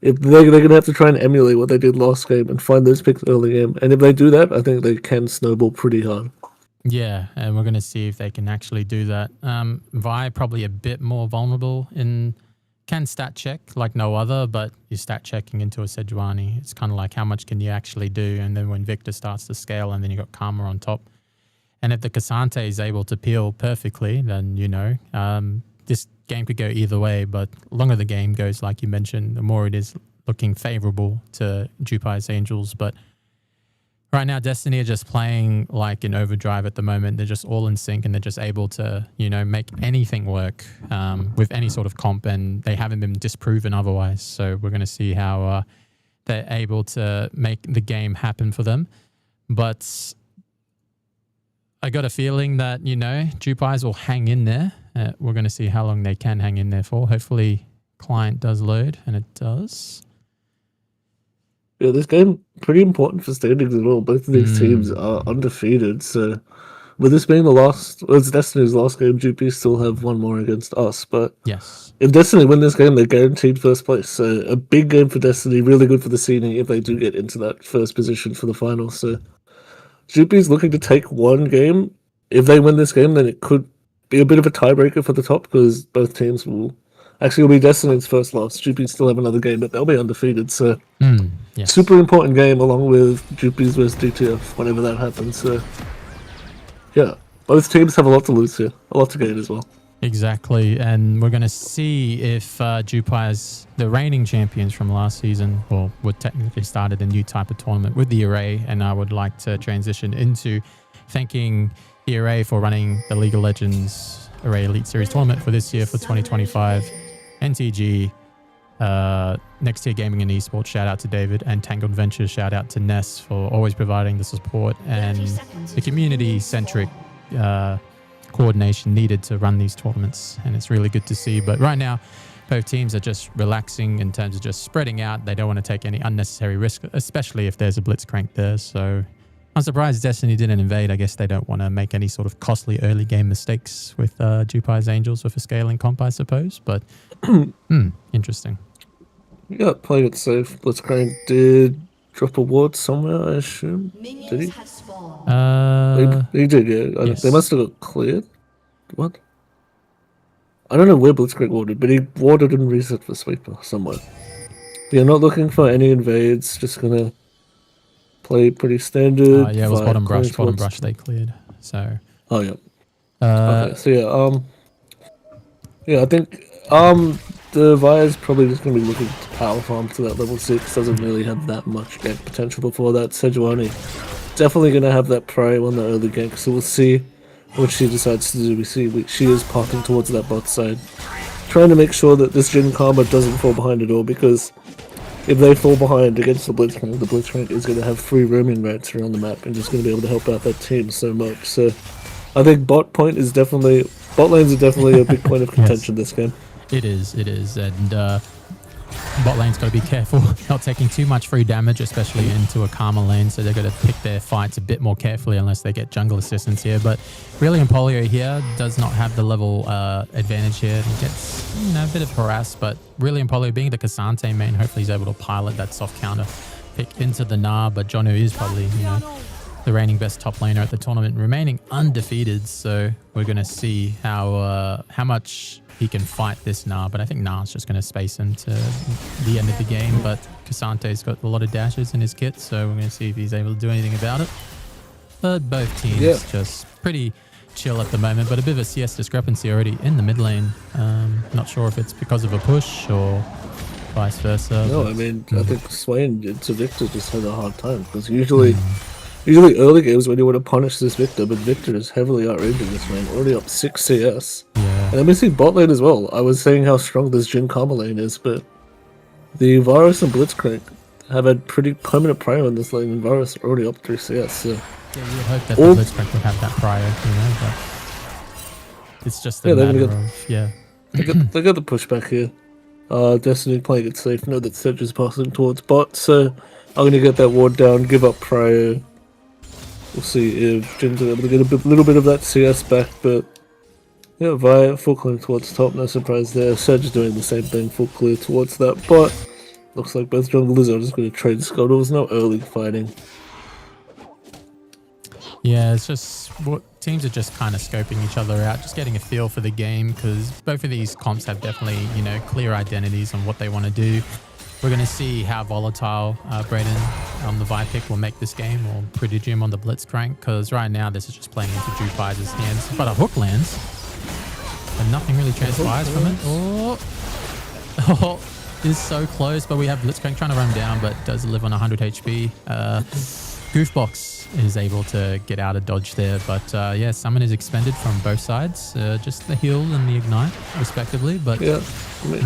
if they're going to have to try and emulate what they did last game and find those picks early game. And if they do that, I think they can snowball pretty hard. Yeah, and we're going to see if they can actually do that. Vi probably a bit more vulnerable can stat check like no other, but you're stat checking into a Sejuani. It's kind of like how much can you actually do? And then when Victor starts to scale and then you got Karma on top. And if the Kasante is able to peel perfectly, then, this game could go either way. But the longer the game goes, like you mentioned, the more it is looking favorable to Jewpies Angels. But right now, Destiny are just playing like in overdrive at the moment. They're just all in sync and they're just able to, make anything work with any sort of comp, and they haven't been disproven otherwise. So we're going to see how they're able to make the game happen for them. But I got a feeling that, Jewpies will hang in there. We're going to see how long they can hang in there for. Hopefully, client does load, and it does. Yeah, this game pretty important for standings as well. Both of these teams are undefeated, so with this being it's Destiny's last game, Jewpies still have one more against us. But Yes. if Destiny win this game, they're guaranteed first place. So a big game for Destiny, really good for the seeding if they do get into that first position for the finals. So Jewpies looking to take one game. If they win this game, then it could be a bit of a tiebreaker for the top because both teams will be Destiny's first loss. Jewpies still have another game, but they'll be undefeated. So Yes. super important game along with Jewpies versus DTF whenever that happens. So yeah, both teams have a lot to lose here, a lot to gain as well. Exactly, and we're going to see if Jewpies, the reigning champions from last season, would technically started a new type of tournament with the Array, and I would like to transition into thanking the Array for running the League of Legends Array Elite Series tournament for this year for 2025. NTG, Next Tier Gaming and Esports, shout out to David, and Tangled Ventures, shout out to Ness for always providing the support and the community-centric coordination needed to run these tournaments, and it's really good to see. But right now, both teams are just relaxing in terms of just spreading out. They don't want to take any unnecessary risk, especially if there's a Blitzcrank there. So I'm surprised Destiny didn't invade. I guess they don't want to make any sort of costly early game mistakes with Jewpies Angels with a scaling comp, I suppose. But interesting. Yeah, playing it safe. Blitzcrank did drop a ward somewhere, I assume. Did he? He did, yeah. Yes. They must have got cleared. What? I don't know where Blitzcrank warded, but he warded and reset for Sweeper somewhere. Yeah, not looking for any invades. Just gonna play pretty standard. Yeah, it was Vi bottom going brush. Bottom towards- brush they cleared. So Oh yeah. uh, Okay. So yeah, I think the Vi is probably just gonna be looking to power farm to that level 6. Doesn't really have that much gank potential before that. Sejuani definitely gonna have that prio on the early gank. So we'll see what she decides to do. We see she is parking towards that bot side, trying to make sure that this Jin Karma doesn't fall behind at all, because if they fall behind against the Blitzcrank is going to have free roaming rights around the map and just going to be able to help out that team so much. So I think bot lanes are definitely a big point of contention this game. it is, and bot lane's got to be careful not taking too much free damage, especially into a Karma lane. So they're going to pick their fights a bit more carefully unless they get jungle assistance here. But really, Empoleon here does not have the level advantage here. He gets a bit of harassed, but really Empoleon being the Cassante main, hopefully he's able to pilot that soft counter pick into the Gnar. But Jonu is probably the reigning best top laner at the tournament, remaining undefeated. So we're going to see how much he can fight this Gnar, but I think Gnar's just going to space him to the end of the game. But Cassante's got a lot of dashes in his kit, so we're going to see if he's able to do anything about it. But both teams just pretty chill at the moment, but a bit of a CS discrepancy already in the mid lane. Not sure if it's because of a push or vice versa. No, I mean, I think Swain into Victor just had a hard time, because usually early games when you want to punish this Victor, but Victor is heavily outranging this man, already up 6 CS. Yeah. And I'm missing bot lane as well. I was saying how strong this Jin Karma lane is, but the Varus and Blitzcrank have had pretty permanent prio in this lane, and Varus already up 3 CS. So Yeah, you would hope that the Blitzcrank would have that prior, but it's just a matter of, they got the pushback here. Destiny playing it safe, know that Sedge is passing towards bot, so I'm going to get that ward down, give up prio. We'll see if Jin's able to get a little bit of that CS back, but yeah, Vi full clear towards top, no surprise there. Sedge doing the same thing, full clear towards that bot. Looks like both junglers are just going to trade scuttles, no early fighting. Yeah, it's just teams are just kind of scoping each other out, just getting a feel for the game, because both of these comps have definitely, clear identities on what they want to do. We're going to see how volatile Brayden on the Vi pick will make this game, or Prodigium on the Blitzcrank, because right now this is just playing into Jewpies' hands. But a hook lands, but nothing really transpires from it. Oh, is so close, but we have Blitzcrank trying to run down, but does live on 100 HP. Goofbox is able to get out of dodge there, but yeah, summon is expended from both sides, just the heal and the ignite respectively. But yeah, I mean,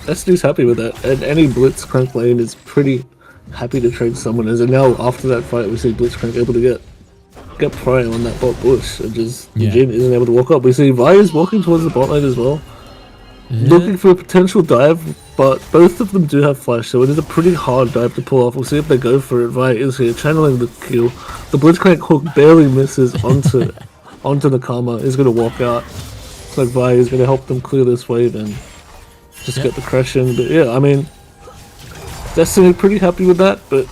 SD's happy with that, and any Blitzcrank lane is pretty happy to trade summoners. And now after that fight, we see Blitzcrank able to get prio on that bot bush, and just Jin isn't able to walk up. We see Vi is walking towards the bot lane as well, looking for a potential dive, but both of them do have flash, so it is a pretty hard dive to pull off. We'll see if they go for it. Vi is here, channeling the kill. The Blitzcrank hook barely misses onto the Karma. Is going to walk out. Looks like Vi is going to help them clear this wave and just get the crash in. But yeah, I mean, Destiny pretty happy with that, but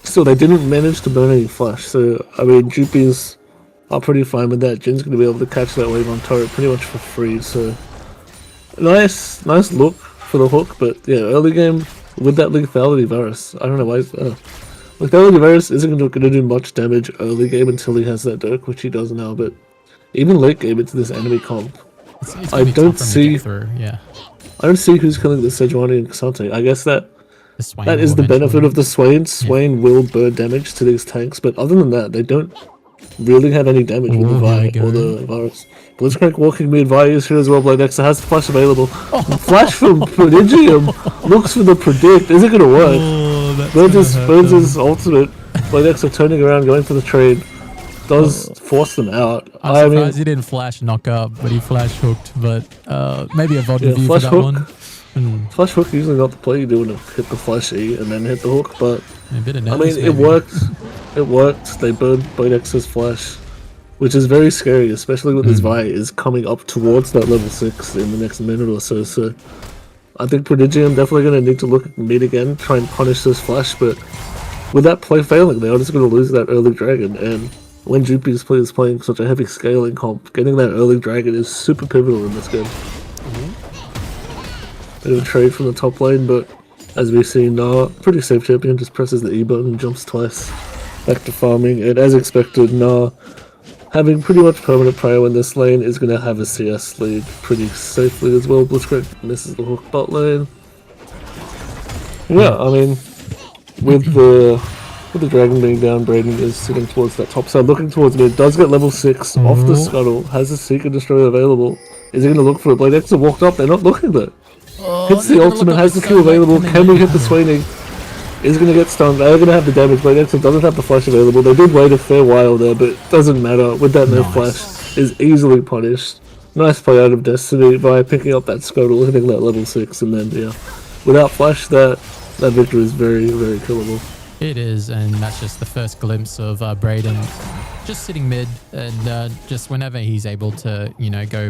still they didn't manage to burn any flash. So I mean, Jewpies are pretty fine with that. Jin's going to be able to catch that wave on turret pretty much for free. So nice look for the hook, but yeah, early game with that lethality Varus. I don't know why. Lethality Varus isn't going to do much damage early game until he has that Dirk, which he does now. But even late game, it's this enemy comp. it's I don't see. Yeah. I don't see who's killing the Sejuani and Cassante. I guess that That is the benefit of the Swain. Swain will burn damage to these tanks, but other than that, they don't really have any damage with the Vi or the Varus. Blitzcrank walking mid, Vi is here as well. Bloodexa has the flash available. Flash from Prodigium looks for the predict. Is it going to work? Burns his ultimate. Bloodexa turning around, going for the trade. Does force them out. I'm surprised he didn't flash knock up, but he flash hooked. But maybe a VOD review for that one. Flash hook usually not the play you do when you hit the flash E and then hit the hook, but A bit of I nervous, mean it maybe. worked. It worked. They burned Bloodexi's flash, which is very scary, especially when this Vi is coming up towards that level 6 in the next minute or so. So I think Prodigium definitely going to need to look at mid again, try and punish this flash, but with that play failing, they are just going to lose that early dragon. And when Jewpies is playing such a heavy scaling comp, getting that early dragon is super pivotal in this game. Bit of a trade from the top lane, but As we see now, pretty safe champion, just presses the E button, jumps twice, back to farming, and as expected, now having pretty much permanent prio in this lane is going to have a CS lead pretty safely as well. Blitzcrank misses the hook bot lane. Yeah, I mean, with the dragon being down, Braden is sitting towards that top side, looking towards mid, does get level 6 off the scuttle, has a Seeker Destroyer available. Is he going to look for it? Blade X have walked up, they're not looking there. Hits the ultimate, has the Q available, can we hit the Swaining? Is going to get stunned, they're going to have the damage, Blade X doesn't have the flash available. They did wait a fair while there, but it doesn't matter, with that no flash, is easily punished. Nice play out of Destiny by picking up that scuttle, hitting that level 6, and then, yeah, without flash, that victory is very, very killable. It is, and that's just the first glimpse of Braden just sitting mid, and just whenever he's able to, you know, go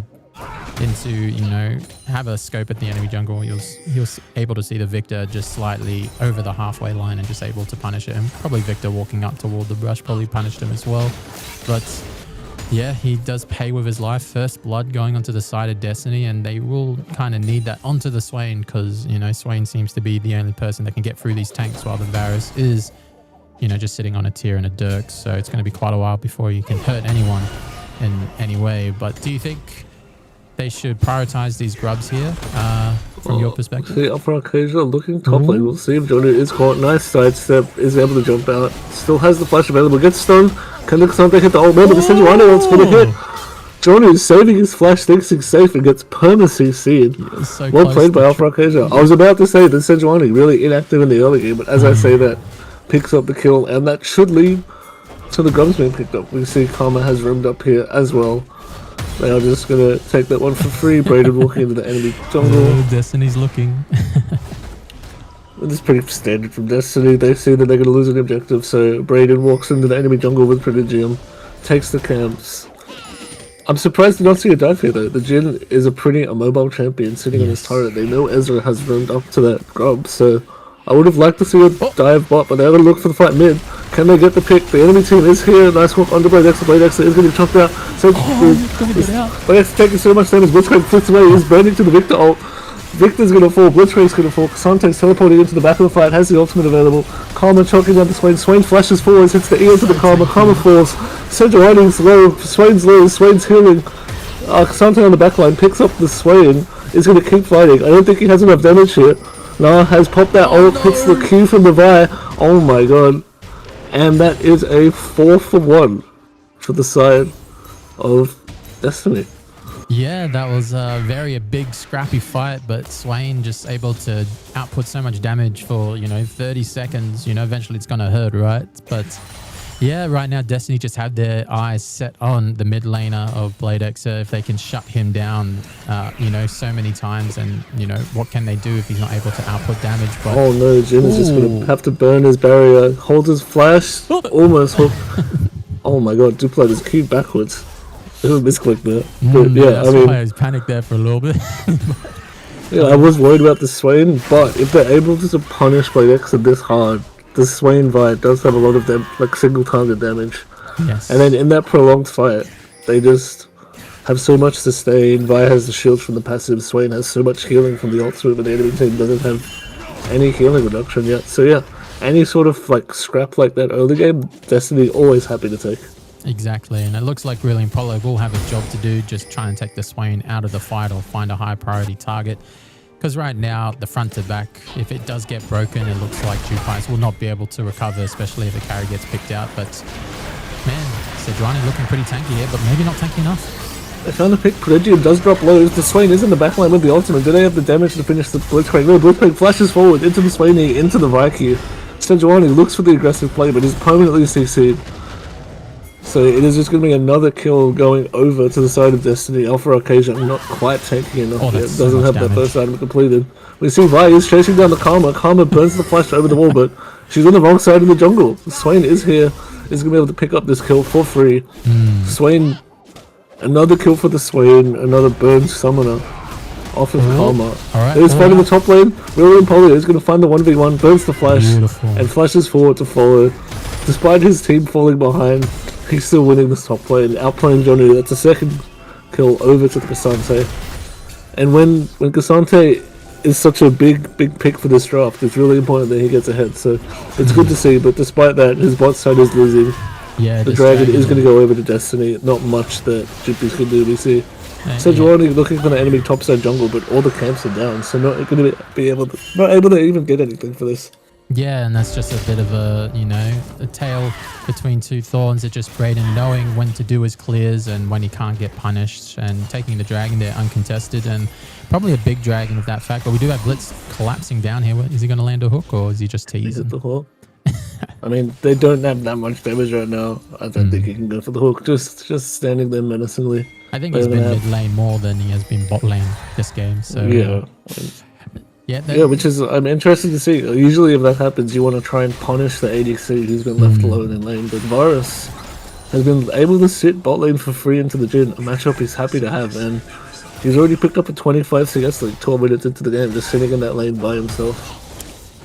into, you know, have a scope at the enemy jungle, he was able to see the Victor just slightly over the halfway line and just able to punish him. Probably Victor walking up toward the brush probably punished him as well, but yeah, he does pay with his life. First blood going onto the side of Destiny, and they will kind of need that onto the Swain because, you know, Swain seems to be the only person that can get through these tanks while the Varus is, you know, just sitting on a tier and a Dirk. So it's going to be quite a while before you can hurt anyone in any way. But do you think they should prioritize these grubs here from your perspective? See, up for Arcadia, looking top lane. We'll see if Johnny is caught. Nice sidestep, is able to jump out. Still has the flash available, gets stunned. Can the Xante hit the ult? No, but the Sejuani ult's gonna hit. Johnny is saving his flash, thinks he's safe, and gets perma-CC'd. So well played by Alpha Arcadia. I was about to say that Sejuani really inactive in the early game, but as I say that, picks up the kill, and that should lead to the grubs being picked up. We see Karma has roomed up here as well. They are just gonna take that one for free. Braden walking into the enemy jungle. Destiny's looking. This is pretty standard from Destiny. They see that they're gonna lose an objective, so Braden walks into the enemy jungle with Prodigium, takes the camps. I'm surprised to not see a dive here though. The Jhin is a pretty immobile champion sitting on his turret. They know Ezra has roomed up to that grub, so I would have liked to see a dive bot, but they're gonna look for the fight mid. Can they get the pick? The enemy team is here. Nice hook onto Blade X. Blade X is going to be chopped out. So Blade X taking so much damage. Blitzcrank flips away. He's burning to the Victor ult. Victor's going to fall. Blitzcrank's going to fall. Xante's teleporting into the back of the fight. Has the ultimate available. Karma choking down the Swain. Swain flashes forwards. Hits the E into the Karma. Karma falls. Sejuani's low. Swain's low. Swain's healing. Xante on the backline picks up the Swain. Is going to keep fighting. I don't think he has enough damage here. Nah, has popped that ult. Hits the Q from the Vi. Oh my god. And that is a 4-for-1 for the side of Destiny. Yeah, that was a big scrappy fight, but Swain just able to output so much damage for, you know, 30 seconds. You know, eventually it's going to hurt, right? But yeah, right now Destiny just have their eyes set on the mid laner of Blade X. If they can shut him down, you know, so many times, and, you know, what can they do if he's not able to output damage? But oh no, Jhin is just going to have to burn his barrier, hold his flash, almost hook. Oh my god, Duplat is queued backwards. There's a misclick there. But yeah, that's I mean, why I was panicked there for a little bit. yeah, I was worried about the Swain, but if they're able to punish Blade X this hard, the Swain Vi does have a lot of them, like single target damage. Yes. And then in that prolonged fight, they just have so much sustain. Vi has the shield from the passive. Swain has so much healing from the ultimate, but the enemy team doesn't have any healing reduction yet. So yeah, any sort of like scrap like that early game, Destiny always happy to take. Exactly, and it looks like Brilliant Polo will have a job to do, just try and take the Swain out of the fight or find a high priority target. Because right now, the front to back, if it does get broken, it looks like Jewpies will not be able to recover, especially if the carry gets picked out. But man, Sejuani looking pretty tanky here, but maybe not tanky enough. They found a pick. Prodigium does drop lows. The Swain is in the backline with the ultimate. Do they have the damage to finish the Blitzcrank? No, Blitzcrank flashes forward into the Swainy, into the Viking. Sejuani looks for the aggressive play, but is permanently CC'd. So it is just going to be another kill going over to the side of Destiny. Alpha Arcadia not quite tanky enough yet. Doesn't have that first item completed. We see Vi is chasing down the Karma. Karma burns the flash over the wall, but she's on the wrong side of the jungle. Swain is here. Is going to be able to pick up this kill for free. Swain, another kill for the Swain. Another burn summoner off of Karma. He's fighting the top lane. William Polio is going to find the 1v1, burns the flash, and flashes forward to follow. Despite his team falling behind, he's still winning this top lane, outplaying Johnny. That's a second kill over to Cassante. And when Cassante is such a big pick for this draft. It's really important that he gets ahead. So it's good to see. But despite that, his bot side is losing. Yeah, The this dragon is going to go over to Destiny. Not much that Jewpies can do. We see yeah. Sejuani looking for the enemy topside jungle, but all the camps are down, so not going to be able to even get anything for this. Yeah, and that's just a bit of a, a tale between two thorns. It's just Brayden knowing when to do his clears and when he can't get punished, and taking the dragon there uncontested, and probably a big dragon of that fact. But we do have Blitz collapsing down here. Is he going to land a hook, or is he just He's teasing? at the hook. I mean, they don't have that much damage right now. I don't think he can go for the hook. Just standing there menacingly. I think he's Better been than mid lane more than he has been bot lane this game. So Yeah. yeah, Yeah, which is I'm interested to see. Usually, if that happens, you want to try and punish the ADC who's been left alone in lane. But Varus has been able to sit bot lane for free into the Jhin, a matchup he's happy to have, and he's already picked up a 25 CS like 12 minutes into the game, just sitting in that lane by himself.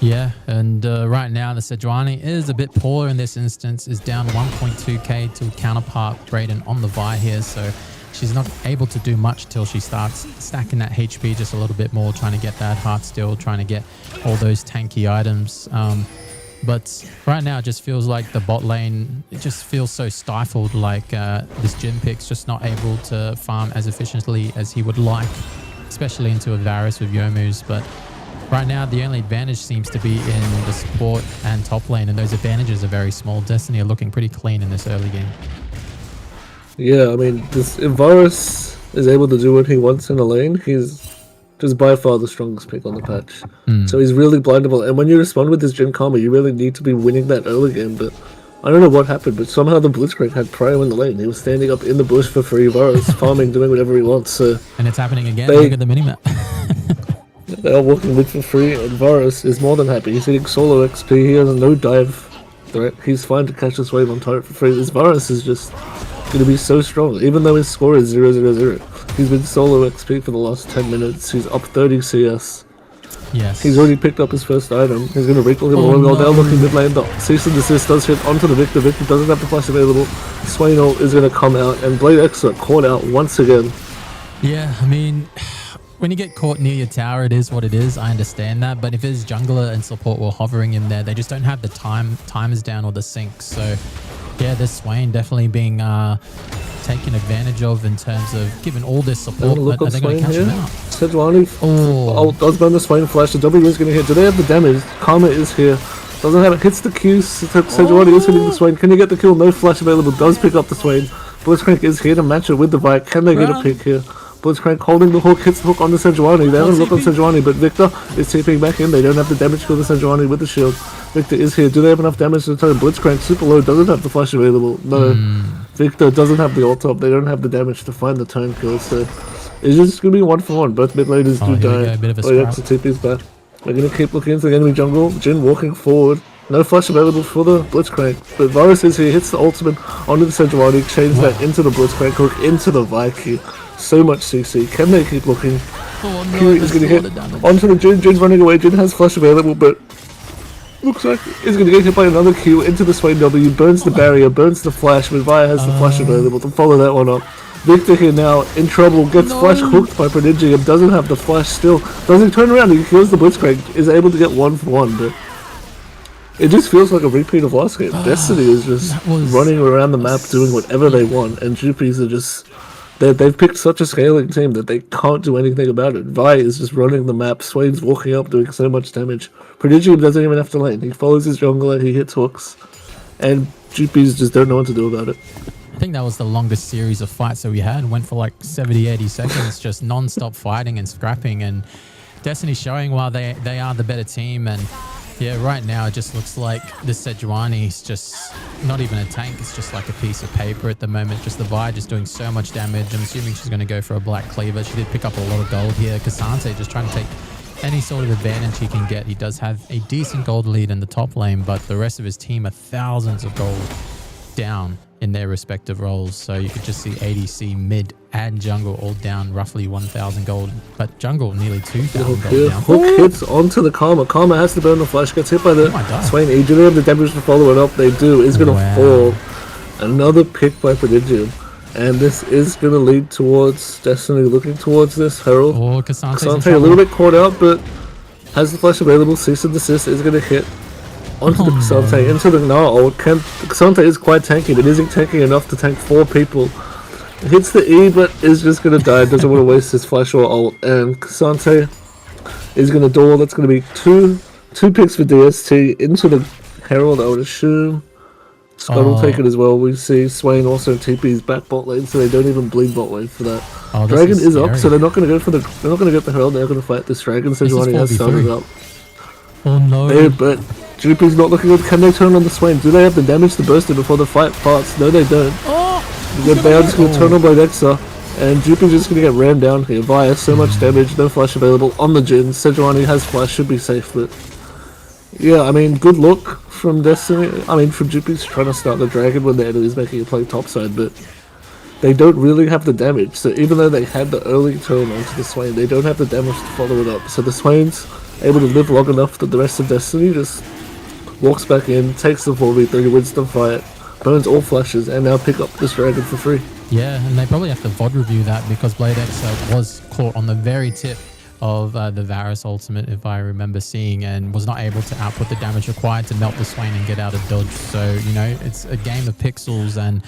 Yeah, and right now the Sejuani is a bit poorer in this instance, is down 1.2k to counterpart Brayden on the Vi here, so she's not able to do much till she starts stacking that HP just a little bit more, trying to get that heart steal, trying to get all those tanky items. But right now it just feels like the bot lane, it just feels so stifled, like this Jhin pick's just not able to farm as efficiently as he would like, especially into a Varus with Youmuu's. But right now, the only advantage seems to be in the support and top lane, and those advantages are very small. Destiny are looking pretty clean in this early game. Yeah, I mean, if Varus is able to do what he wants in a lane, he's just by far the strongest pick on the patch. So he's really blindable, and when you respond with this Jhin Karma, you really need to be winning that early game, but I don't know what happened, but somehow the Blitzcrank had Prio in the lane. He was standing up in the bush for free, Varus farming, doing whatever he wants, so... And it's happening again. They- Look at the minimap. They are walking mid for free, and Varus is more than happy. He's hitting solo XP, he has no dive threat. He's fine to catch this wave on turret for free. This Varus is just going to be so strong, even though his score is 0-0-0. He's been solo XP for the last 10 minutes. He's up 30 CS. Yes. He's already picked up his first item. He's going to recall him all no. now looking mid lane. The cease and desist does hit onto the Victor. Victor doesn't have the flash available. Swain ult is going to come out, and Blade Extra caught out once again. Yeah, I mean, when you get caught near your tower, it is what it is. I understand that. But if his jungler and support were hovering in there, they just don't have the timers down or the syncs. So, yeah, this Swain definitely being taken advantage of in terms of giving all this support. Look But are up they going Swain to catch here. him out? Sejuani ult does burn the Swain flash. The W is going to hit. Do they have the damage? Karma is here. Doesn't have it. Hits the Q. Sejuani is hitting the Swain. Can he get the kill? No flash available. Does pick up the Swain. Blitzcrank is here to match it with the Vi. Can they get a pick here? Blitzcrank holding the hook, hits the hook on the Sejuani. They haven't looked on Sejuani, but Victor is TPing back in. They don't have the damage to kill the Sejuani with the shield. Victor is here. Do they have enough damage to turn? Blitzcrank super low, doesn't have the flash available. No. Victor doesn't have the ult up. They don't have the damage to find the turn kill. So it's just going to be 1-for-1. Both mid laners do Here we go, die. a bit of a Oh, yeah, scrap. so TP's back. They're going to keep looking into the enemy jungle. Jhin walking forward. No flash available for the Blitzcrank. But Varus is here, hits the ultimate onto the Sejuani, chains that into the Blitzcrank hook, into the Viking. So much CC. Can they keep looking? Oh, no, Q is going to hit onto the Jhin. Jin's running away. Jhin has flash available, but looks like he's going to get hit by another Q into the Swain W. Burns the barrier, burns the flash, but Vi has the flash available to follow that one up. Victor here now in trouble, gets flash hooked by Prodigium, doesn't have the flash still. Doesn't turn around, he kills the Blitzcrank, is able to get 1-for-1, but it just feels like a repeat of last game. Destiny is just running around the map doing whatever they want, and Jewpies are just... They've picked such a scaling team that they can't do anything about it. Vi is just running the map. Swain's walking up, doing so much damage. Prodigium doesn't even have to lane. He follows his jungler, he hits hooks. And Jewpies just don't know what to do about it. I think that was the longest series of fights that we had. Went for like 70, 80 seconds, just non-stop fighting and scrapping. And Destiny showing why they are the better team. And yeah, right now it just looks like this Sejuani is just not even a tank. It's just like a piece of paper at the moment. Just the Vi just doing so much damage. I'm assuming she's going to go for a Black Cleaver. She did pick up a lot of gold here. Kasante just trying to take any sort of advantage he can get. He does have a decent gold lead in the top lane, but the rest of his team are thousands of gold down in their respective roles. So you could just see ADC, mid, and jungle all down roughly 1,000 gold, but jungle nearly 2,000 gold down. Hook hits onto the Karma. Karma has to burn the flash, gets hit by the my God. Swain. Do they have the damage to follow it up? They do. Is going to Wow. fall. Another pick by Prodigium. And this is going to lead towards Destiny looking towards this Herald. Or Casante's in Kasante a trouble. little bit caught out, but has the flash available. Cease and desist is going to hit onto the Kasante, into the Gnar ult. Kasante is quite tanky, but isn't tanky enough to tank 4 people. Hits the E, but is just going to die. Doesn't want to waste his flash or ult. And Kasante is going to duel. That's going to be two picks for DST into the Herald, I would assume. Scott will take it as well. We see Swain also TP's back bot lane, so they don't even bleed bot lane for that. Oh, this Dragon is up, scary. so they're not going to go for the. They're not going to get the Herald. They're going to fight this Dragon. So This is Giovanni has 4v3. started up. Oh no. Hey, but Jewpies not looking good. Can they turn on the Swain? Do they have the damage to burst it before the fight starts? No, they don't. They are just going to turn on by Nexa, and Jewpies just going to get rammed down here via so much damage. No flash available on the Jin. Sejuani has flash, should be safe, but yeah, I mean, good look from Destiny. I mean, from Jewpies trying to start the Dragon when the enemy's making a play topside, but they don't really have the damage. So even though they had the early turn onto the Swain, they don't have the damage to follow it up. So the Swain's able to live long enough that the rest of Destiny just walks back in, takes the 4v3, wins the fight, burns all flashes, and now pick up this Dragon for free. Yeah, and they probably have to VOD review that because Blade X was caught on the very tip of the Varus ultimate, if I remember seeing, and was not able to output the damage required to melt the Swain and get out of dodge. So, you know, it's a game of pixels and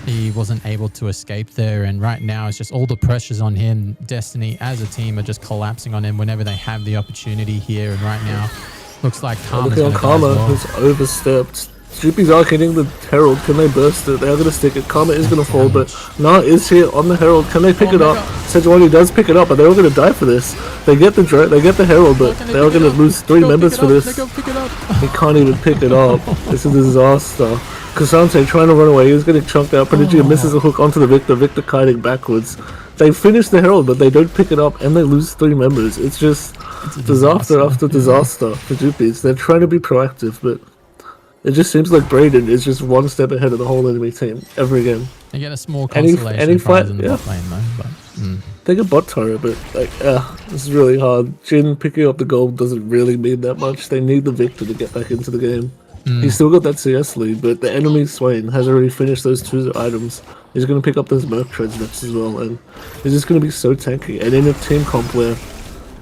he wasn't able to escape there. And right now it's just all the pressures on him. Destiny as a team are just collapsing on him whenever they have the opportunity here. And right now looks like Karma's Looking on going to die as Karma, well. who's overstepped. Jewpies are hitting the Herald. Can they burst it? They are going to stick it. Karma is going to fall, but Nah is here on the Herald. Can they pick it up? Sejuani does pick it up, but they're all going to die for this. They get the Herald, but they are going to lose 3 members for this. He can't even pick it up. It's a disaster. Kasante trying to run away. He's getting chunked out. Prodigy misses a hook onto the Victor. Victor kiting backwards. They finish the Herald, but they don't pick it up, and they lose 3 members. It's just disaster after disaster for Jewpies. They're trying to be proactive, but it just seems like Braden is just one step ahead of the whole enemy team every game. They get a small Any consolation fight- prize in the yeah. bot lane though. But, They get bot turret, but like, this is really hard. Jin picking up the gold doesn't really mean that much. They need the Victor to get back into the game. He's still got that CS lead, but the enemy Swain has already finished those 2 items. He's going to pick up those Merc Treads next as well, and he's just going to be so tanky. And in a team comp where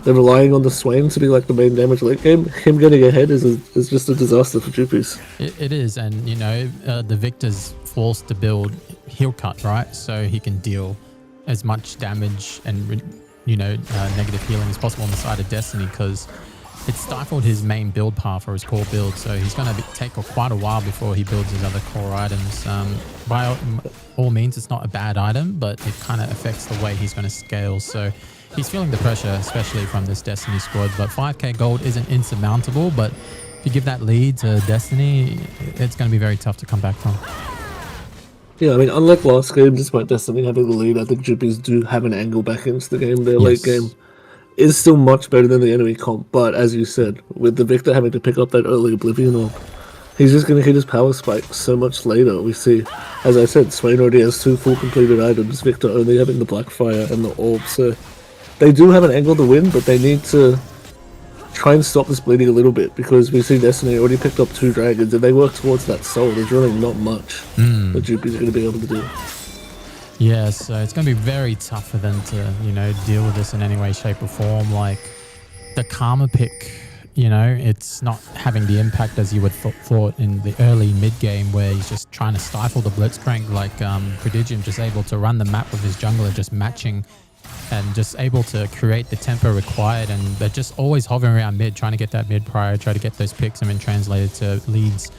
they're relying on the Swain to be like the main damage late game, him getting ahead is just a disaster for Jewpies. It is, and you know, the Victor's forced to build heal cut, right? So he can deal as much damage and, you know, negative healing as possible on the side of Destiny, because it stifled his main build path or his core build. So he's going to take quite a while before he builds his other core items. By all means, it's not a bad item, but it kind of affects the way he's going to scale. So he's feeling the pressure, especially from this Destiny squad. But 5k gold isn't insurmountable, but if you give that lead to Destiny, it's going to be very tough to come back from. Yeah, I mean, unlike last game, despite Destiny having the lead, I think Jewpies do have an angle back into the game. Their late Yes. game is still much better than the enemy comp, but as you said, with the Victor having to pick up that early Oblivion Orb, he's just going to hit his power spike so much later. We see, as I said, Swain already has 2 full completed items, Victor only having the Blackfire and the Orb, so they do have an angle to win, but they need to try and stop this bleeding a little bit, because we see Destiny already picked up 2 dragons, and they work towards that soul. There's really not much that Jewpies are going to be able to do. Yeah, so it's going to be very tough for them to, you know, deal with this in any way, shape or form. Like the Karma pick, you know, it's not having the impact as you would thought in the early mid game, where he's just trying to stifle the Blitzcrank. Like Prodigium just able to run the map with his jungler, just matching and just able to create the tempo required. And they're just always hovering around mid, trying to get that mid prior, try to get those picks and then translated to leads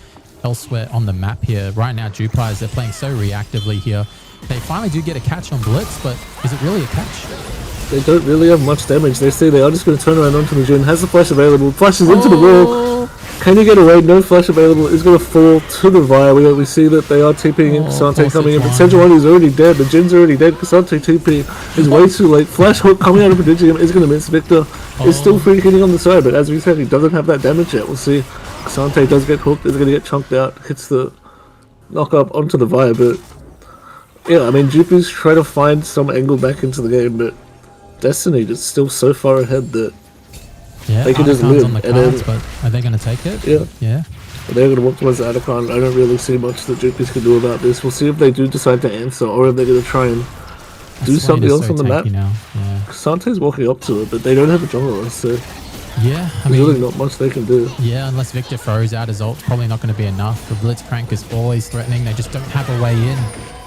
elsewhere on the map here. Right now, Jewpies, they're playing so reactively here. They finally do get a catch on Blitz, but is it really a catch? They don't really have much damage. They say they are just going to turn around onto the Jin. Has the flash available. Flashes into the wall. Can you get away? No flash available. Is going to fall to the Vire. We see that they are TPing in. Kasante coming in. But Sejuani is already dead. The Jin's already dead. Kasante TP is way too late. Flash hook coming out of Prodigium is going to miss. Victor is still free hitting on the side. But as we said, he doesn't have that damage yet. We'll see. Kasante does get hooked. Is going to get chunked out. Hits the knock up onto the Vire. But yeah, I mean, Jewpies try to find some angle back into the game, but Destiny is still so far ahead that Yeah, they can just Arcan's live, on the and cards, then- but are they going to take it? Yeah. Yeah. But they're going to walk towards the Atacon. I don't really see much that Jewpies can do about this. We'll see if they do decide to answer, or if they're going to try and do something else on the map. Now. Yeah. Sante's walking up to it, but they don't have a jungler, so Yeah, I there's mean, really not much they can do. yeah, unless Victor throws out his ult, it's probably not going to be enough. The Blitzcrank is always threatening. They just don't have a way in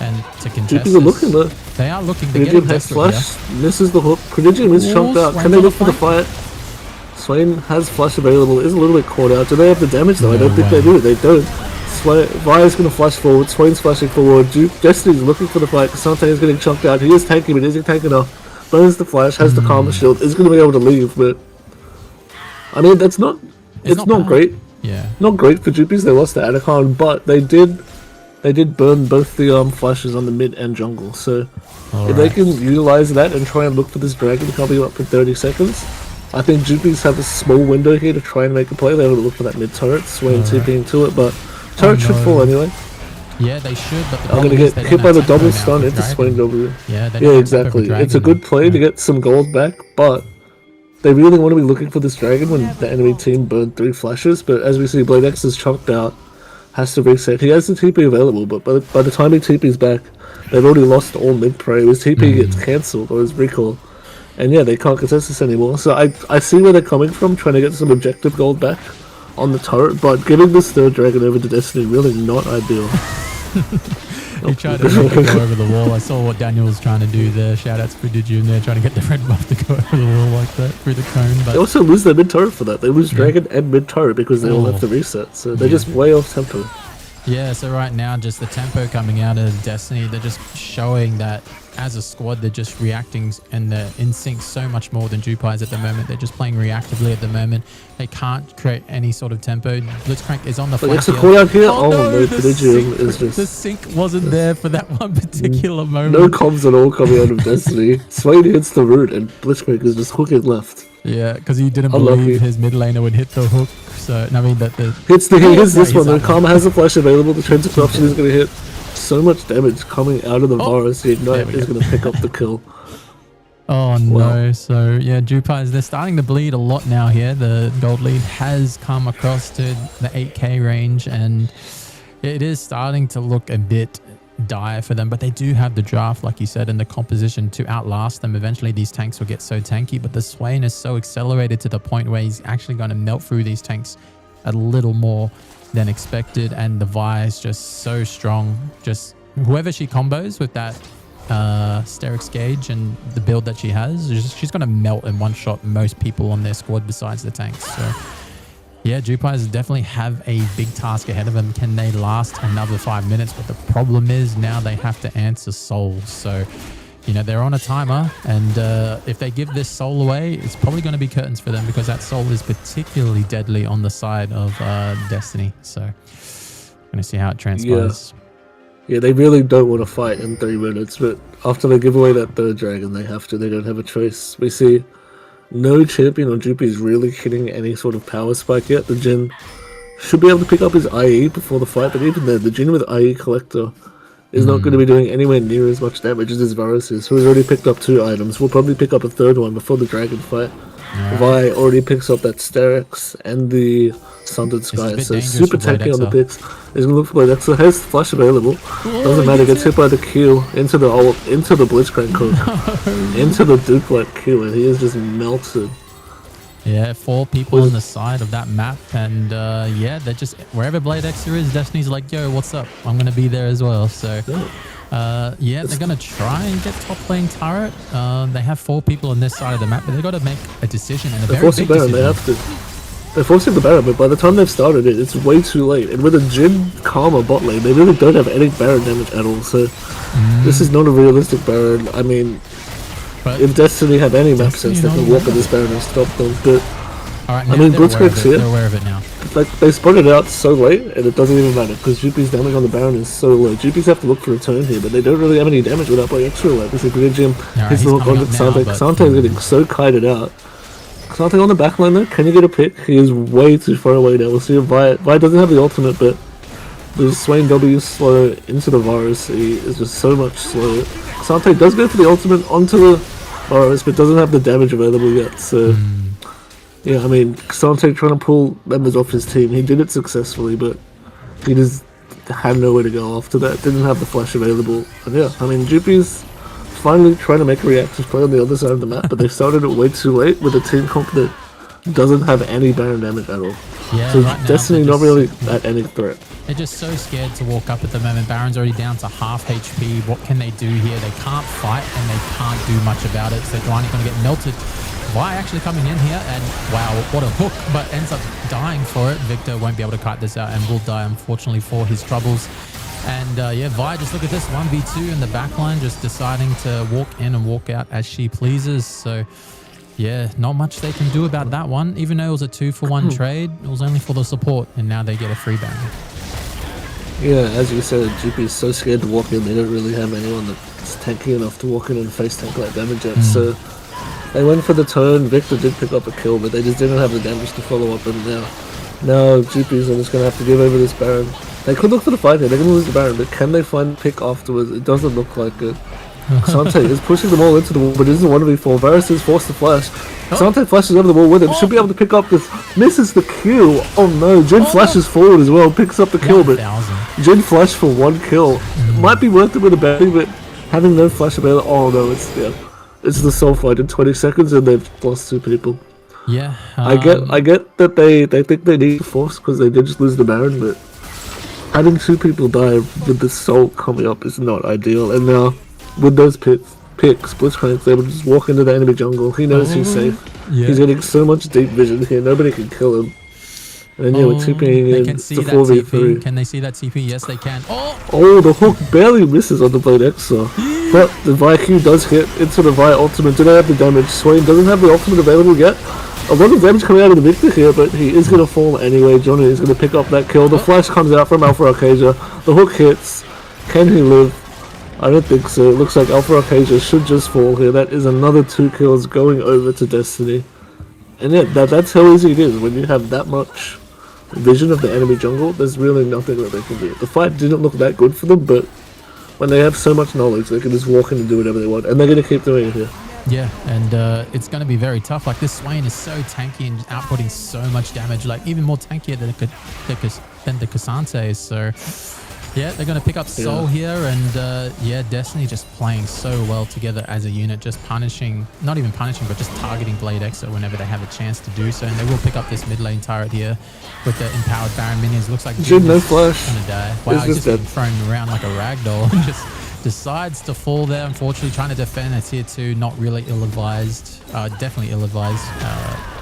and to contest Jewpies are this. looking though. They are looking. They're getting Prodigium has desperate here. flash, misses the hook. Prodigium is Ooh, chunked out. Swain's Can they on look the for the fight? Swain has flash available, is a little bit caught out. Do they have the damage though? I don't think they do. They don't. Vi's going to flash forward, Swain's flashing forward, Destiny's looking for the fight, Kasante is getting chunked out, he is tanky but isn't tanky enough, burns the flash, has the Karma shield, is going to be able to leave, but I mean that's not, it's not bad. great, Yeah. not great for Jewpies, they lost to Atacon, but they did burn both the flashes on the mid and jungle, so if they can utilize that and try and look for this dragon coming up for 30 seconds, I think Jewpies have a small window here to try and make a play. They're going to look for that mid turret, Swain TPing to it, but turret should fall anyway. Yeah, they should, but the I'm problem going to is get they hit don't by the have tempo double now stun for into Dragon. Swain W. Yeah, they don't Yeah, have tempo for exactly. Dragon It's a good now. play to Yeah. get some gold back, but they really want to be looking for this dragon when the enemy team burned 3 flashes. But as we see, Blade X is chunked out, has to reset. He has the TP available, but by the time he TP's back, they've already lost all mid prey. His TP gets cancelled or his recall. And yeah, they can't contest this anymore. So I see where they're coming from, trying to get some objective gold back on the turret, but giving this third dragon over to Destiny really not ideal. He tried to make it go over the wall. I saw what Daniel was trying to do there. Shout out to Prodigium there, trying to get the red buff to go over the wall like that through the cone. They But also lose their mid turret for that. They lose dragon and mid turret because they all have to reset. So they're just way off tempo. yeah, so right now, just the tempo coming out of Destiny, they're just showing that as a squad, they're just reacting and they're in sync so much more than Jewpies at the moment. They're just playing reactively at the moment. They can't create any sort of tempo. Blitzcrank is on the flank. It's a call out here. Oh no, the Prodigium sync- is the just sync wasn't there for that one particular moment. no comms at all coming out of Destiny. Swain hits the root and Blitzcrank is just hooking left. Yeah, because he didn't Unlucky. believe his mid laner would hit the hook. So, I mean, that the Hits the Oh, hits this he's one though. up. Karma has a flash available. The Transit Corruption is going to hit. So much damage coming out of the Varus. The Ignite we is go. going to pick up the kill. Oh no! Wow. So yeah, Jewpies, they're starting to bleed a lot now. Here, the gold lead has come across to the 8k range, and it is starting to look a bit dire for them. But they do have the draft, like you said, and the composition to outlast them. Eventually, these tanks will get so tanky, but the Swain is so accelerated to the point where he's actually going to melt through these tanks a little more than expected, and the Vi is just so strong. Just whoever she combos with that Sterix gauge and the build that she has, she's going to melt in one shot most people on their squad besides the tanks. So yeah, Jewpies definitely have a big task ahead of them. Can they last another 5 minutes? But the problem is now they have to answer souls. So you know, they're on a timer, and if they give this soul away, it's probably going to be curtains for them, because that soul is particularly deadly on the side of Destiny. So going to see how it transpires. Yeah, they really don't want to fight in 3 minutes, but after they give away that third dragon, they have to. They don't have a choice. We see no champion on Jewpies really hitting any sort of power spike yet. The Jhin should be able to pick up his IE before the fight, but even then, the Jhin with IE Collector is not going to be doing anywhere near as much damage as his Varus is, who has already picked up 2 items. We'll probably pick up a third one before the dragon fight. Vi already picks up that Sterix and the Sundered a Sky, bit so dangerous super for Blade tanky on the Xer. picks. He's gonna look for Blade Xer. Has flash available. Doesn't matter. Gets hit by the Q into the Blitzcrank hook, into the Duke like Q, and he is just melted. Yeah, 4 people on the side of that map, and yeah, they're just wherever Blade Xer is, Destiny's like, yo, what's up? I'm gonna be there as well. So yeah, they're gonna try and get top lane turret. They have 4 people on this side of the map, but they got to make a decision, and a They're very forcing big Baron. decision. They have to. They're forcing the Baron, but by the time they've started it, it's way too late. And with a Jhin Karma bot lane, they really don't have any Baron damage at all. So this is not a realistic Baron. I mean, But if Destiny had any map Destiny sense, they not can a walk map. at this Baron and stop them. But all right, I now mean, they're aware of Blitzcrank's it. here. They're aware of it now. like they spun it out so late, and it doesn't even matter because Jewpies' damage on the Baron is so low. Jewpies have to look for a turn here, but they don't really have any damage without playing extra light. This is Prodigium. Alright, His he's little coming contact up now, Xante. but- Xante is getting so kited out. Xante on the backline though, can you get a pick? He is way too far away now. We'll see if Vi doesn't have the ultimate, but the Swain W slow into the Varus. He is just so much slower. Xante does go for the ultimate onto the Varus, but doesn't have the damage available yet, so Yeah, I mean, Xante trying to pull members off his team, he did it successfully, but he just had nowhere to go after that. Didn't have the flash available. And yeah, I mean, Jewpies finally trying to make a reactive play on the other side of the map, but they started it way too late with a team comp that doesn't have any Baron damage at all. Yeah, So right now, Destiny they're not really at any threat. They're just so scared to walk up at the moment. Baron's already down to half HP. What can they do here? They can't fight and they can't do much about it. So Dwayne going to get melted. Vi actually coming in here and wow, what a hook, but ends up dying for it. Victor won't be able to kite this out and will die, unfortunately, for his troubles. And yeah, Vi, just look at this 1v2 in the backline, just deciding to walk in and walk out as she pleases. So yeah, not much they can do about that one. Even though it was a 2-for-1 trade, it was only for the support, and now they get a free Baron. Yeah, as you said, GP is so scared to walk in, they don't really have anyone that's tanky enough to walk in and face tank like damage at. So they went for the turn. Victor did pick up a kill, but they just didn't have the damage to follow up. And now GPs are just going to have to give over this Baron. They could look for the fight here. They're going to lose the Baron, but can they find pick afterwards? It doesn't look like it. Xante is pushing them all into the wall, but it isn't 1v4. Varus is forced to flash. Xante flashes over the wall with him. Should be able to pick up this. Misses the kill. Oh no. Jin flashes forward as well. Picks up the kill, but 1,000. Jin flash for one kill. Might be worth it with a bounty, but having no flash available. Oh no, it's the soul fight in 20 seconds and they've lost 2 people. Yeah. I get that they think they need to force because they did just lose the Baron, but having 2 people die with the soul coming up is not ideal. And now with those picks, Blitzcrank's able to just walk into the enemy jungle. He knows he's safe. Yeah. He's getting so much deep vision here. Nobody can kill him. And yeah, we're TPing they in. can It's see the that 4v3. TP. Can they see that TP? Yes, they can. Oh! Oh, the hook barely misses on the Blade Exa. But the Vi Q does hit into the Vi ultimate. Do they have the damage? Swain doesn't have the ultimate available yet. A lot of damage coming out of the Victor here, but he is going to fall anyway. Johnny is going to pick up that kill. The flash comes out from Alpha Arcadia. The hook hits. Can he live? I don't think so. It looks like Alpha Arcadia should just fall here. That is another 2 kills going over to Destiny. And yeah, that's how easy it is. When you have that much vision of the enemy jungle, there's really nothing that they can do. The fight didn't look that good for them, but when they have so much knowledge, they can just walk in and do whatever they want. And they're going to keep doing it here. Yeah, and it's going to be very tough. Like, this Swain is so tanky and outputting so much damage, like even more tankier than the Xante. So yeah, they're going to pick up Soul here, and yeah, Destiny just playing so well together as a unit, just punishing, not even punishing, but just targeting Blade Exa whenever they have a chance to do so. And they will pick up this mid lane turret here with the empowered Baron minions. Looks like Jin, no flash. Gonna die. Wow, he's just getting thrown around like a ragdoll. Just decides to fall there, unfortunately, trying to defend a tier 2, not really ill-advised, definitely ill-advised,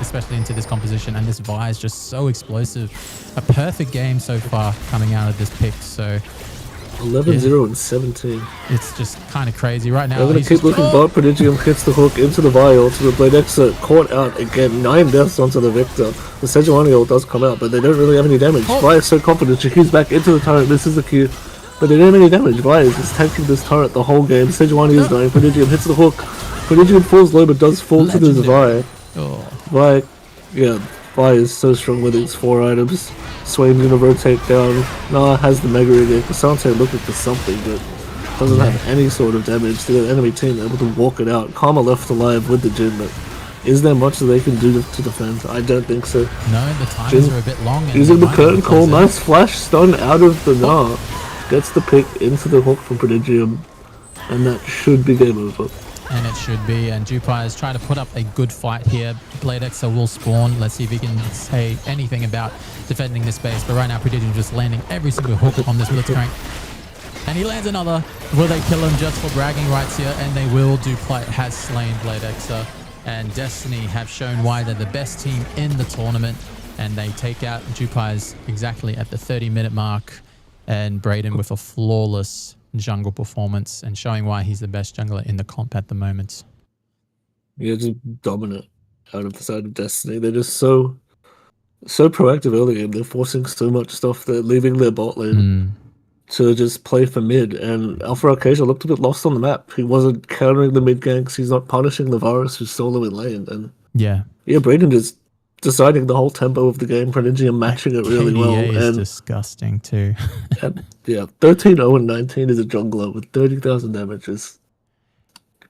especially into this composition. And this Vi is just so explosive. A perfect game so far coming out of this pick. So 11-0 and 17. it's just kind of crazy right now. They're going to keep looking bot. Prodigium hits the hook into the Vi ult. The Blade Exa caught out again. 9 deaths onto the Victor. The Sejuani ult does come out, but they don't really have any damage. Vi is so confident. She keeps back into the turret. This is the Q. But they don't have any damage. Vi is just tanking this turret the whole game. Sejuani is dying. Prodigium hits the hook. Prodigium falls low, but does fall to this Vi. Vi, yeah, Vi is so strong with its 4 items. Swain's gonna rotate down. Nah, has the Mega again. Xante looking for something, but doesn't have any sort of damage to the enemy team. Able to walk it out. Karma left alive with the Jin, but is there much that they can do to defend? I don't think so. No, the times are a bit long. And using the curtain call. Nice flash stun out of the Nah. Gets the pick into the hook from Prodigium, and that should be game over. And it should be. And Jewpies trying to put up a good fight here. Blade Exa will spawn. Let's see if he can say anything about defending this base. But right now, Prodigium just landing every single hook on this Blitzcrank. And he lands another. Will they kill him just for bragging rights here? And they will. Jewpies has slain Blade Exa. And Destiny have shown why they're the best team in the tournament. And they take out Jewpies exactly at the 30-minute mark. And Braden with a flawless jungle performance and showing why he's the best jungler in the comp at the moment. Yeah, just dominant out of the side of Destiny. They're just so proactive early game. They're forcing so much stuff. They're leaving their bot lane to just play for mid. And Alpha Arcadia looked a bit lost on the map. He wasn't countering the mid ganks. He's not punishing the Varus who's solo in lane. And yeah, Braden is deciding the whole tempo of the game. Prodigium matching it really well. Is and disgusting too. and, yeah, 13-0 and 19 is a jungler with 30,000 damage is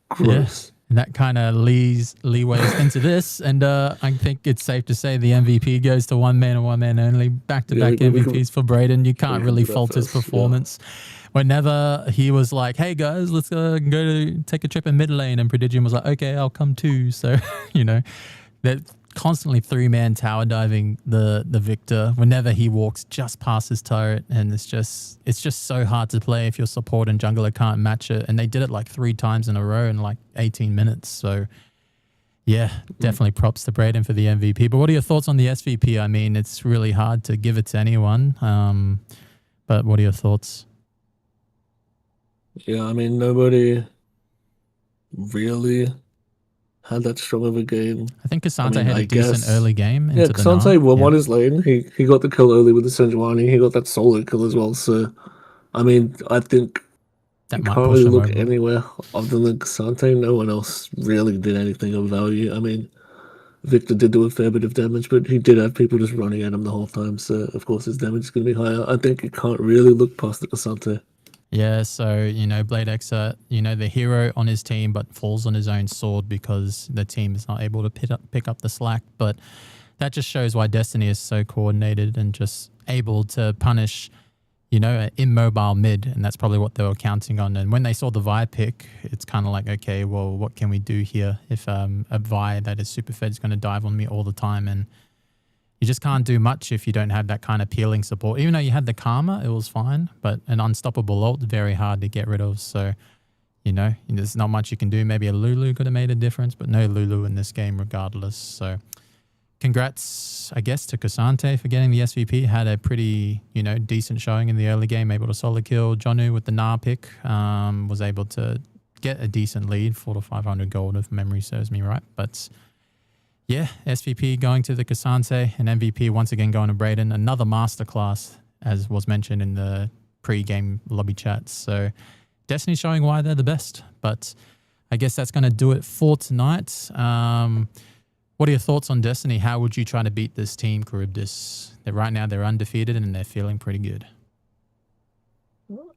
gross. Yeah. And that kind of leeways into this. And I think it's safe to say the MVP goes to one man and one man only. Back-to-back MVPs for Braden. You can't really fault his performance. Whenever he was like, hey guys, let's go to take a trip in mid lane, and Prodigium was like, okay, I'll come too. So, they're constantly 3-man tower diving the Victor whenever he walks just past his turret, and it's just so hard to play if your support and jungler can't match it. And they did it like 3 times in a row in like 18 minutes. So yeah, definitely props to Braden for the MVP. But what are your thoughts on the SVP? I mean, it's really hard to give it to anyone. But what are your thoughts? Yeah, I mean, nobody really had that strong of a game. I think Cassante I mean, had a I decent guess- early game. Yeah, into the Cassante Gnar. won his lane. He got the kill early with the Senjuani. He got that solo kill as well. So, I mean, I think That you might can't push really him look over. anywhere other than Cassante. No one else really did anything of value. I mean, Victor did do a fair bit of damage, but he did have people just running at him the whole time. So, of course, his damage is going to be higher. I think you can't really look past the Cassante. Yeah, so, Blade Exa, the hero on his team, but falls on his own sword because the team is not able to pick up the slack. But that just shows why Destiny is so coordinated and just able to punish, an immobile mid. And that's probably what they were counting on. And when they saw the Vi pick, it's kind of like, okay, well, what can we do here if a Vi that is super fed is going to dive on me all the time? And you just can't do much if you don't have that kind of peeling support. Even though you had the Karma, it was fine. But an unstoppable ult, very hard to get rid of. So, there's not much you can do. Maybe a Lulu could have made a difference, but no Lulu in this game regardless. So, congrats, I guess, to Cassante for getting the SVP. Had a pretty, decent showing in the early game. Able to solo kill. Jonu with the Gnar pick was able to get a decent lead, 400 to 500 gold if memory serves me right. But yeah, SVP going to the Cassante, and MVP once again going to Braden. Another masterclass, as was mentioned in the pre-game lobby chats. So Destiny showing why they're the best. But I guess that's going to do it for tonight. What are your thoughts on Destiny? How would you try to beat this team, Charybdis? Right now they're undefeated and they're feeling pretty good.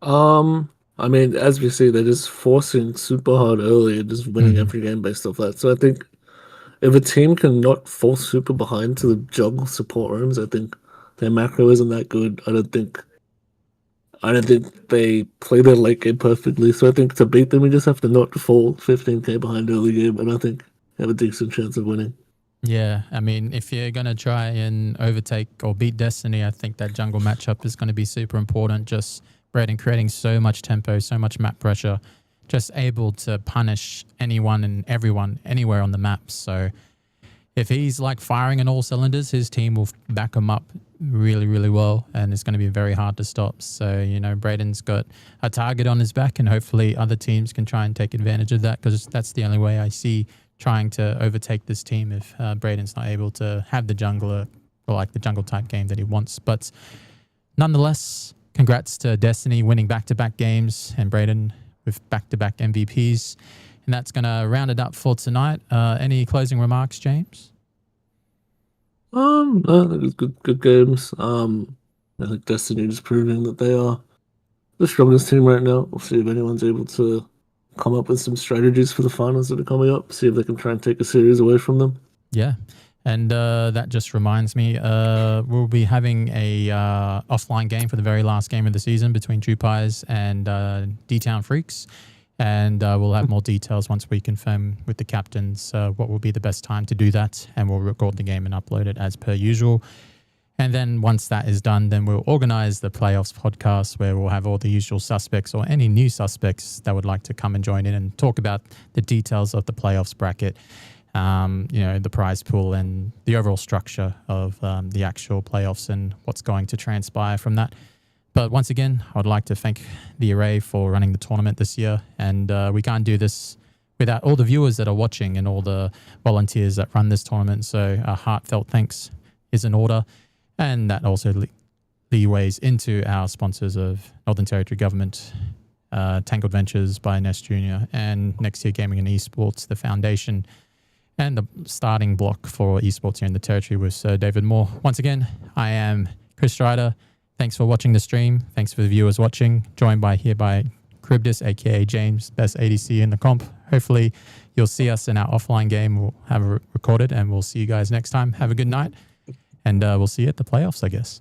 I mean, as we see, they're just forcing super hard early and just winning every game based off that. So I think if a team can not fall super behind to the jungle support rooms, I think their macro isn't that good. I don't think they play their late game perfectly. So I think to beat them, we just have to not fall 15k behind early game, and I think they have a decent chance of winning. Yeah, I mean, if you're going to try and overtake or beat Destiny, I think that jungle matchup is going to be super important. Just Braden creating so much tempo, so much map pressure, just able to punish anyone and everyone anywhere on the map. So if he's like firing on all cylinders, his team will back him up really, really well, and it's going to be very hard to stop. So, Braden's got a target on his back, and hopefully other teams can try and take advantage of that, because that's the only way I see trying to overtake this team if Braden's not able to have the jungler, or like the jungle type game that he wants. But nonetheless, congrats to Destiny winning back-to-back games, and Braden with back-to-back MVPs. And that's going to round it up for tonight. Any closing remarks, James? No, it was good games. I think Destiny is proving that they are the strongest team right now. We'll see if anyone's able to come up with some strategies for the finals that are coming up. See if they can try and take a series away from them. Yeah. And that just reminds me, we'll be having a offline game for the very last game of the season between Jewpies and D-Town Freaks. And we'll have more details once we confirm with the captains what will be the best time to do that. And we'll record the game and upload it as per usual. And then once that is done, then we'll organize the playoffs podcast where we'll have all the usual suspects or any new suspects that would like to come and join in and talk about the details of the playoffs bracket. The prize pool and the overall structure of the actual playoffs and what's going to transpire from that. But once again, I would like to thank the Array for running the tournament this year. And we can't do this without all the viewers that are watching and all the volunteers that run this tournament. So a heartfelt thanks is in order. And that also leeways into our sponsors of Northern Territory Government, Tangled Ventures by Nest Junior, and Next Year Gaming and Esports, the foundation, and the starting block for esports here in the territory with Sir David Moore. Once again, I am Chris Strider. Thanks for watching the stream. Thanks for the viewers watching. Joined by Charybdis, aka James, best ADC in the comp. hopefully you'll see us in our offline game. We'll have it recorded, and we'll see you guys next time. Have a good night, and we'll see you at the playoffs, I guess.